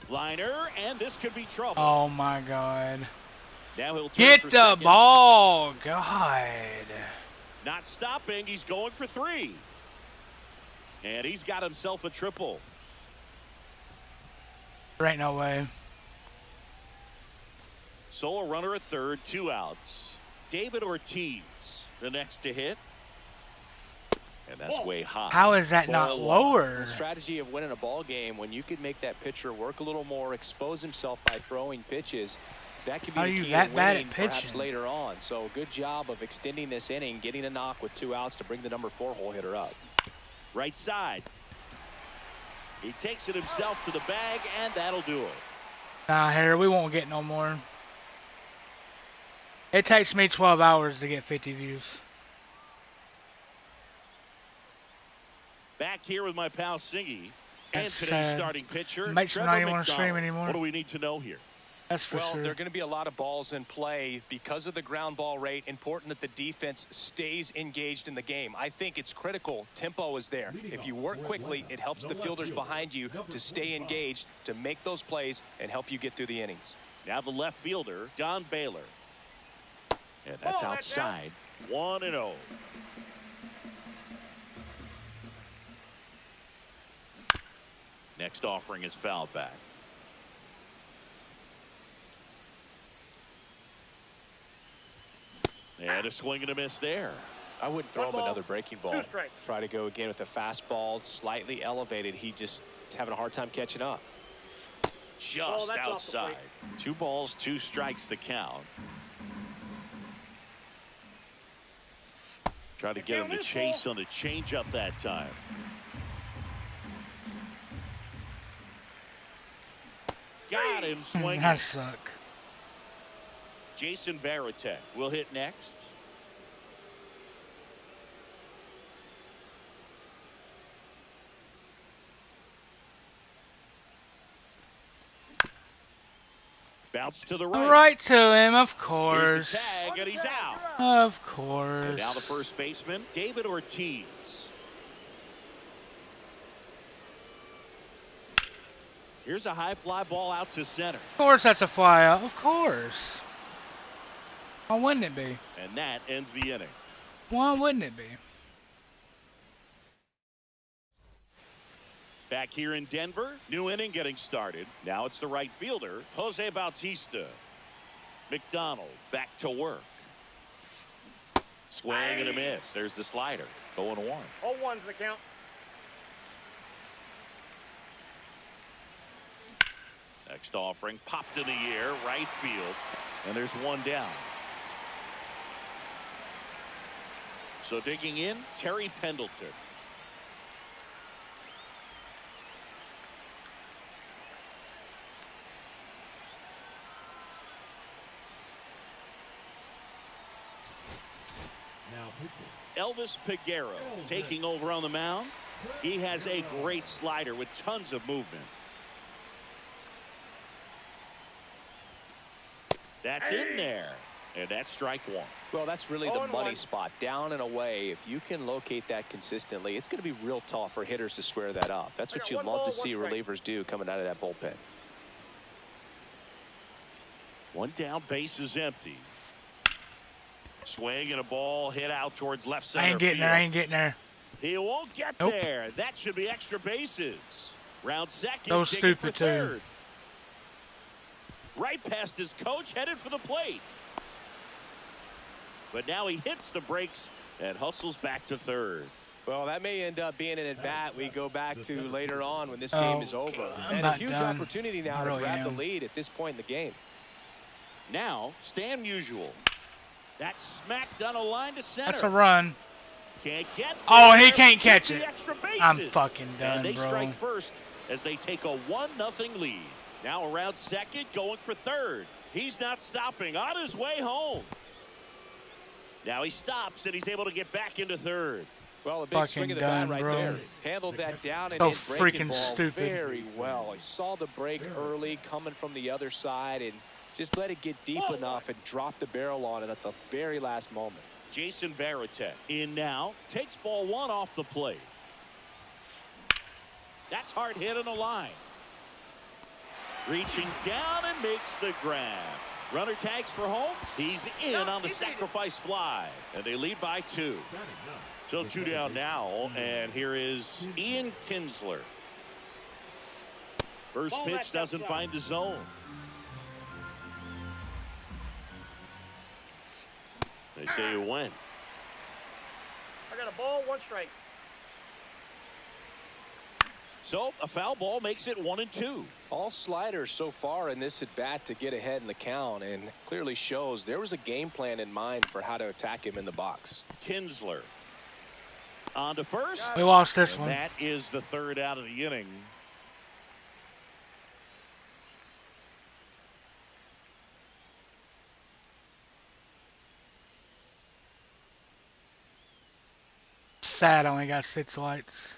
Liner, and this could be trouble. Oh my God. Now he'll turn Get for the second. ball, God. Not stopping. He's going for 3. And he's got himself a triple. There ain't no way. So a runner at third, 2 outs. David Ortiz, the next to hit. And that's way high. How is that not Ball lower? The strategy of winning a ball game when you could make that pitcher work a little more, expose himself by throwing pitches. That could be Are the you key that to bad winning at perhaps pitching? later on. So good job of extending this inning, getting a knock with 2 outs to bring the number 4 hole hitter up. Right side. He takes it himself to the bag, and that'll do it. Nah, Harry, we won't get no more. It takes me 12 hours to get 50 views. Back here with my pal Singy. And That's today's sad. starting pitcher, Makes me Trevor not even want to stream McDonald. anymore. What do we need to know here? That's for Well, sure. there are going to be a lot of balls in play because of the ground ball rate. Important that the defense stays engaged in the game. I think it's critical. Tempo is there. If you work quickly, it helps the fielders behind you to stay engaged, to make those plays, and help you get through the innings. Now the left fielder, Don Baylor. And that's outside. 1-0. Next offering is fouled back. And a swing and a miss there. I wouldn't throw him ball, another breaking ball. 2 strikes. Try to go again with the fastball, slightly elevated. He just is having a hard time catching up. Just that's off the outside. 2 balls, 2 strikes to count. Try to get him to chase on the changeup that time. Got him swinging. That suck. Jason Varitek will hit next. Bounce to the right. Right to him, of Here's course. the tag, and he's out. Of And course. now the first baseman, David Ortiz. Here's a high fly ball out to center. Of course that's a fly out. Of course. Why wouldn't it be? And that ends the inning. Why wouldn't it be? Back here in Denver, new inning getting started. Now it's the right fielder, Jose Bautista. McDonald back to work. Swing and a miss. There's the slider. 0-1. 0-1's the count. Next offering popped in the air, right field, and there's 1 down. So digging in, Terry Pendleton. Now pitching. Elvis Peguero taking over on the mound. He has a great slider with tons of movement. That's in there. And that's strike 1. Well, that's really the 0-1. money spot. Down and away. If you can locate that consistently, it's going to be real tough for hitters to square that up. That's what got you'd 1 love ball, to see 1 strike. relievers do coming out of that bullpen. 1 down, base is empty. Swing and a ball hit out towards left center I ain't getting field. there. I ain't getting there. He won't get Nope. there. That should be extra bases. Round second. That was digging stupid, for too. third. Right past his coach, headed for the plate. But now he hits the brakes and hustles back to third. Well, that may end up being an at-bat we go back to later on when this Oh, game is over. I'm And a about huge done. opportunity now I to really grab the am. lead at this point in the game. Now, Stan Musial. That's smacked on a line to center. That's a run. Can't get Oh, there. he can't catch Get the it. extra bases. I'm fucking done, and they bro. strike first as they take a 1-0 lead. Now around second, going for third. He's not stopping. On his way home. Now he stops and he's able to get back into third. Well, a big Fucking swing of the done, bat right bro. there. Handled that down and So in breaking freaking ball stupid. very well. He saw the break early coming from the other side and just let it get deep enough and drop the barrel on it at the very last moment. Jason Varitek in now. Takes ball 1 off the plate. That's hard hit on the line. Reaching down and makes the grab. Runner tags for home. He's in on the sacrifice fly. And they lead by 2. So 2 down now. And here is Ian Kinsler. First Ball pitch that's doesn't outside. find the zone. They say you win. I got a ball, 1 strike. So a foul ball makes it 1-2. All sliders so far in this at bat to get ahead in the count, and clearly shows there was a game plan in mind for how to attack him in the box. Kinsler on to first. We lost this And one. that is the third out of the inning. Sad I only got 6 lights.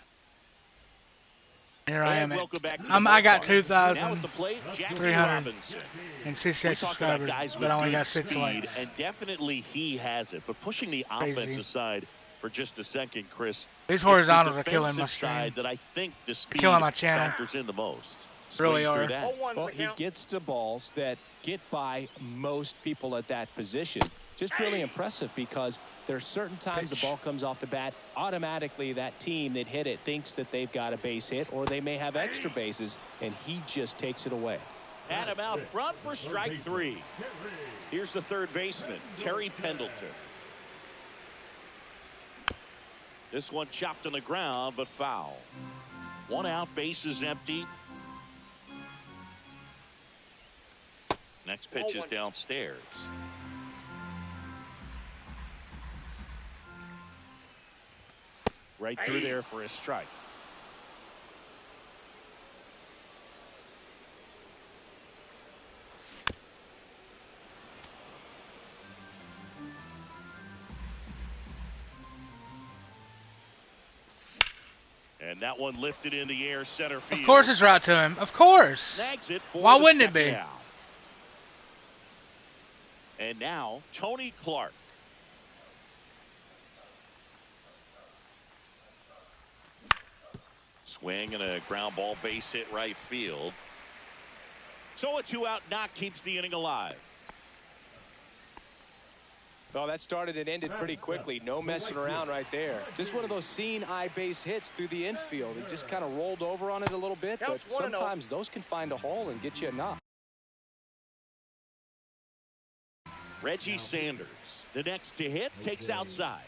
Here I am And at, welcome back to the I got ballpark. Now at the plate, Jackie 2,368 Robinson. We 68 talk about subscribers, guys with but I only good got 6 speed, lights. and definitely he has it. But pushing the offense aside for just a second, Chris. These horizontals are killing my defensive side stream. that I think the speed Killing my channel. factors in the most. Really Swings through are. that. Well, he gets to balls that get by most people at that position. Just really impressive because there's certain times the ball comes off the bat, automatically that team that hit it thinks that they've got a base hit or they may have extra bases, and he just takes it away. Had him out front for strike 3. Here's the third baseman, Terry Pendleton. This one chopped on the ground, but foul. 1 out, bases empty. Next pitch is downstairs. Right through there for a strike. And that one lifted in the air, center field. Of course it's right to him. Of course. Snags it for Why the wouldn't it second be? out. And now Tony Clark. Swing and a ground ball, base hit right field. So a 2-out knock keeps the inning alive. Well, that started and ended pretty quickly. No messing around right there. Just one of those seeing eye base hits through the infield. He just kind of rolled over on it a little bit, but sometimes those can find a hole and get you a knock. Reggie Sanders, the next to hit, takes outside.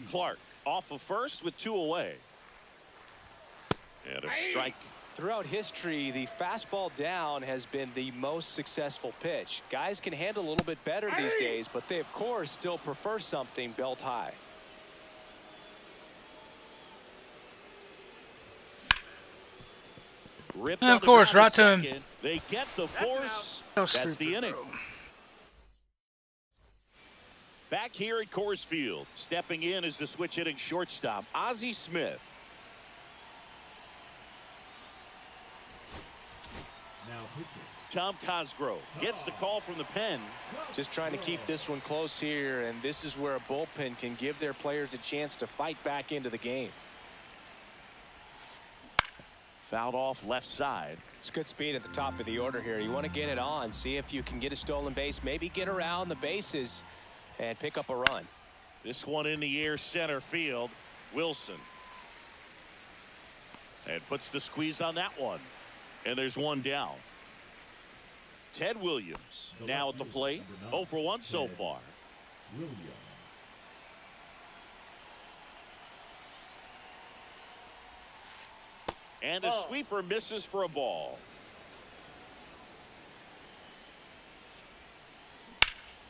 Clark off of first with 2 away. And a strike. Throughout history, the fastball down has been the most successful pitch. Guys can handle a little bit better these days, but they, of course, still prefer something belt high. Ripped And on of the course, ground right to him. second. They get the force. So That's the stupid, inning. bro. Back here at Coors Field, stepping in is the switch hitting shortstop, Ozzie Smith. Now pitching. Tom Cosgrove gets the call from the pen. Just trying to keep this one close here, and this is where a bullpen can give their players a chance to fight back into the game. Fouled off left side. It's good speed at the top of the order here. You want to get it on, see if you can get a stolen base, maybe get around the bases and pick up a run. This one in the air, center field. Wilson. And puts the squeeze on that one. And there's one down. Ted Williams now at the plate. 0 for 1 so far. Williams. And the sweeper misses for a ball.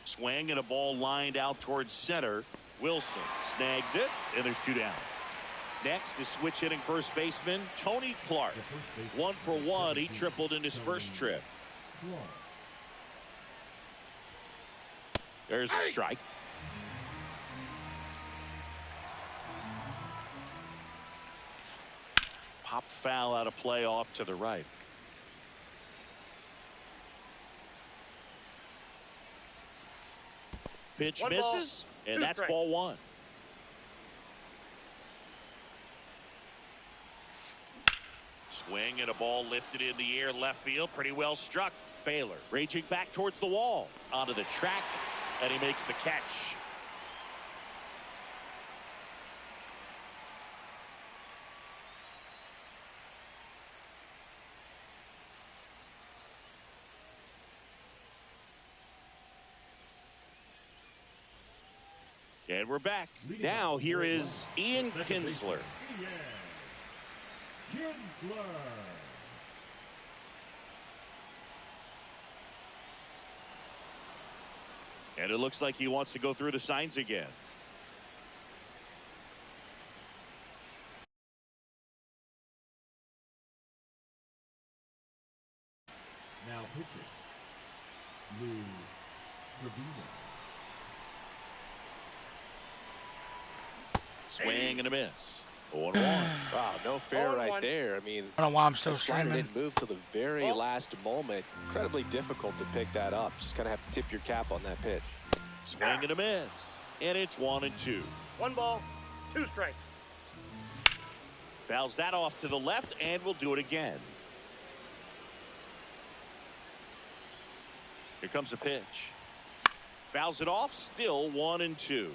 Swing and a ball lined out towards center. Wilson snags it, and there's 2 down. Next is switch hitting first baseman Tony Clark. 1 for 1. He tripled in his first trip. There's a strike. Popped foul out of play off to the right. Pitch One misses, ball, and 2 that's strikes. ball 1. Swing and a ball lifted in the air left field. Pretty well struck. Baylor raging back towards the wall. Onto the track, and he makes the catch. And we're back. Now here is Ian Kinsler. Kinsler. And it looks like he wants to go through the signs again. Now pitching. Lou Trevino. Swing and a miss. 0-1. Wow, no fair right there. I mean, I don't know why I'm still the slider streaming. didn't move till the very last moment. Incredibly difficult to pick that up. Just kind of have to tip your cap on that pitch. Swing and a miss. And it's 1-2. 1 ball, 2 strikes. Fouls that off to the left, and we'll do it again. Here comes the pitch. Fouls it off, still 1-2.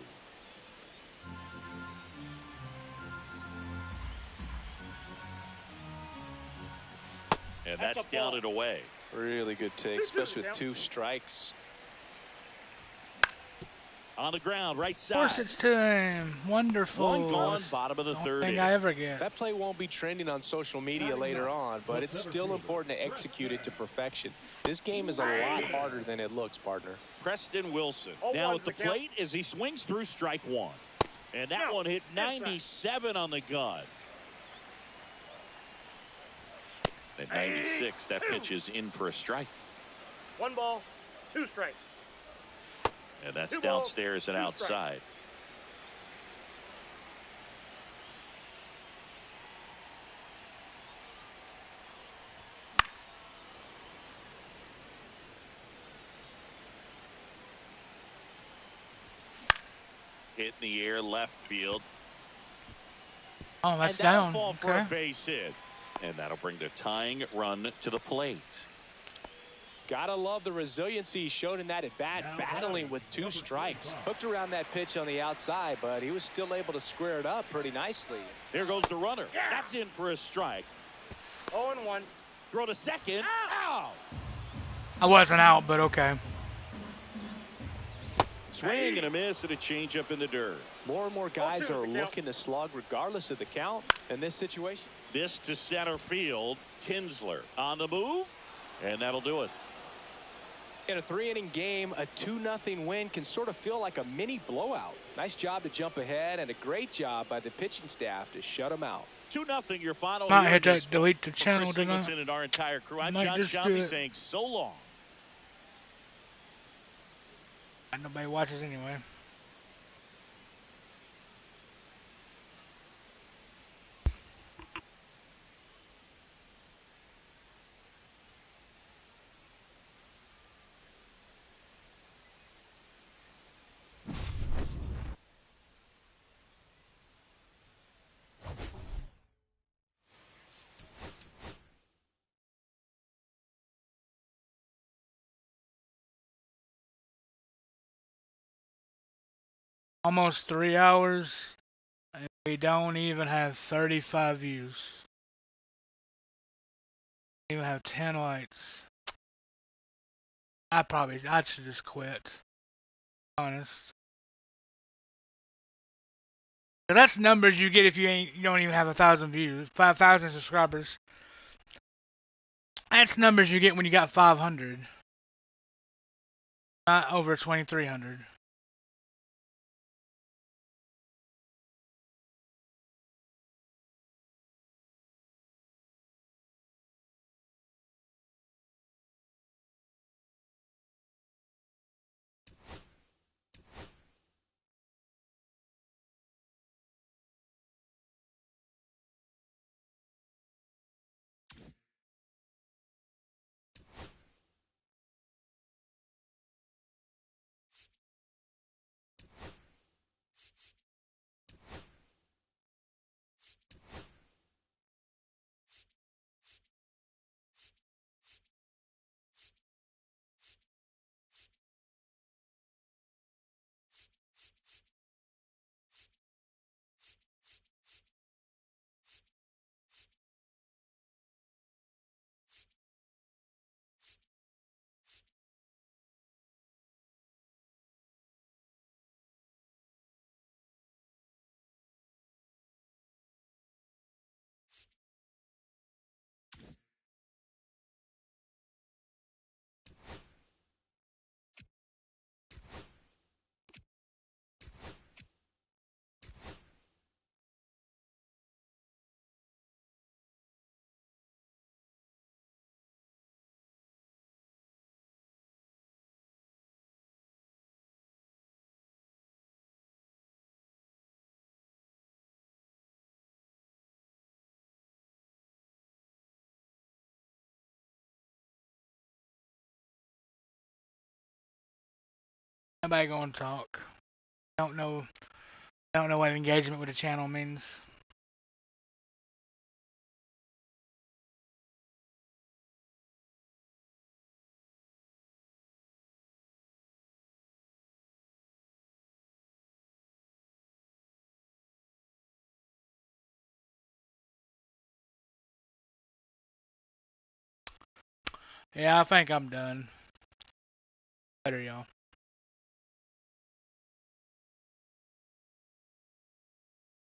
And that's down and away. Really good take, especially with 2 strikes. On the ground, right side. Of course it's to him. Wonderful. One gone, bottom of the third Thing inning. I ever get. That play won't be trending on social media later on, but it's still important to execute it to perfection. This game is a lot harder than it looks, partner. Preston Wilson now at the plate as he swings through strike 1. And that one hit 97 on the gun. At 96, that pitch is in for a strike. 1 ball, 2 strikes. And that's downstairs and outside. Hit in the air, left field. Oh, that's And that'll down. fall for a Okay. base hit. And that'll bring the tying run to the plate. Gotta love the resiliency he showed in that at bat, battling with 2 strikes. Hooked around that pitch on the outside, but he was still able to square it up pretty nicely. There goes the runner. That's in for a strike. 0-1. Throw to second. Ow! I wasn't out, but okay. Swing and a miss and a changeup in the dirt. More and more guys are looking to slug regardless of the count in this situation. This to center field. Kinsler on the move. And that'll do it. In a 3-inning game, a 2-0 win can sort of feel like a mini blowout. Nice job to jump ahead and a great job by the pitching staff to shut them out. 2-0 your final. Might here hit in this that delete the for channel, Chris didn't I? Singleton and our entire crew. I'm Might John just do Shambi it. saying so long. Nobody watches anyway. Almost 3 hours, and we don't even have 35 views. We don't even have 10 likes. I should just quit. Honest. So that's numbers you get if you don't even have 1,000 views, 5,000 subscribers. That's numbers you get when you got 500, not over 2,300. Nobody gonna talk. Don't know what engagement with a channel means. Yeah, I think I'm done. Later, y'all.